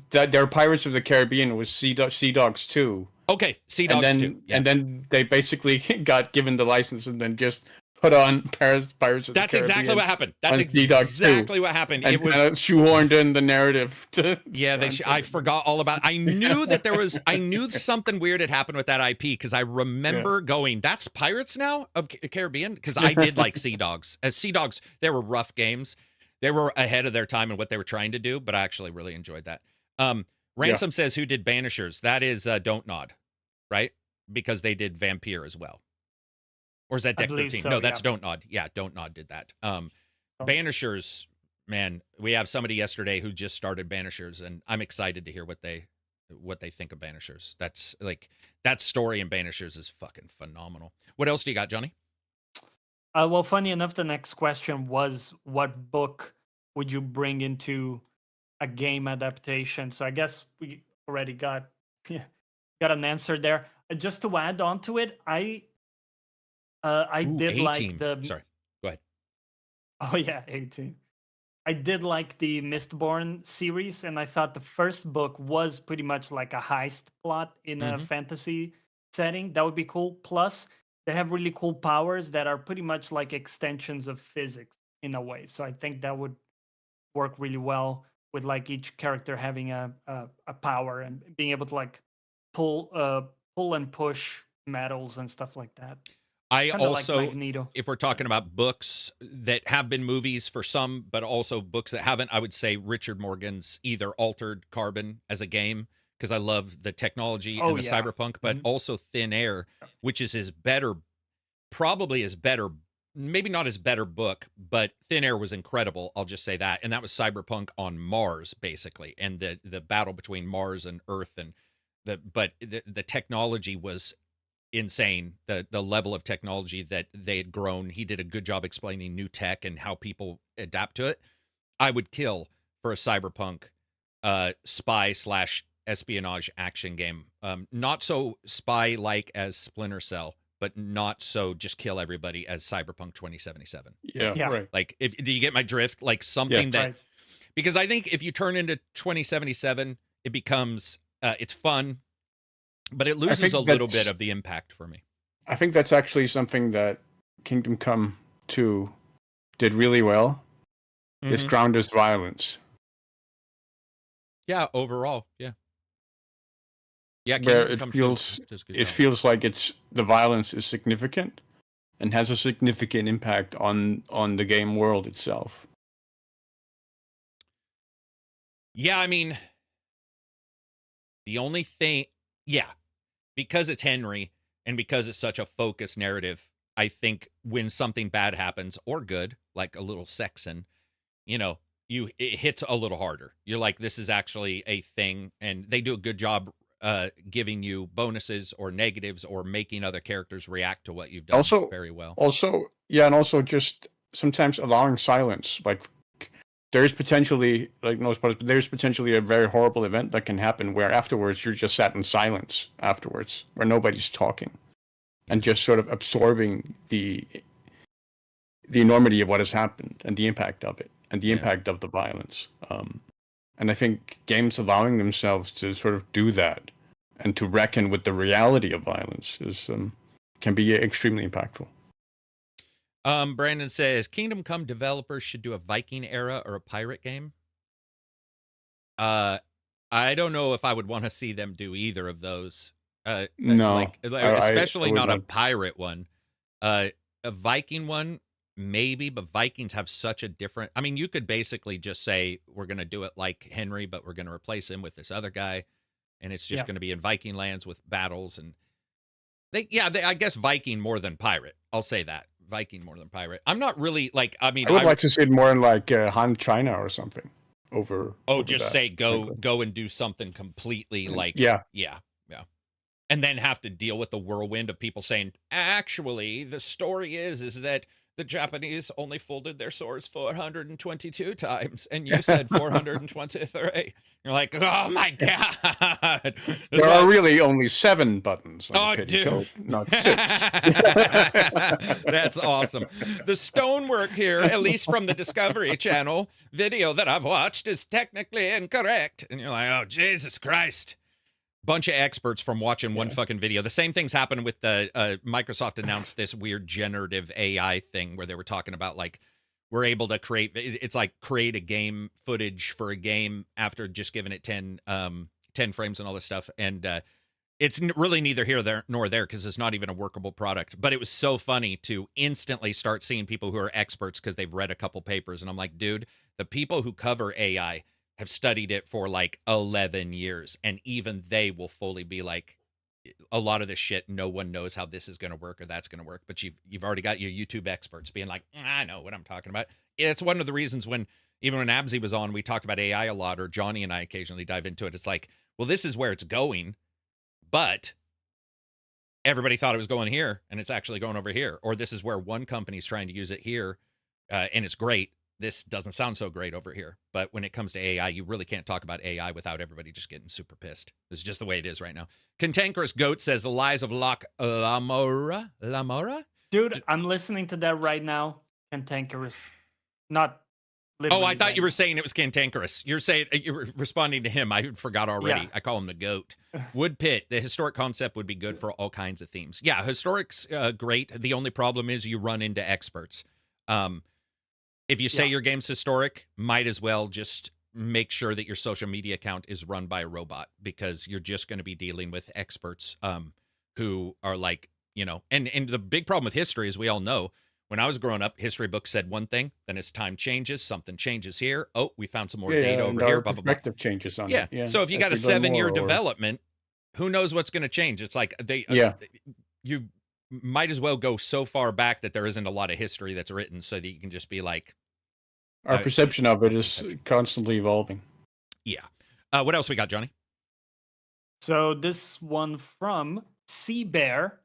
their Pirates of the Caribbean was Sea Dogs 2. Okay, Sea Dogs 2. Yeah. And then they basically got given the license and then just put on Pirates of the Caribbean. That's exactly what happened. That's exactly what happened. And it was shoehorned in the narrative. I forgot all about it. I knew that I knew something weird had happened with that IP because I remember going, that's Pirates now of Caribbean? Because I did like Sea Dogs. As Sea Dogs, they were rough games. They were ahead of their time in what they were trying to do, but I actually really enjoyed that. Ransom says, who did Banishers? That is Don't Nod, right? Because they did Vampire as well. Or is that Deck 13? So, no, that's Don't Nod. Yeah, Don't Nod did that. Banishers, man, we have somebody yesterday who just started Banishers, and I'm excited to hear what they think of Banishers. That's like, that story in Banishers is fucking phenomenal. What else do you got, Johnny? Well, funny enough, the next question was, what book would you bring into a game adaptation? So I guess we already got an answer there. Just to add on to it, I did 18. Like the... Sorry, go ahead. Oh, yeah, 18. I did like the Mistborn series, and I thought the first book was pretty much like a heist plot in a fantasy setting. That would be cool. Plus, they have really cool powers that are pretty much like extensions of physics in a way. So I think that would work really well with like each character having a power and being able to like pull and push metals and stuff like that. I also, like if we're talking about books that have been movies for some, but also books that haven't, I would say Richard Morgan's either Altered Carbon as a game, because I love the technology Oh, and the yeah. cyberpunk, but also Thin Air, which is his better, probably his better, maybe not his better book, but Thin Air was incredible. I'll just say that. And that was cyberpunk on Mars, basically, and the battle between Mars and Earth, and the technology was insane. The level of technology that they had grown. He did a good job explaining new tech and how people adapt to it. I would kill for a cyberpunk spy slash espionage action game. Not so spy like as Splinter Cell, but not so just kill everybody as Cyberpunk 2077. Yeah. Right. Like, do you get my drift? Like something that, because I think if you turn into 2077, it becomes it's fun, but it loses a little bit of the impact for me. I think that's actually something that Kingdom Come 2 did really well. It's grounded violence. Yeah, overall, yeah. Yeah, where it feels like the violence is significant and has a significant impact on the game world itself. Yeah, I mean, the only thing, because it's Henry and because it's such a focused narrative, I think when something bad happens or good, like a little sexing, it hits a little harder. You're like, this is actually a thing, and they do a good job giving you bonuses or negatives or making other characters react to what you've done very well. And also just sometimes allowing silence. Like there's potentially a very horrible event that can happen where afterwards you're just sat in silence afterwards, where nobody's talking, and just sort of absorbing the enormity of what has happened and the impact of it and the impact of the violence. And I think games allowing themselves to sort of do that and to reckon with the reality of violence can be extremely impactful. Brandon says, Kingdom Come developers should do a Viking era or a pirate game. I don't know if I would want to see them do either of those. No. Especially not a pirate one. A Viking one, maybe, but Vikings have such a different... I mean, you could basically just say, we're going to do it like Henry, but we're going to replace him with this other guy, and it's just going to be in Viking lands with battles. And I guess Viking more than pirate. I'll say that. Viking more than pirate. I'm not really, I would like to see it more in like Han China or something. Over just that, say go and do something completely like... Yeah. And then have to deal with the whirlwind of people saying, actually, the story is that the Japanese only folded their swords 422 times, and you said 423. You're like, oh my god! There are really only 7 buttons on the petticoat, not 6. That's awesome. The stonework here, at least from the Discovery Channel video that I've watched, is technically incorrect. And you're like, oh, Jesus Christ. Bunch of experts from watching one fucking video. The same things happened with the Microsoft announced this weird generative AI thing where they were talking about we're able to create a game footage for a game after just giving it 10 frames and all this stuff. And it's really neither here nor there because it's not even a workable product. But it was so funny to instantly start seeing people who are experts because they've read a couple papers. And I'm like, dude, the people who cover AI have studied it for 11 years, and even they will fully be like, a lot of this shit, no one knows how this is going to work or that's going to work. But you've already got your YouTube experts being like, I know what I'm talking about. It's one of the reasons even when Absy was on, we talked about AI a lot, or Johnny and I occasionally dive into it. It's like, well, this is where it's going, but everybody thought it was going here, and it's actually going over here. Or this is where one company's trying to use it here, and it's great. This doesn't sound so great over here. But when it comes to AI, you really can't talk about AI without everybody just getting super pissed. This is just the way it is right now. Cantankerous Goat says, the lies of Lamora? Dude, I'm listening to that right now. Cantankerous. Not literally. Oh, I thought you were saying it was Cantankerous. You're responding to him. I forgot already. Yeah. I call him the goat. Wood Pit, the historic concept would be good for all kinds of themes. Yeah, historic's great. The only problem is you run into experts. If you say your game's historic, might as well just make sure that your social media account is run by a robot, because you're just going to be dealing with experts who are and the big problem with history, as we all know, When I was growing up, history books said one thing, then as time changes, something changes here. Oh, we found some more data over and here, our blah, blah, blah. perspective changes on Yeah. it. Yeah. So if you as got a we learn 7-year more, development, who knows what's going to change? It's like you might as well go so far back that there isn't a lot of history that's written, so that you can just be like, our perception of it is constantly evolving. Yeah. What else we got, Johnny? So this one from Sea Bear,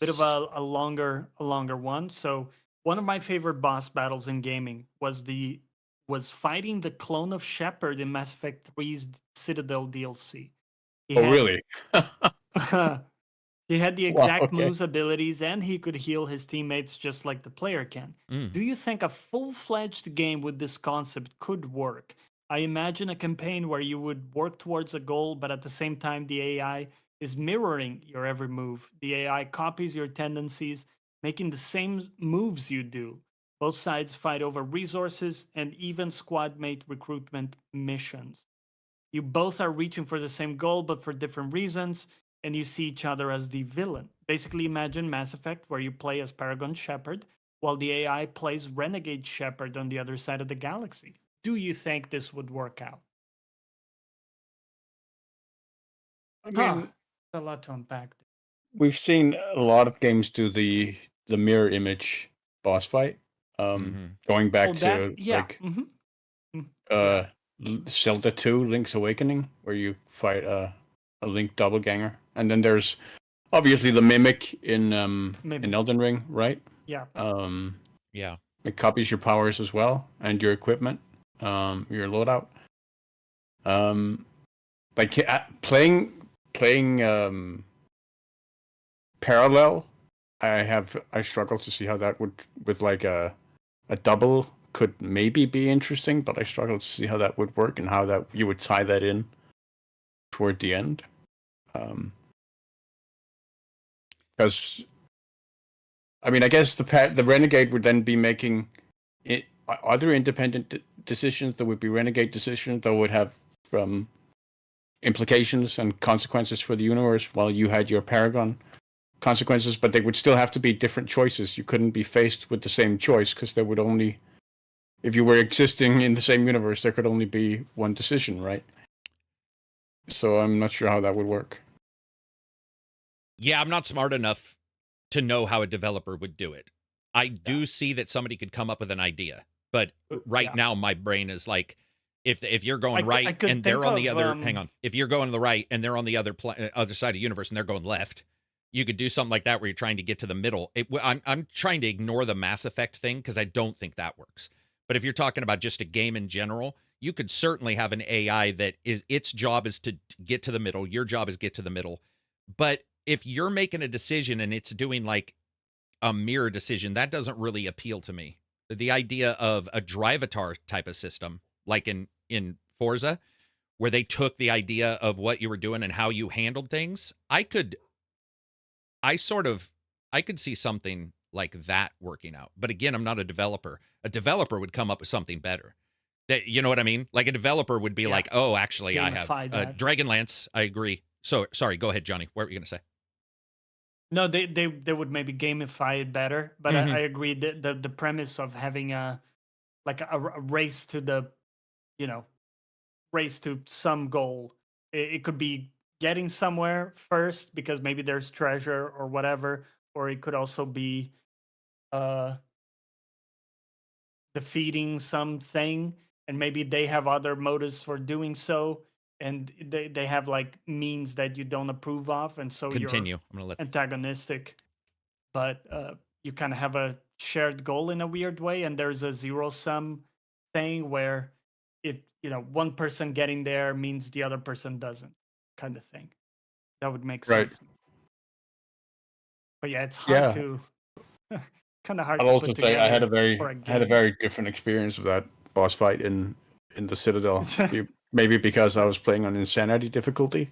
bit of a longer one. So one of my favorite boss battles in gaming was fighting the clone of Shepard in Mass Effect 3's Citadel DLC. Really? He had the exact moves, abilities, and he could heal his teammates just like the player can. Do you think a full-fledged game with this concept could work? I imagine a campaign where you would work towards a goal, but at the same time, the AI is mirroring your every move. The AI copies your tendencies, making the same moves you do. Both sides fight over resources and even squad mate recruitment missions. You both are reaching for the same goal, but for different reasons, and you see each other as the villain. Basically, imagine Mass Effect, where you play as Paragon Shepard, while the AI plays Renegade Shepard on the other side of the galaxy. Do you think this would work out? I mean, a lot to unpack. We've seen a lot of games do the mirror image boss fight. Going back to Zelda 2 Link's Awakening, where you fight a Link doppelganger, and then there's obviously the mimic in Elden Ring, right? Yeah. Yeah. It copies your powers as well and your equipment, your loadout. Playing parallel, I struggle to see how that would, with like a double, could maybe be interesting, but I struggle to see how that would work and how that you would tie that in toward the end. Because I mean, I guess the Renegade would then be making other independent decisions that would be Renegade decisions that would have implications and consequences for the universe, while you had your Paragon consequences, but they would still have to be different choices. You couldn't be faced with the same choice, because there would only, if you were existing in the same universe, there could only be one decision, right? So I'm not sure how that would work. Yeah, I'm not smart enough to know how a developer would do it. I do see that somebody could come up with an idea, but right now my brain is like, if you're going right and they're on the other, hang on, if you're going to the right and they're on the other side of the universe and they're going left, you could do something like that where you're trying to get to the middle. I'm trying to ignore the Mass Effect thing because I don't think that works. But if you're talking about just a game in general, you could certainly have an AI that its job is to get to the middle. Your job is get to the middle. But if you're making a decision and it's doing like a mirror decision, that doesn't really appeal to me. The idea of a Drivatar type of system, like in Forza, where they took the idea of what you were doing and how you handled things, I could see something like that working out. But again, I'm not a developer. A developer would come up with something better. That, you know what I mean? Like a developer would be like, oh, actually, I have Dragonlance. I agree. So sorry, go ahead, Johnny. What were you going to say? No, they would maybe gamify it better, but I agree that the premise of having a race to the, race to some goal, it could be getting somewhere first because maybe there's treasure or whatever, or it could also be defeating something, and maybe they have other motives for doing so, and they have like means that you don't approve of, and so Continue. you're I'm gonna let antagonistic, but you kind of have a shared goal in a weird way, and there's a zero-sum thing where one person getting there means the other person doesn't, kind of thing. That would make sense. But yeah, it's hard to kind of hard. I'll also say I had a very different experience of that boss fight in the Citadel. Maybe because I was playing on insanity difficulty.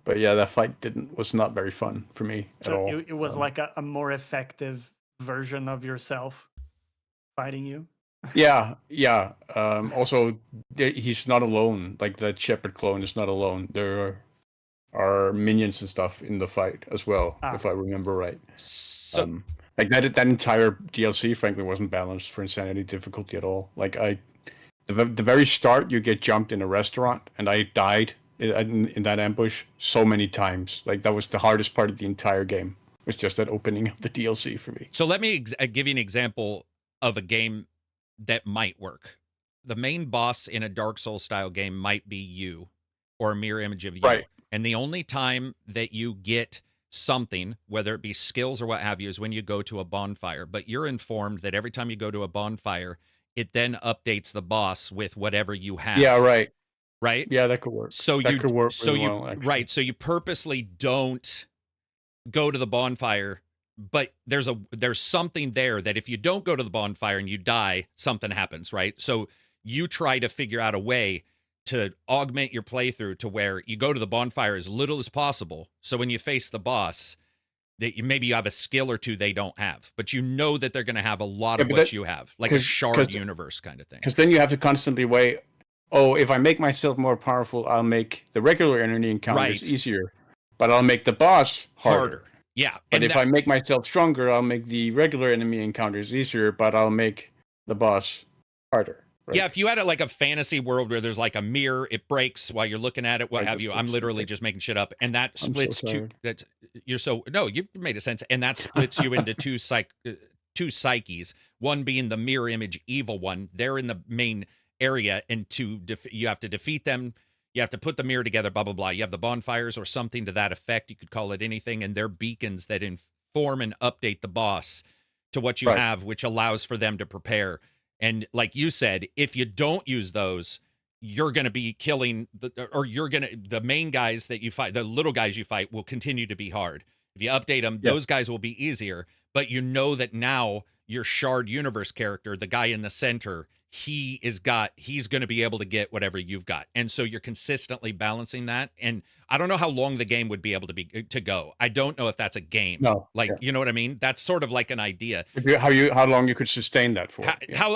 But yeah, that fight was not very fun for me at all. It was like a more effective version of yourself fighting you. Yeah. Also, he's not alone. Like that Shepard clone is not alone. There are minions and stuff in the fight as well, if I remember right. So Like that entire DLC, frankly, wasn't balanced for insanity difficulty at all. Like the very start, you get jumped in a restaurant, and I died in that ambush so many times. Like that was the hardest part of the entire game. Was just that opening of the DLC for me. So let me give you an example of a game that might work. The main boss in a Dark Souls style game might be you, or a mirror image of you. Right. And the only time that you get something, whether it be skills or what have you, is when you go to a bonfire. But you're informed that every time you go to a bonfire, it then updates the boss with whatever you have. Yeah, right. Right? Yeah, that could work. So that you could work so really you well, actually. right, so you purposely don't go to the bonfire, but there's something there that if you don't go to the bonfire and you die, something happens, right? So you try to figure out a way to augment your playthrough to where you go to the bonfire as little as possible. So when you face the boss, that maybe you have a skill or two they don't have, but you know that they're going to have a lot of what you have, like a shard universe kind of thing. Because then you have to constantly weigh, oh, if I make myself more powerful, I'll make the regular enemy encounters easier, but I'll make the boss harder. Yeah. But if I make myself stronger, I'll make the regular enemy encounters easier, but I'll make the boss harder. Right? Yeah, if you had it like a fantasy world where there's like a mirror, it breaks while you're looking at it, what have you. I'm literally just making shit up. And that splits you made a sense. And that splits you into two psyches, one being the mirror image evil one. They're in the main area, and you have to defeat them. You have to put the mirror together, blah, blah, blah. You have the bonfires or something to that effect. You could call it anything. And they're beacons that inform and update the boss to what you have, which allows for them to prepare. And like you said, if you don't use those, you're going to be killing the main guys that you fight, the little guys you fight will continue to be hard. If you update them, those guys will be easier. But you know that now your shard universe character, the guy in the center, he's going to be able to get whatever you've got. And so you're consistently balancing that. And I don't know how long the game would be able to go. I don't know if that's a game. No. You know what I mean? That's sort of like an idea. How long you could sustain that for.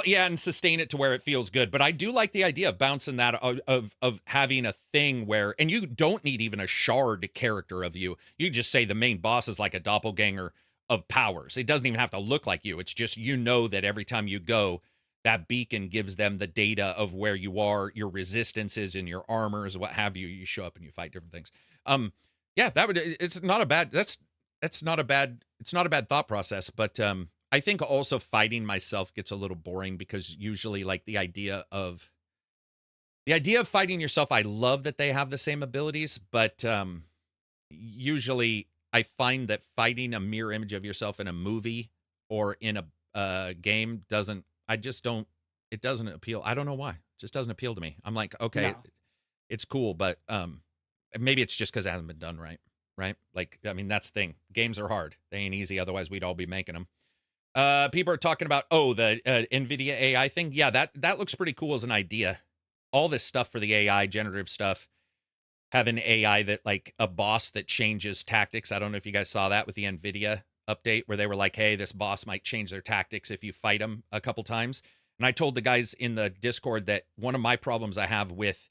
And sustain it to where it feels good. But I do like the idea of bouncing that of having a thing where, and you don't need even a shard character of you. You just say the main boss is like a doppelganger of powers. It doesn't even have to look like you. It's just, you know, that every time you go, that beacon gives them the data of where you are, your resistances and your armors, what have you. You show up and you fight different things. It's not a bad thought process, but I think also fighting myself gets a little boring, because usually like the idea of fighting yourself, I love that they have the same abilities, but usually I find that fighting a mirror image of yourself in a movie or in a game it doesn't appeal. I don't know why. It just doesn't appeal to me. I'm like, okay, it's cool, but maybe it's just because it hasn't been done right? Like, I mean, that's the thing. Games are hard. They ain't easy. Otherwise, we'd all be making them. People are talking about, the NVIDIA AI thing. Yeah, that looks pretty cool as an idea. All this stuff for the AI, generative stuff, having AI that, like, a boss that changes tactics. I don't know if you guys saw that with the NVIDIA update, where they were like, hey, this boss might change their tactics if you fight them a couple times. And I told the guys in the Discord that one of my problems I have with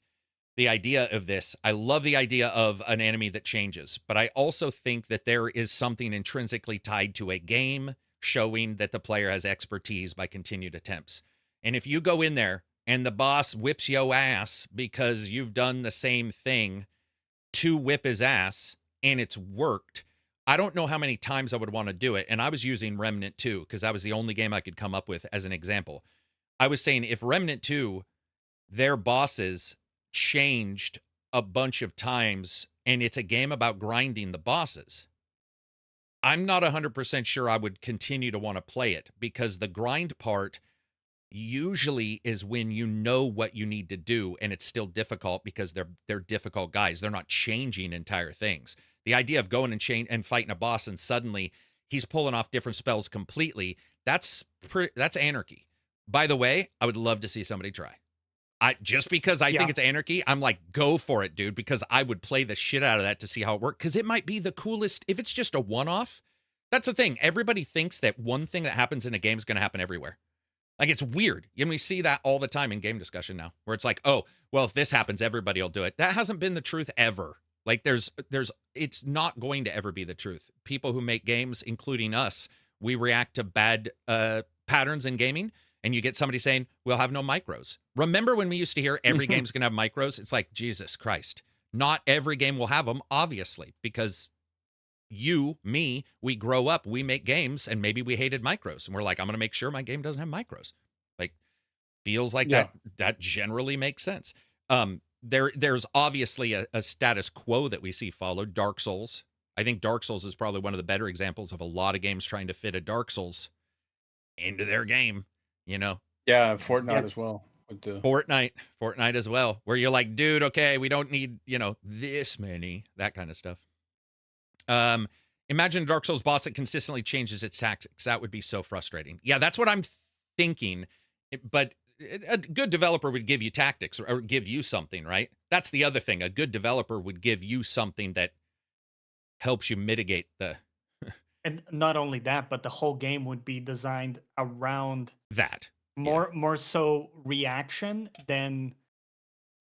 the idea of this, I love the idea of an enemy that changes, but I also think that there is something intrinsically tied to a game showing that the player has expertise by continued attempts. And if you go in there and the boss whips your ass because you've done the same thing to whip his ass and it's worked, I don't know how many times I would want to do it. And I was using Remnant 2 because that was the only game I could come up with as an example. I was saying, if Remnant 2, their bosses changed a bunch of times and it's a game about grinding the bosses, I'm not 100% sure I would continue to want to play it, because the grind part usually is when you know what you need to do and it's still difficult because they're difficult guys. They're not changing entire things. The idea of going and fighting a boss and suddenly he's pulling off different spells completely, that's anarchy. By the way, I would love to see somebody try. Just because I think it's anarchy, I'm like, go for it, dude, because I would play the shit out of that to see how it worked, because it might be the coolest. If it's just a one-off, that's the thing. Everybody thinks that one thing that happens in a game is going to happen everywhere. Like, it's weird. And we see that all the time in game discussion now, where it's like, oh, well, if this happens, everybody will do it. That hasn't been the truth ever. Like, it's not going to ever be the truth. People who make games, including us, we react to bad patterns in gaming, and you get somebody saying, we'll have no micros. Remember when we used to hear every game's going to have micros? It's like, Jesus Christ. Not every game will have them, obviously, because you, me, we grow up, we make games, and maybe we hated micros. And we're like, I'm going to make sure my game doesn't have micros. Like, feels like that generally makes sense. There's obviously a status quo that we see followed. Dark Souls. I think Dark Souls is probably one of the better examples of a lot of games trying to fit a Dark Souls into their game, you know? Yeah, Fortnite as well. With the Fortnite as well, where you're like, dude, okay, we don't need, this many, that kind of stuff. Imagine a Dark Souls boss that consistently changes its tactics. That would be so frustrating. Yeah, that's what I'm thinking. But a good developer would give you tactics or give you something, right? That's the other thing. A good developer would give you something that helps you mitigate the... And not only that, but the whole game would be designed around that. More so reaction than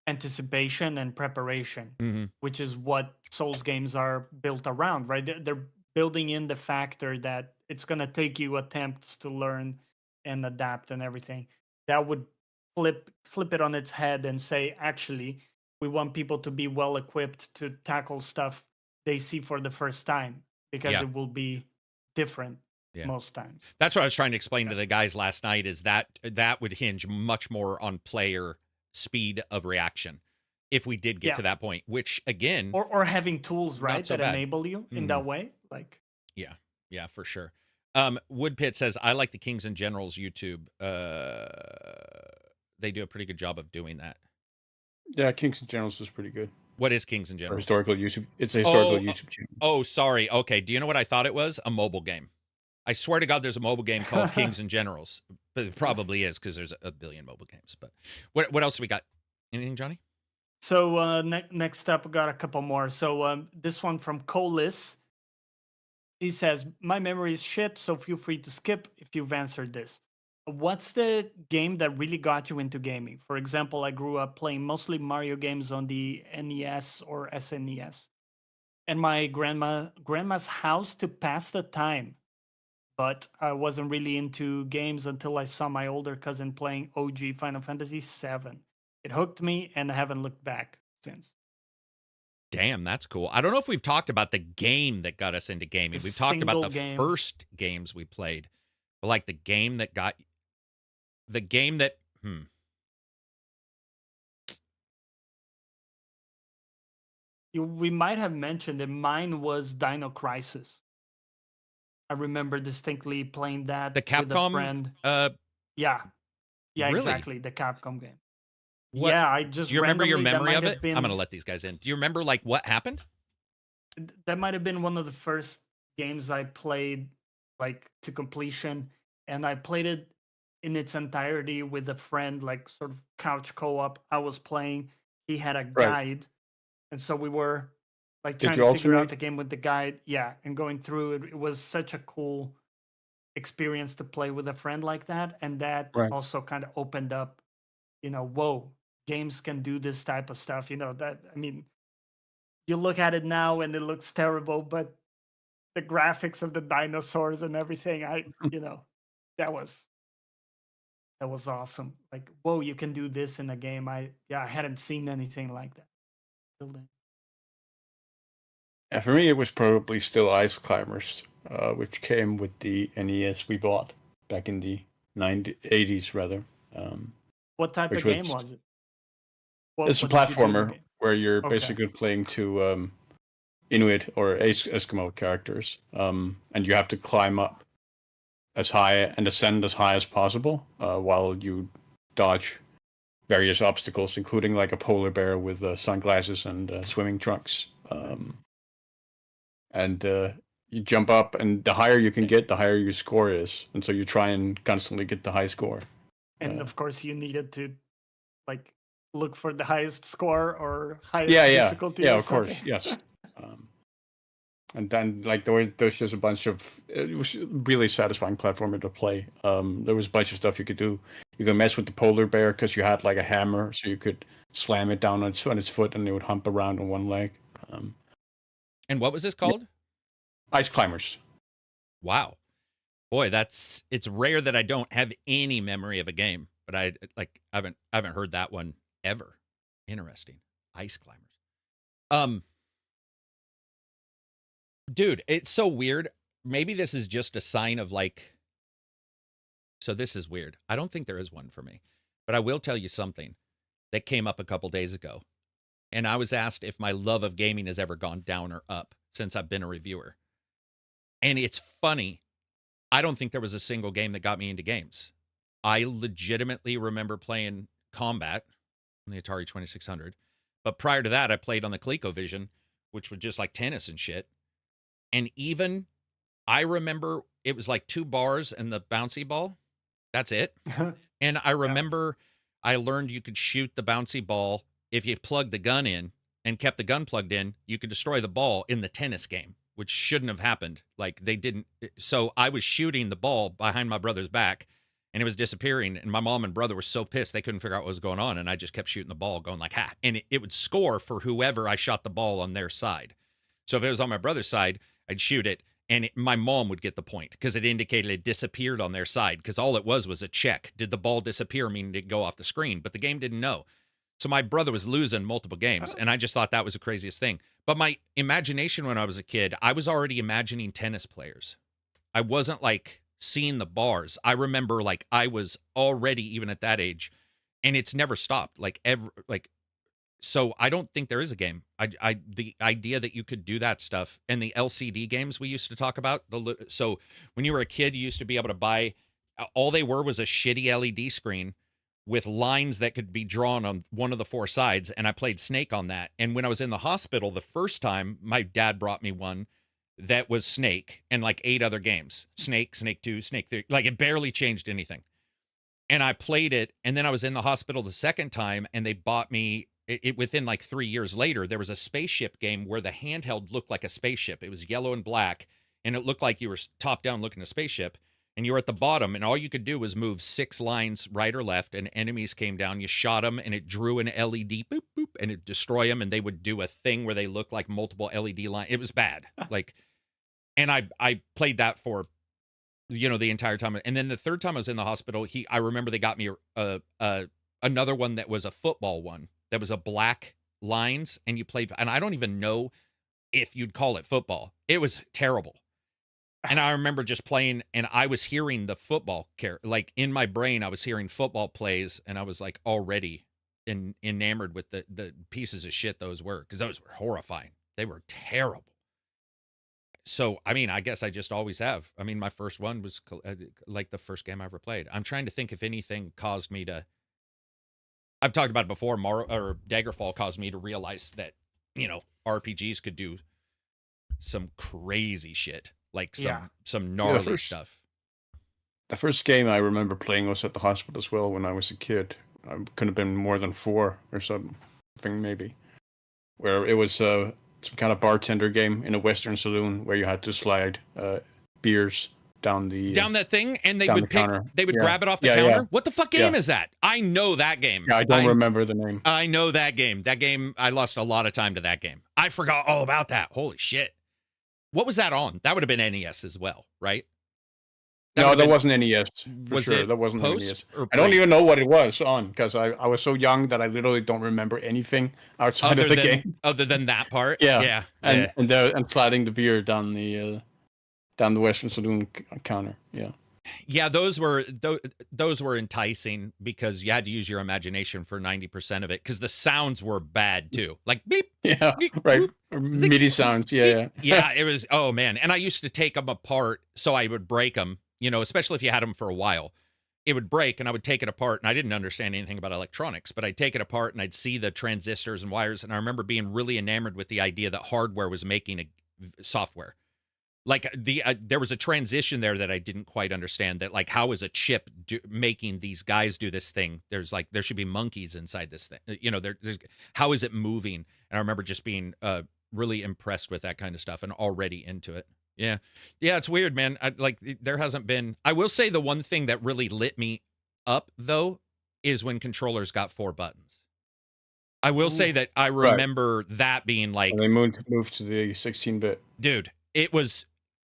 anticipation and preparation, which is what Souls games are built around, right? They're building in the factor that it's going to take you attempts to learn and adapt and everything. That would flip it on its head and say, actually, we want people to be well equipped to tackle stuff they see for the first time, because it will be different most times. That's what I was trying to explain to the guys last night, is that would hinge much more on player speed of reaction if we did get to that point, which again, or having tools, right, that enable you in that way. Like, yeah, for sure. Woodpit says, I like the Kings and Generals YouTube. They do a pretty good job of doing that. Yeah, Kings and Generals is pretty good. What is Kings and Generals? Historical YouTube. It's a historical YouTube channel. Oh, sorry. Okay. Do you know what I thought it was? A mobile game. I swear to God, there's a mobile game called Kings and Generals. But it probably is, because there's a billion mobile games. But what else do we got? Anything, Johnny? So next up, we got a couple more. So this one from Colis. He says, my memory is shit, so feel free to skip if you've answered this. What's the game that really got you into gaming? For example, I grew up playing mostly Mario games on the NES or SNES. And my grandma's house to pass the time. But I wasn't really into games until I saw my older cousin playing OG Final Fantasy VII. It hooked me, and I haven't looked back since. Damn, that's cool. I don't know if we've talked about the game that got us into gaming. We've talked about the first games we played. But like the game that got... The game that... We might have mentioned that mine was Dino Crisis. I remember distinctly playing that with a friend. Yeah, really? Exactly. The Capcom game. What? Yeah, I just... Do you remember your memory of it? I'm going to let these guys in. Do you remember like what happened? That might have been one of the first games I played like to completion, and I played it in its entirety with a friend, like sort of couch co-op. I was playing, he had a guide, and so we were like trying to figure out the game with the guide. Yeah, and going through it. It was such a cool experience to play with a friend like that, and that also kind of opened up, whoa, games can do this type of stuff. That, I mean, you look at it now and it looks terrible, but the graphics of the dinosaurs and everything, that was awesome. Like, whoa, you can do this in a game. I hadn't seen anything like that till then. Yeah, for me, it was probably still Ice Climbers, which came with the NES we bought back in the 80s, rather. What type of game was it? It's a platformer where you're basically playing to Inuit or Eskimo characters, and you have to climb up as high and ascend as high as possible while you dodge various obstacles, including like a polar bear with sunglasses and swimming trunks. And you jump up, and the higher you can get, the higher your score is, and so you try and constantly get the high score. And of course, you needed to like look for the highest score or highest difficulty. Yeah, of course, yes. And then like there's just a bunch of... It was really satisfying platformer to play. There was a bunch of stuff you could do. You could mess with the polar bear because you had like a hammer, so you could slam it down on its foot, and it would hump around on one leg. And what was this called? Ice Climbers. Wow. Boy, it's rare that I don't have any memory of a game, but I haven't heard that one ever. Interesting. Ice climbers. Dude, it's so weird. Maybe this is just a sign of like, so this is weird. I don't think there is one for me, but I will tell you something that came up a couple days ago. And I was asked if my love of gaming has ever gone down or up since I've been a reviewer. And it's funny. I don't think there was a single game that got me into games. I legitimately remember playing Combat on the Atari 2600. But prior to that, I played on the ColecoVision, which was just like tennis and shit. And even I remember it was like 2 bars and the bouncy ball. That's it. And I remember I learned you could shoot the bouncy ball if you plugged the gun in and kept the gun plugged in, you could destroy the ball in the tennis game, which shouldn't have happened. Like they didn't. So I was shooting the ball behind my brother's back and it was disappearing. And my mom and brother were so pissed they couldn't figure out what was going on. And I just kept shooting the ball going like, ha. And it would score for whoever I shot the ball on their side. So if it was on my brother's side, I'd shoot it. And my mom would get the point because it indicated it disappeared on their side because all it was a check. Did the ball disappear, meaning it go off the screen? But the game didn't know. So my brother was losing multiple games, and I just thought that was the craziest thing. But my imagination when I was a kid, I was already imagining tennis players. I wasn't like seeing the bars. I remember like I was already even at that age, and it's never stopped. So I don't think there is a game. The idea that you could do that stuff and the LCD games we used to talk about. So when you were a kid, you used to be able to buy. All they were was a shitty LED screen with lines that could be drawn on one of the 4 sides, and I played Snake on that. And when I was in the hospital the first time, my dad brought me one that was Snake and like 8 other games. Snake, Snake 2, Snake 3. Like it barely changed anything. And I played it, and then I was in the hospital the second time, and they bought me it within like 3 years later. There was a spaceship game where the handheld looked like a spaceship. It was yellow and black, and it looked like you were top down looking at a spaceship. And you were at the bottom, and all you could do was move 6 lines right or left, and enemies came down. You shot them, and it drew an LED, boop, boop, and it destroy them, and they would do a thing where they looked like multiple LED lines. It was bad. And I played that for, the entire time. And then the third time I was in the hospital, I remember they got me another one that was a football one. That was a black lines, and you played, and I don't even know if you'd call it football. It was terrible. And I remember just playing, and I was hearing the football like in my brain, I was hearing football plays, and I was like already enamored with the pieces of shit those were, because those were horrifying. They were terrible. So, I mean, I guess I just always have. I mean, my first one was like the first game I ever played. I'm trying to think if anything caused me to. I've talked about it before. Daggerfall caused me to realize that, RPGs could do some crazy shit. Like some gnarly stuff. The first game I remember playing was at the hospital as well when I was a kid. I could have been more than 4 or something maybe. Where it was some kind of bartender game in a Western saloon where you had to slide beers down that thing, and they would grab it off the counter. What the fuck game is that? I know that game. Yeah, I don't remember the name. I know that game. That game, I lost a lot of time to that game. I forgot all about that. Holy shit. What was that on? That would have been NES as well, right? That wasn't NES, for sure. That wasn't NES. I don't even know what it was on, because I was so young that I literally don't remember anything outside of the game. Other than that part? Yeah. And sliding the beer down the Western Saloon counter. Yeah. Yeah, those were enticing because you had to use your imagination for 90% of it, because the sounds were bad too. Like beep. Yeah, beep, right. Boop, or MIDI sounds. Yeah. Yeah, it was, oh man. And I used to take them apart so I would break them, especially if you had them for a while. It would break and I would take it apart, and I didn't understand anything about electronics, but I'd take it apart and I'd see the transistors and wires, and I remember being really enamored with the idea that hardware was making a software. Like there was a transition there that I didn't quite understand. That like, how is a chip making these guys do this thing? There should be monkeys inside this thing. How is it moving? And I remember just being really impressed with that kind of stuff and already into it. Yeah, it's weird, man. There hasn't been. I will say the one thing that really lit me up though is when controllers got 4 buttons. I will say that I remember that being like, and they moved to the 16-bit. Dude, it was.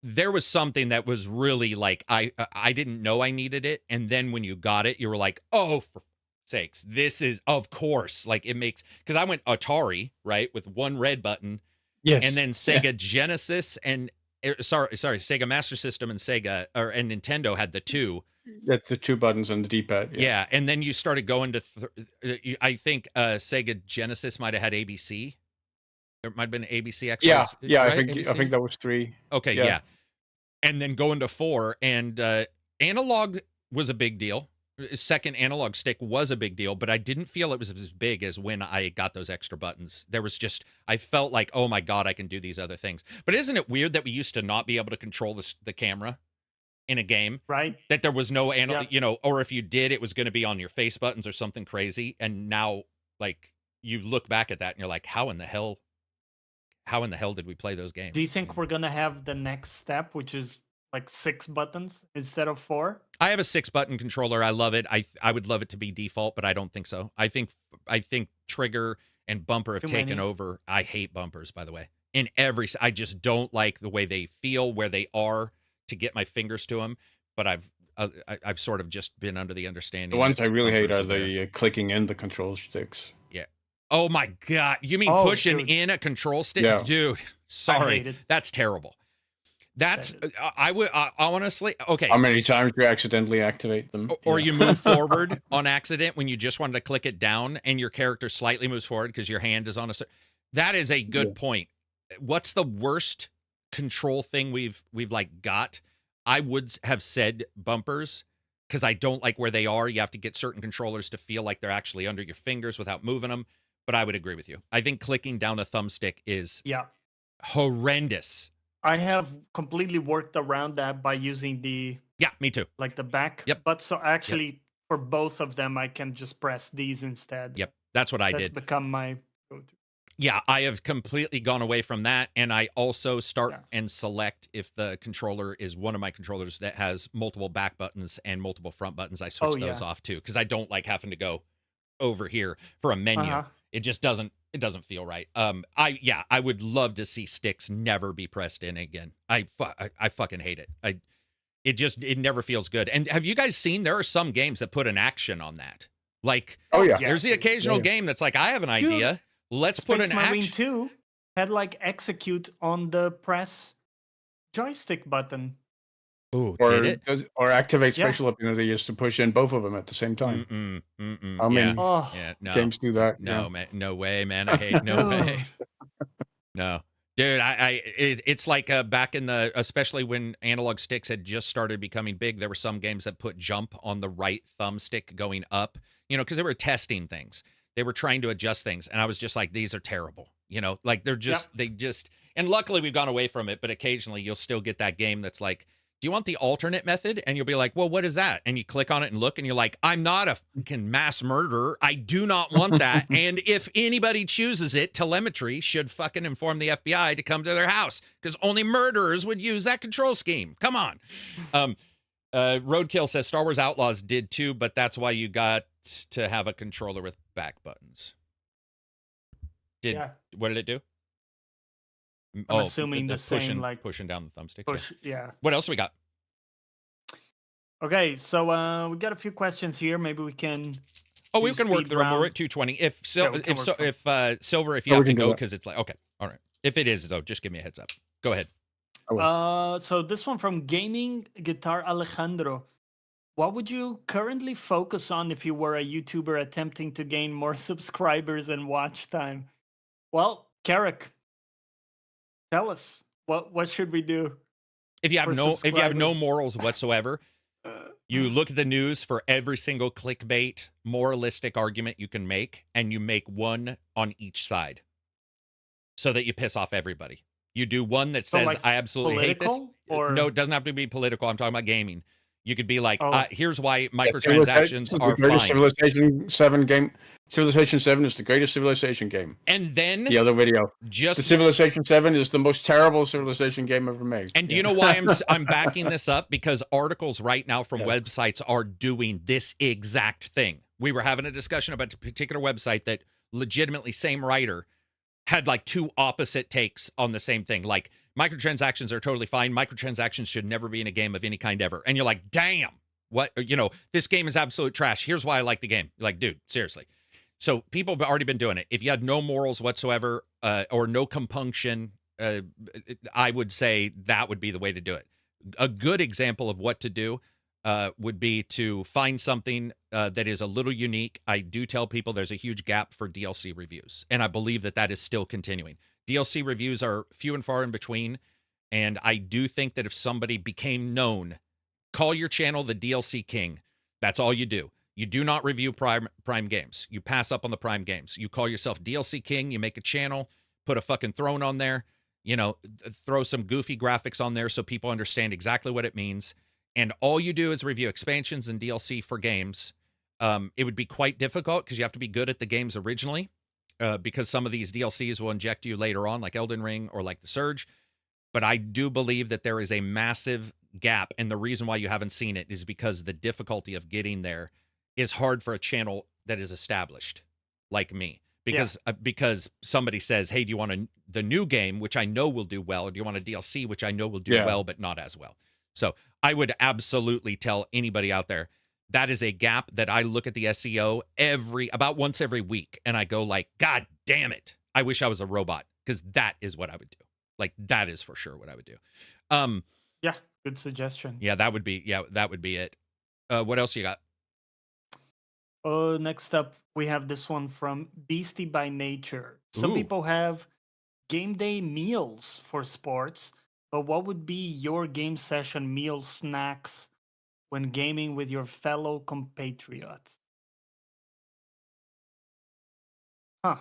there was something that was really like I didn't know I needed it, and then when you got it, you were like, oh, for sakes, this is of course like it makes because I went Atari right with one red button, Yes. and then Sega Genesis and sorry, Sega Master System and and Nintendo had the two. That's the 2 buttons on the D-pad. Yeah, and then you started going to I think Sega Genesis might have had ABC. There might have been ABC X. Yeah, right? I think that was 3. Okay, yeah. And then going to 4, and analog was a big deal. Second analog stick was a big deal, but I didn't feel it was as big as when I got those extra buttons. There was just, I felt like, oh my God, I can do these other things. But isn't it weird that we used to not be able to control the camera in a game? Right. That there was no analog, or if you did, it was going to be on your face buttons or something crazy. And now, like, you look back at that and you're like, how in the hell did we play those games? Do you think we're gonna have the next step, which is like 6 buttons instead of 4? I have a 6-button controller. I love it. I would love it to be default, but I don't think so. I think trigger and bumper have taken over. I hate bumpers, by the way. I just don't like the way they feel, where they are to get my fingers to them. But I've sort of just been under the understanding. The ones I really hate are the clicking in the control sticks. Yeah. Oh my God. You mean pushing in a control stick? Yeah. Dude, sorry. That's terrible. That's I would honestly okay. How many times do you accidentally activate them? Or you move forward on accident when you just wanted to click it down, and your character slightly moves forward because your hand is on a. That is a good point. What's the worst control thing we've like got? I would have said bumpers, because I don't like where they are. You have to get certain controllers to feel like they're actually under your fingers without moving them. But I would agree with you. I think clicking down a thumbstick is horrendous. I have completely worked around that by using the me too. Like the back. But so actually for both of them, I can just press these instead. Yep, that's what I did. That's become my go-to. Yeah, I have completely gone away from that, and I also start and select if the controller is one of my controllers that has multiple back buttons and multiple front buttons. I switch those off too, because I don't like having to go over here for a menu. It just doesn't feel right. I would love to see sticks never be pressed in again. I fucking hate it. It never feels good. And have you guys seen, there are some games that put an action on that? Like, there's the occasional game that's like, I have an idea. Dude, let's put an action. Marine 2 had like execute on the press joystick button. Ooh, or activate special ability is to push in both of them at the same time. How many games do that? No, man, no way, man. I hate no way. No, dude, it's like back in the, especially when analog sticks had just started becoming big, there were some games that put jump on the right thumbstick going up, because they were testing things. They were trying to adjust things, and I was just like, these are terrible. Like they're just, and luckily we've gone away from it, but occasionally you'll still get that game that's like, do you want the alternate method? And you'll be like, well, what is that? And you click on it and look, and you're like, I'm not a fucking mass murderer. I do not want that. And if anybody chooses it, telemetry should fucking inform the FBI to come to their house, because only murderers would use that control scheme. Come on. Roadkill says Star Wars Outlaws did too, but that's why you got to have a controller with back buttons. What did it do? I'm assuming the same, like pushing down the thumbstick. Push, What else we got? Okay, so we got a few questions here. Maybe we can. Oh, we can work through them. We're at 2:20. If Silver, if you have to go, because it's like, okay, all right. If it is though, just give me a heads up. Go ahead. So this one from Gaming Guitar Alejandro. What would you currently focus on if you were a YouTuber attempting to gain more subscribers and watch time? Well, Carrick, tell us what should we do? If you have no morals whatsoever, you look at the news for every single clickbait, moralistic argument you can make, and you make one on each side, so that you piss off everybody. You do one that says, I absolutely hate this. No, it doesnn have to be political. I'm talking about gaming. You could be like, here's why microtransactions are fine. Civilization 7 game. Civilization 7 is the greatest Civilization game. And then the other video, the Civilization 7 is the most terrible Civilization game ever made. And do you know why I'm backing this up? Because articles right now from websites are doing this exact thing. We were having a discussion about a particular website that legitimately, same writer had like 2 opposite takes on the same thing. Like, Microtransactions are totally fine. Microtransactions should never be in a game of any kind ever. And you're like, damn, what, this game is absolute trash. Here's why I like the game. You're like, dude, seriously. So people have already been doing it. If you had no morals whatsoever, or no compunction, I would say that would be the way to do it. A good example of what to do would be to find something that is a little unique. I do tell people there's a huge gap for DLC reviews, and I believe that is still continuing. DLC reviews are few and far in between, and I do think that if somebody became known, call your channel the DLC King. That's all you do. You do not review Prime games. You pass up on the Prime games. You call yourself DLC King. You make a channel, put a fucking throne on there, throw some goofy graphics on there so people understand exactly what it means. And all you do is review expansions and DLC for games. It would be quite difficult because you have to be good at the games originally. Because some of these DLCs will inject you later on, like Elden Ring or like The Surge. But I do believe that there is a massive gap, and the reason why you haven't seen it is because the difficulty of getting there is hard for a channel that is established, like me. Because somebody says, hey, do you want the new game, which I know will do well, or do you want a DLC, which I know will do well, but not as well? So I would absolutely tell anybody out there, that is a gap that I look at the SEO about once every week, and I go like, God damn it, I wish I was a robot, because that is what I would do. Like, that is for sure what I would do. Yeah, good suggestion. Yeah, that would be it. What else you got? Next up, we have this one from Beastie by Nature. Some people have game day meals for sports, but what would be your game session meal snacks when gaming with your fellow compatriots? Huh.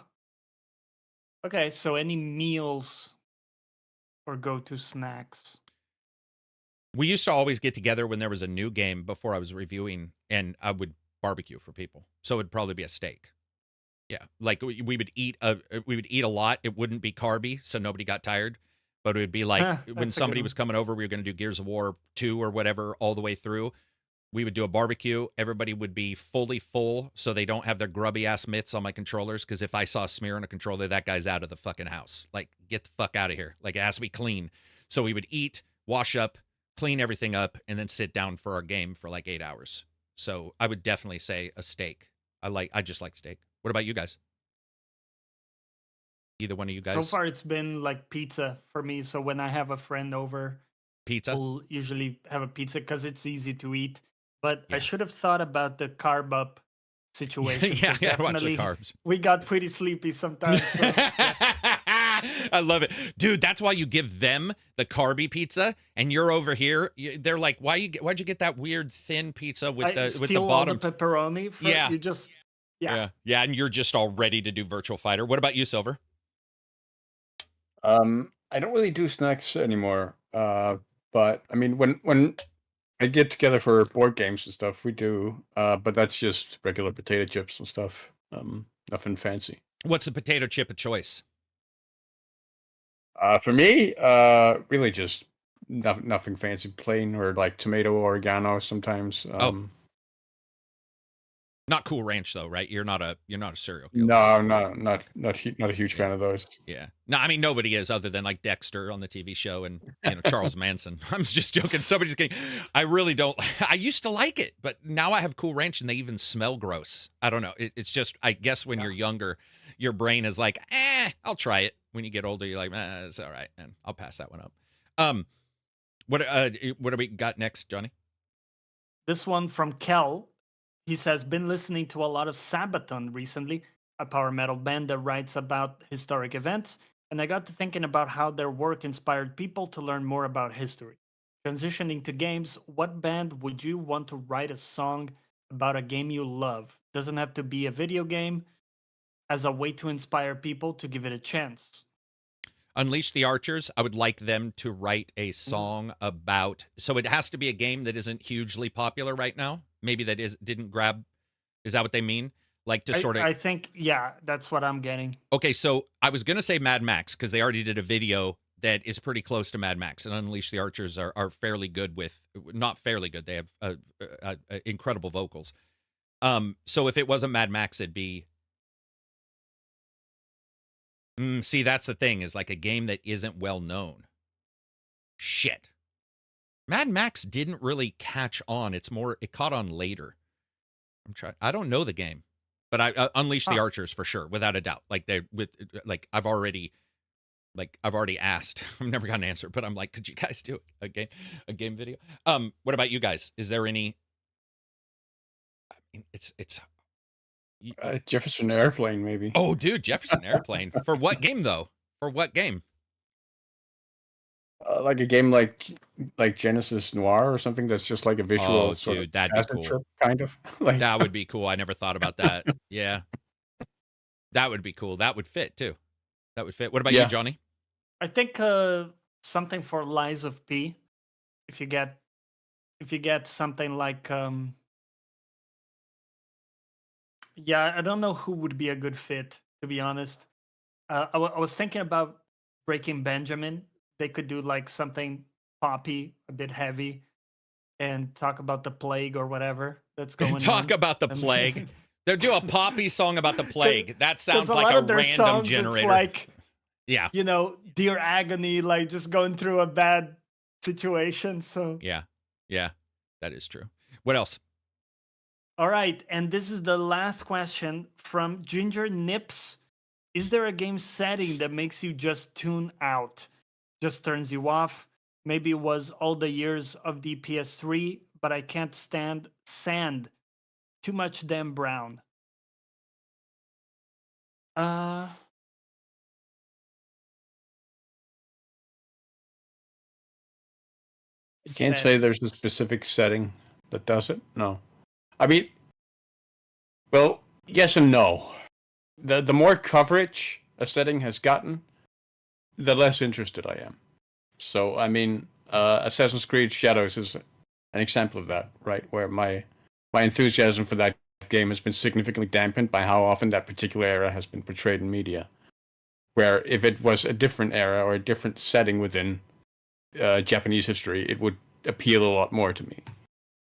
Okay, so any meals or go-to snacks? We used to always get together when there was a new game before I was reviewing, and I would barbecue for people. So it'd probably be a steak. Yeah, like we would eat a lot. It wouldn't be carby, so nobody got tired. But it would be like when somebody was coming over, we were going to do Gears of War 2 or whatever all the way through. We would do a barbecue. Everybody would be fully full, so they don't have their grubby ass mitts on my controllers. Because if I saw a smear on a controller, that guy's out of the fucking house. Like, get the fuck out of here. Like, it has to be clean. So we would eat, wash up, clean everything up, and then sit down for our game for like 8 hours. So I would definitely say a steak. I just like steak. What about you guys? Either one of you guys? So far, it's been like pizza for me. So when I have a friend over, pizza, we'll usually have a pizza because it's easy to eat. But I should have thought about the carb up situation. Yeah, watch the carbs. We got pretty sleepy sometimes. I love it, dude. That's why you give them the carby pizza, and you're over here. They're like, why'd you get that weird thin pizza with the bottom all the pepperoni? You just yeah, and you're just all ready to do Virtual Fighter. What about you, Silver? I don't really do snacks anymore. But I mean, when I get together for board games and stuff, we do. But that's just regular potato chips and stuff. Nothing fancy. What's the potato chip of choice? For me, really just nothing fancy, plain, or like tomato oregano sometimes. Not Cool Ranch though, right? You're not a serial killer. No, not a huge fan of those. Yeah. No, I mean nobody is, other than like Dexter on the TV show and Charles Manson. I'm just joking. Somebody's getting. I really don't. I used to like it, but now I have Cool Ranch and they even smell gross. I don't know. It's just, I guess when you're younger, your brain is like, I'll try it. When you get older, you're like, it's all right, and I'll pass that one up. What do we got next, Johnny? This one from Kel. He says, been listening to a lot of Sabaton recently, a power metal band that writes about historic events, and I got to thinking about how their work inspired people to learn more about history. Transitioning to games, what band would you want to write a song about a game you love? Doesn't have to be a video game, as a way to inspire people to give it a chance. Unleash the Archers. I would like them to write a song about. So it has to be a game that isn't hugely popular right now. Maybe that didn't grab. Is that what they mean? Like to sort of. I think that's what I'm getting. Okay, so I was gonna say Mad Max because they already did a video that is pretty close to Mad Max, and Unleash the Archers are fairly good with. Not fairly good. They have incredible vocals. So if it wasn't Mad Max, it'd be. See, that's the thing, is like a game that isn't well known. Shit. Mad Max didn't really catch on. It caught on later. I don't know the game, but I Unleash the Archers for sure, without a doubt. I've already asked. I've never got an answer, but I'm like, could you guys do a game video? What about you guys? Is there any? I mean, it's Jefferson Airplane, maybe. Oh, dude, Jefferson Airplane. For what game though? For what game? Like a game like Genesis Noir or something that's just like a visual sort of that'd be cool. trip, kind of. Like... That would be cool. I never thought about that. Yeah, that would be cool. That would fit too. That would fit. What about you, Johnny? I think something for Lies of P. If you get something like I don't know who would be a good fit, to be honest. I was thinking about Breaking Benjamin. They could do like something poppy, a bit heavy, and talk about the plague or whatever that's going on. Talk about the plague. They'll do a poppy song about the plague. That sounds like a random songs, generator. It's like, Dear Agony, like just going through a bad situation. So yeah, that is true. What else? All right, and this is the last question from Ginger Nips. Is there a game setting that makes you just tune out? Just turns you off? Maybe it was all the years of the PS3, but I can't stand sand. Too much damn brown. I can't say there's a specific setting that does it. No. I mean, well, yes and no. The more coverage a setting has gotten, the less interested I am. So, I mean, Assassin's Creed Shadows is an example of that, right? Where my enthusiasm for that game has been significantly dampened by how often that particular era has been portrayed in media. Where if it was a different era or a different setting within Japanese history, it would appeal a lot more to me.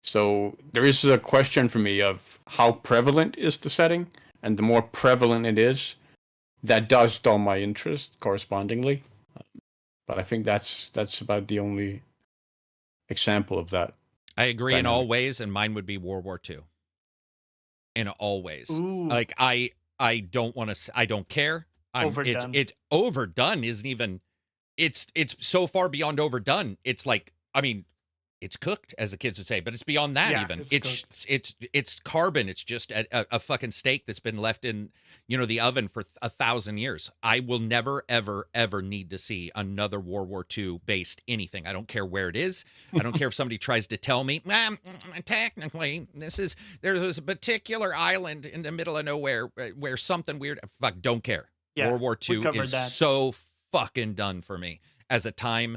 So there is a question for me of how prevalent is the setting, and the more prevalent it is, that does dull my interest correspondingly. But I think that's about the only example of that. I agree dynamic. In all ways, and mine would be World War II. In all ways. Ooh. Like I don't want to. I don't care. Overdone. It's overdone. Isn't even. It's so far beyond overdone. It's like, I mean, it's cooked, as the kids would say, but it's beyond that. Even it's carbon. It's just a fucking steak that's been left in the oven for 1,000 years. I will never ever need to see another World War II based anything. I don't care where it is. I don't care if somebody tries to tell me, technically there's a particular island in the middle of nowhere where something weird. Fuck, don't care. Yeah, World War II is so fucking done for me as a time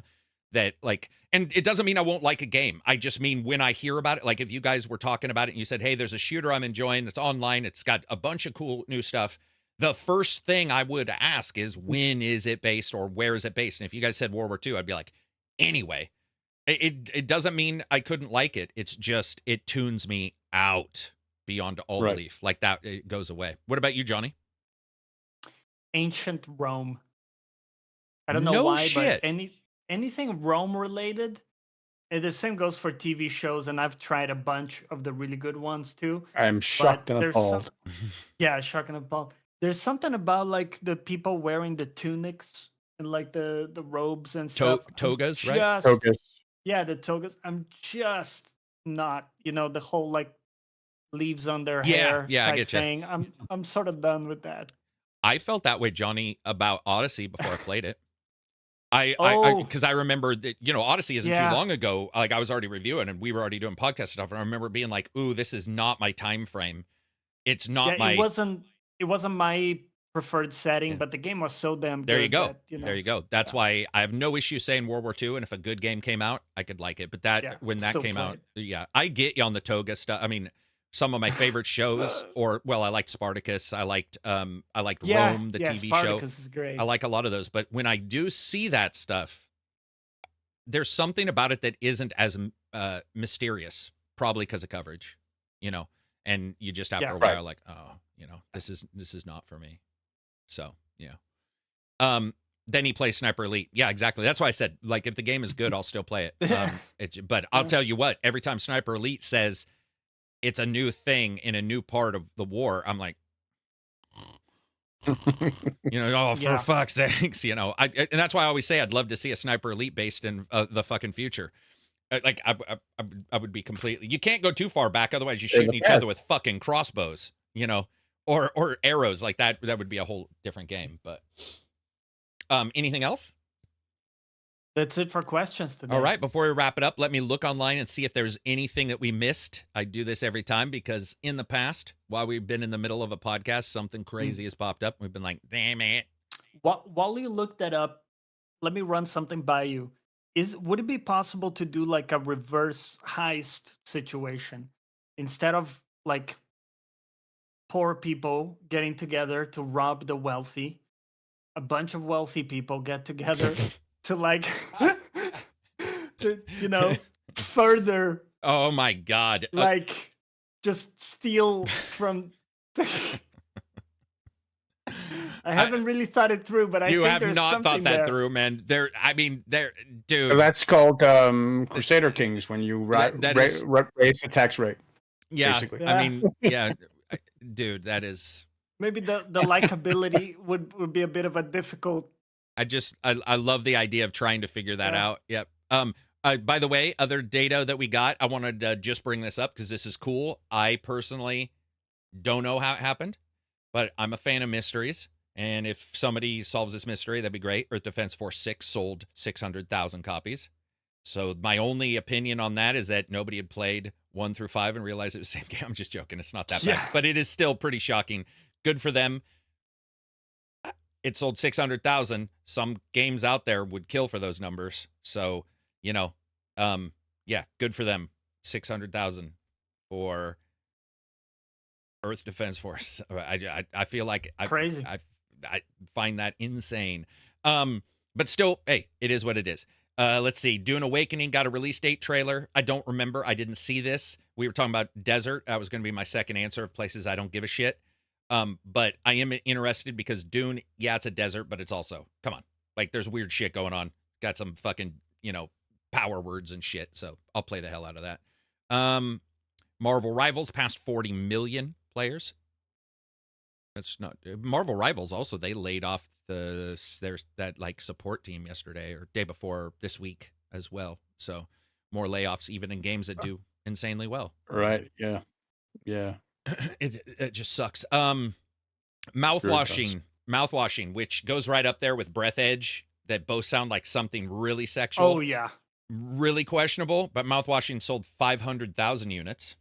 that, like, and it doesn't mean I won't like a game. I just mean when I hear about it, like if you guys were talking about it and you said, hey, there's a shooter I'm enjoying that's online, it's got a bunch of cool new stuff, the first thing I would ask is, when is it based or where is it based? And if you guys said World War II, I'd be like, anyway. It doesn't mean I couldn't like it. It's just, it tunes me out beyond all belief. Like that, it goes away. What about you, Johnny? Ancient Rome. I don't know why, shit. But anything Rome related, and the same goes for TV shows, and I've tried a bunch of the really good ones too. I'm shocked and appalled. Shocked and appalled. There's something about like the people wearing the tunics and like the robes and stuff. Togas, right? Togas. Yeah, the togas. I'm just not, the whole like leaves on their hair type I get thing. I'm sort of done with that. I felt that way, Johnny, about Odyssey before I played it. Because I remember that, Odyssey isn't too long ago. Like I was already reviewing and we were already doing podcast stuff. And I remember being like, ooh, this is not my time frame. It's not my. It wasn't my preferred setting, but the game was so damn good. There you go. There you go. That's why I have no issue saying World War II. And if a good game came out, I could like it. But when that came out, I get you on the toga stuff. I mean, some of my favorite shows, I liked Spartacus. I liked Rome, the TV Spartacus show. Is great. I like a lot of those. But when I do see that stuff, there's something about it that isn't as mysterious, probably because of coverage, and you just after a while like, oh, this is not for me. So, yeah. Then he plays Sniper Elite. Yeah, exactly. That's why I said, like, if the game is good, I'll still play it. But I'll tell you what, every time Sniper Elite says it's a new thing in a new part of the war, I'm like, for fuck's sakes, and that's why I always say I'd love to see a Sniper Elite based in the fucking future. Like, I would be completely. You can't go too far back, otherwise you're shooting each other with fucking crossbows, or arrows like that. That would be a whole different game. But anything else? That's it for questions today. All right, before we wrap it up, let me look online and see if there's anything that we missed. I do this every time because in the past, while we've been in the middle of a podcast, something crazy has popped up. We've been like, damn it. While you look that up, let me run something by you. Would it be possible to do like a reverse heist situation? Instead of like poor people getting together to rob the wealthy, a bunch of wealthy people get together to like further, oh my god, like just steal from I haven't really thought it through, but I think have there's not thought that there. through, man. Dude, that's called Crusader Kings, when you raise the tax rate. Yeah, basically. I mean, yeah, dude, that is maybe the likability would be a bit of a difficult. I love the idea of trying to figure that out. Yep. By the way, other data that we got, I wanted to just bring this up because this is cool. I personally don't know how it happened, but I'm a fan of mysteries. And if somebody solves this mystery, that'd be great. Earth Defense Force 6 sold 600,000 copies. So my only opinion on that is that nobody had played 1 through 5 and realized it was the same game. I'm just joking. It's not that bad, but it is still pretty shocking. Good for them. It sold 600,000. Some games out there would kill for those numbers. So, good for them. 600,000 for Earth Defense Force. I feel like crazy. I find that insane. But still, hey, it is what it is. Let's see. Dune Awakening got a release date trailer. I don't remember. I didn't see this. We were talking about desert. That was going to be my second answer of places I don't give a shit. But I am interested because Dune, yeah, it's a desert, but it's also, come on, like there's weird shit going on. Got some fucking, power words and shit. So I'll play the hell out of that. Marvel Rivals passed 40 million players. That's not Marvel Rivals. Also, they laid off there's that like support team yesterday or day before this week as well. So more layoffs even in games that do insanely well. Right. Yeah. It just sucks. Mouthwashing, which goes right up there with Breath Edge, that both sound like something really sexual. Oh yeah, really questionable. But Mouthwashing sold 500,000 units,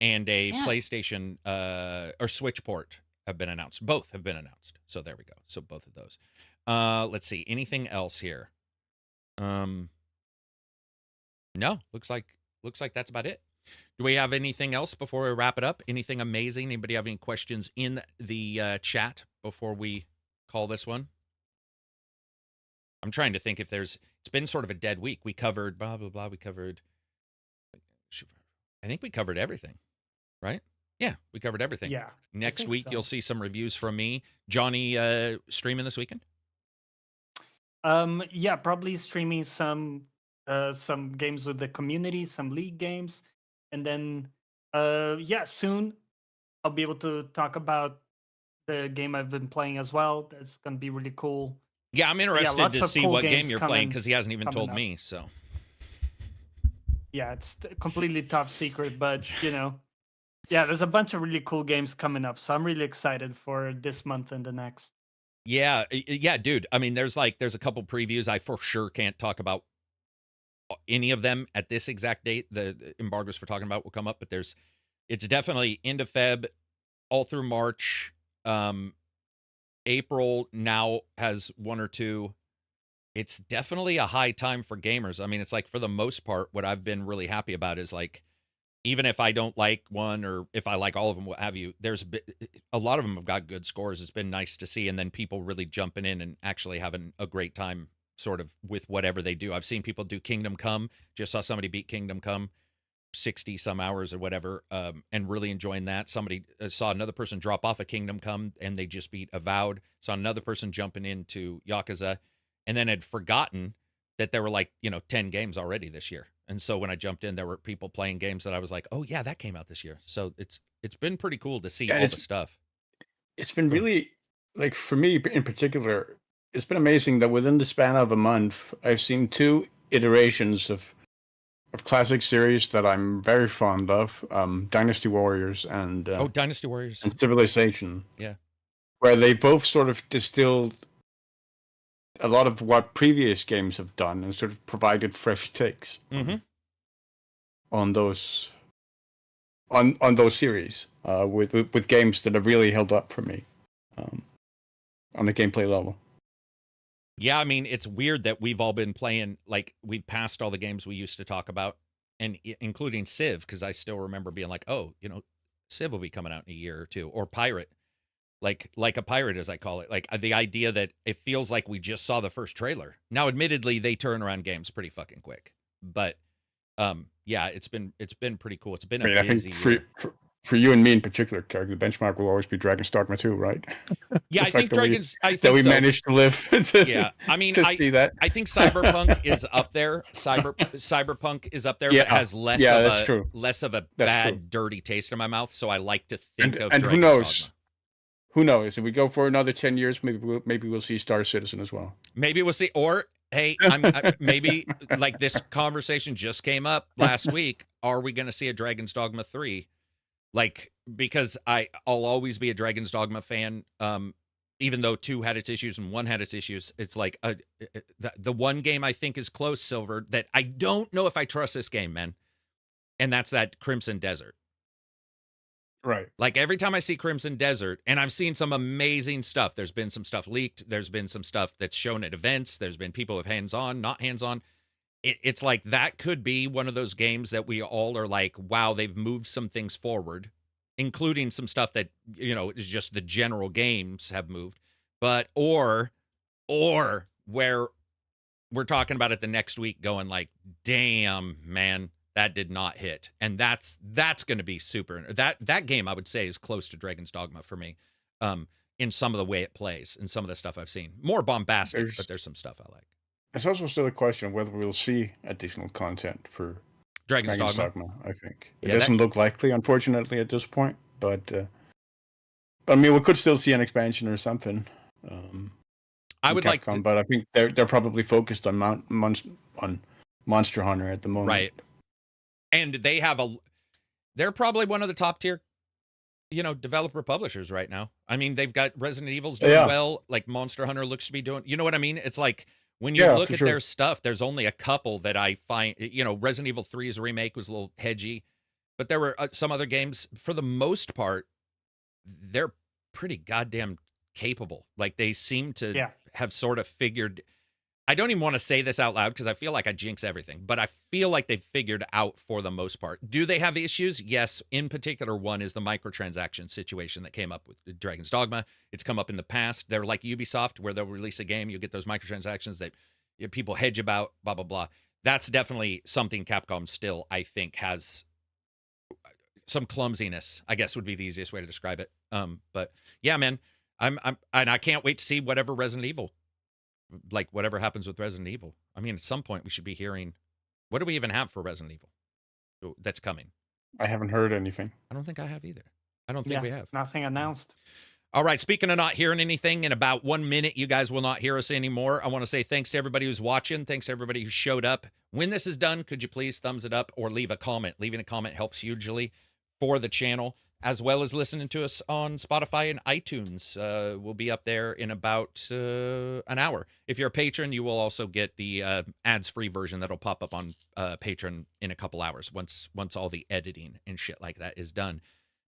and a PlayStation or Switch port have been announced. Both have been announced. So there we go. So both of those. Let's see. Anything else here? No. Looks like that's about it. Do we have anything else before we wrap it up? Anything amazing? Anybody have any questions in the chat before we call this one? I'm trying to think if it's been sort of a dead week. We covered blah, blah, blah. I think we covered everything, right? Yeah, we covered everything. Yeah. Next week, you'll see some reviews from me. Johnny, streaming this weekend? Yeah, probably streaming some games with the community, some league games. And then, soon I'll be able to talk about the game I've been playing as well. That's going to be really cool. Yeah, I'm interested to see what game you're playing because he hasn't even told me. So, yeah, it's completely top secret, but yeah, there's a bunch of really cool games coming up. So I'm really excited for this month and the next. Yeah, dude. I mean, there's a couple previews. I for sure can't talk about any of them at this exact date. The embargoes for talking about will come up, but it's definitely into Feb, all through March. April now has 1 or 2. It's definitely a high time for gamers. I mean, it's like for the most part, what I've been really happy about is like, even if I don't like one or if I like all of them, what have you, there's a lot of them have got good scores. It's been nice to see. And then people really jumping in and actually having a great time sort of with whatever they do. I've seen people do Kingdom Come. Just saw somebody beat Kingdom Come 60 some hours or whatever, and really enjoying that. Somebody saw another person drop off a Kingdom Come and they just beat Avowed. Saw another person jumping into Yakuza and then had forgotten that there were like, 10 games already this year. And so when I jumped in, there were people playing games that I was like, oh yeah, that came out this year. So it's been pretty cool to see all the stuff. It's been really, like, for me in particular, it's been amazing that within the span of a month, I've seen 2 iterations of classic series that I'm very fond of, Dynasty Warriors and Dynasty Warriors and Civilization. Yeah, where they both sort of distilled a lot of what previous games have done and sort of provided fresh takes on those series with games that have really held up for me on the gameplay level. Yeah, I mean, it's weird that we've all been playing, like, we've passed all the games we used to talk about, and including Civ, because I still remember being like, oh, Civ will be coming out in a year or 2, or Pirate, like a pirate, as I call it. Like, the idea that it feels like we just saw the first trailer. Now, admittedly, they turn around games pretty fucking quick, but yeah, it's been pretty cool. It's been a busy year. For you and me in particular, Carrick, the benchmark will always be Dragon's Dogma 2, right? Yeah, I think Dragons. I think that we so. managed to live. Yeah, I mean, to see that. I think Cyberpunk is up there. Cyberpunk is up there, but has less of a bad, dirty taste in my mouth. So I like to think of. And who knows? Dogma. Who knows? If we go for another 10 years, maybe we'll see Star Citizen as well. Maybe we'll see. Or hey, maybe like this conversation just came up last week. Are we going to see a Dragon's Dogma 3? Like, because I'll always be a Dragon's Dogma fan, even though 2 had its issues and 1 had its issues. It's like the one game I think is close, Silver, that I don't know if I trust this game, man. And that's that Crimson Desert. Right. Like, every time I see Crimson Desert, and I've seen some amazing stuff. There's been some stuff leaked. There's been some stuff that's shown at events. There's been people with hands-on, not hands-on. It's like that could be one of those games that we all are like, wow, they've moved some things forward, including some stuff that, is just the general games have moved. But, or where we're talking about it the next week going like, damn, man, that did not hit. And that's going to be super. That game, I would say, is close to Dragon's Dogma for me, in some of the way it plays and some of the stuff I've seen. More bombastic, but there's some stuff I like. It's also still a question of whether we'll see additional content for Dragon's Dogma. I think it doesn't look likely, unfortunately, at this point. But I mean, we could still see an expansion or something. I would like to, but I think they're probably focused on Monster Hunter at the moment, right? And they're probably one of the top tier, developer publishers right now. I mean, they've got Resident Evil's doing well. Like Monster Hunter looks to be doing. You know what I mean? It's like, when you look at their stuff, there's only a couple that I find, Resident Evil 3's remake was a little hedgy, but there were some other games, for the most part, they're pretty goddamn capable. Like, they seem to have sort of figured, I don't even want to say this out loud because I feel like I jinx everything, but I feel like they've figured out for the most part. Do they have issues? Yes. In particular, one is the microtransaction situation that came up with Dragon's Dogma. It's come up in the past. They're like Ubisoft, where they'll release a game, you get those microtransactions that people hedge about, blah, blah, blah. That's definitely something Capcom still, I think, has some clumsiness, I guess would be the easiest way to describe it. But yeah, man, and I can't wait to see whatever happens with Resident Evil. I mean, at some point we should be hearing, what do we even have for Resident Evil that's coming? I haven't heard anything. I don't think I have either. I don't think we have. Nothing announced. All right, speaking of not hearing anything, in about 1 minute, you guys will not hear us anymore. I want to say thanks to everybody who's watching. Thanks to everybody who showed up. When this is done, could you please thumbs it up or leave a comment? Leaving a comment helps hugely for the channel, as well as listening to us on Spotify and iTunes. We'll be up there in about an hour. If you're a patron, you will also get the ads-free version that'll pop up on Patreon in a couple hours once all the editing and shit like that is done.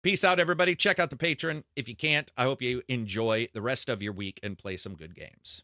Peace out, everybody. Check out the Patreon. If you can't, I hope you enjoy the rest of your week and play some good games.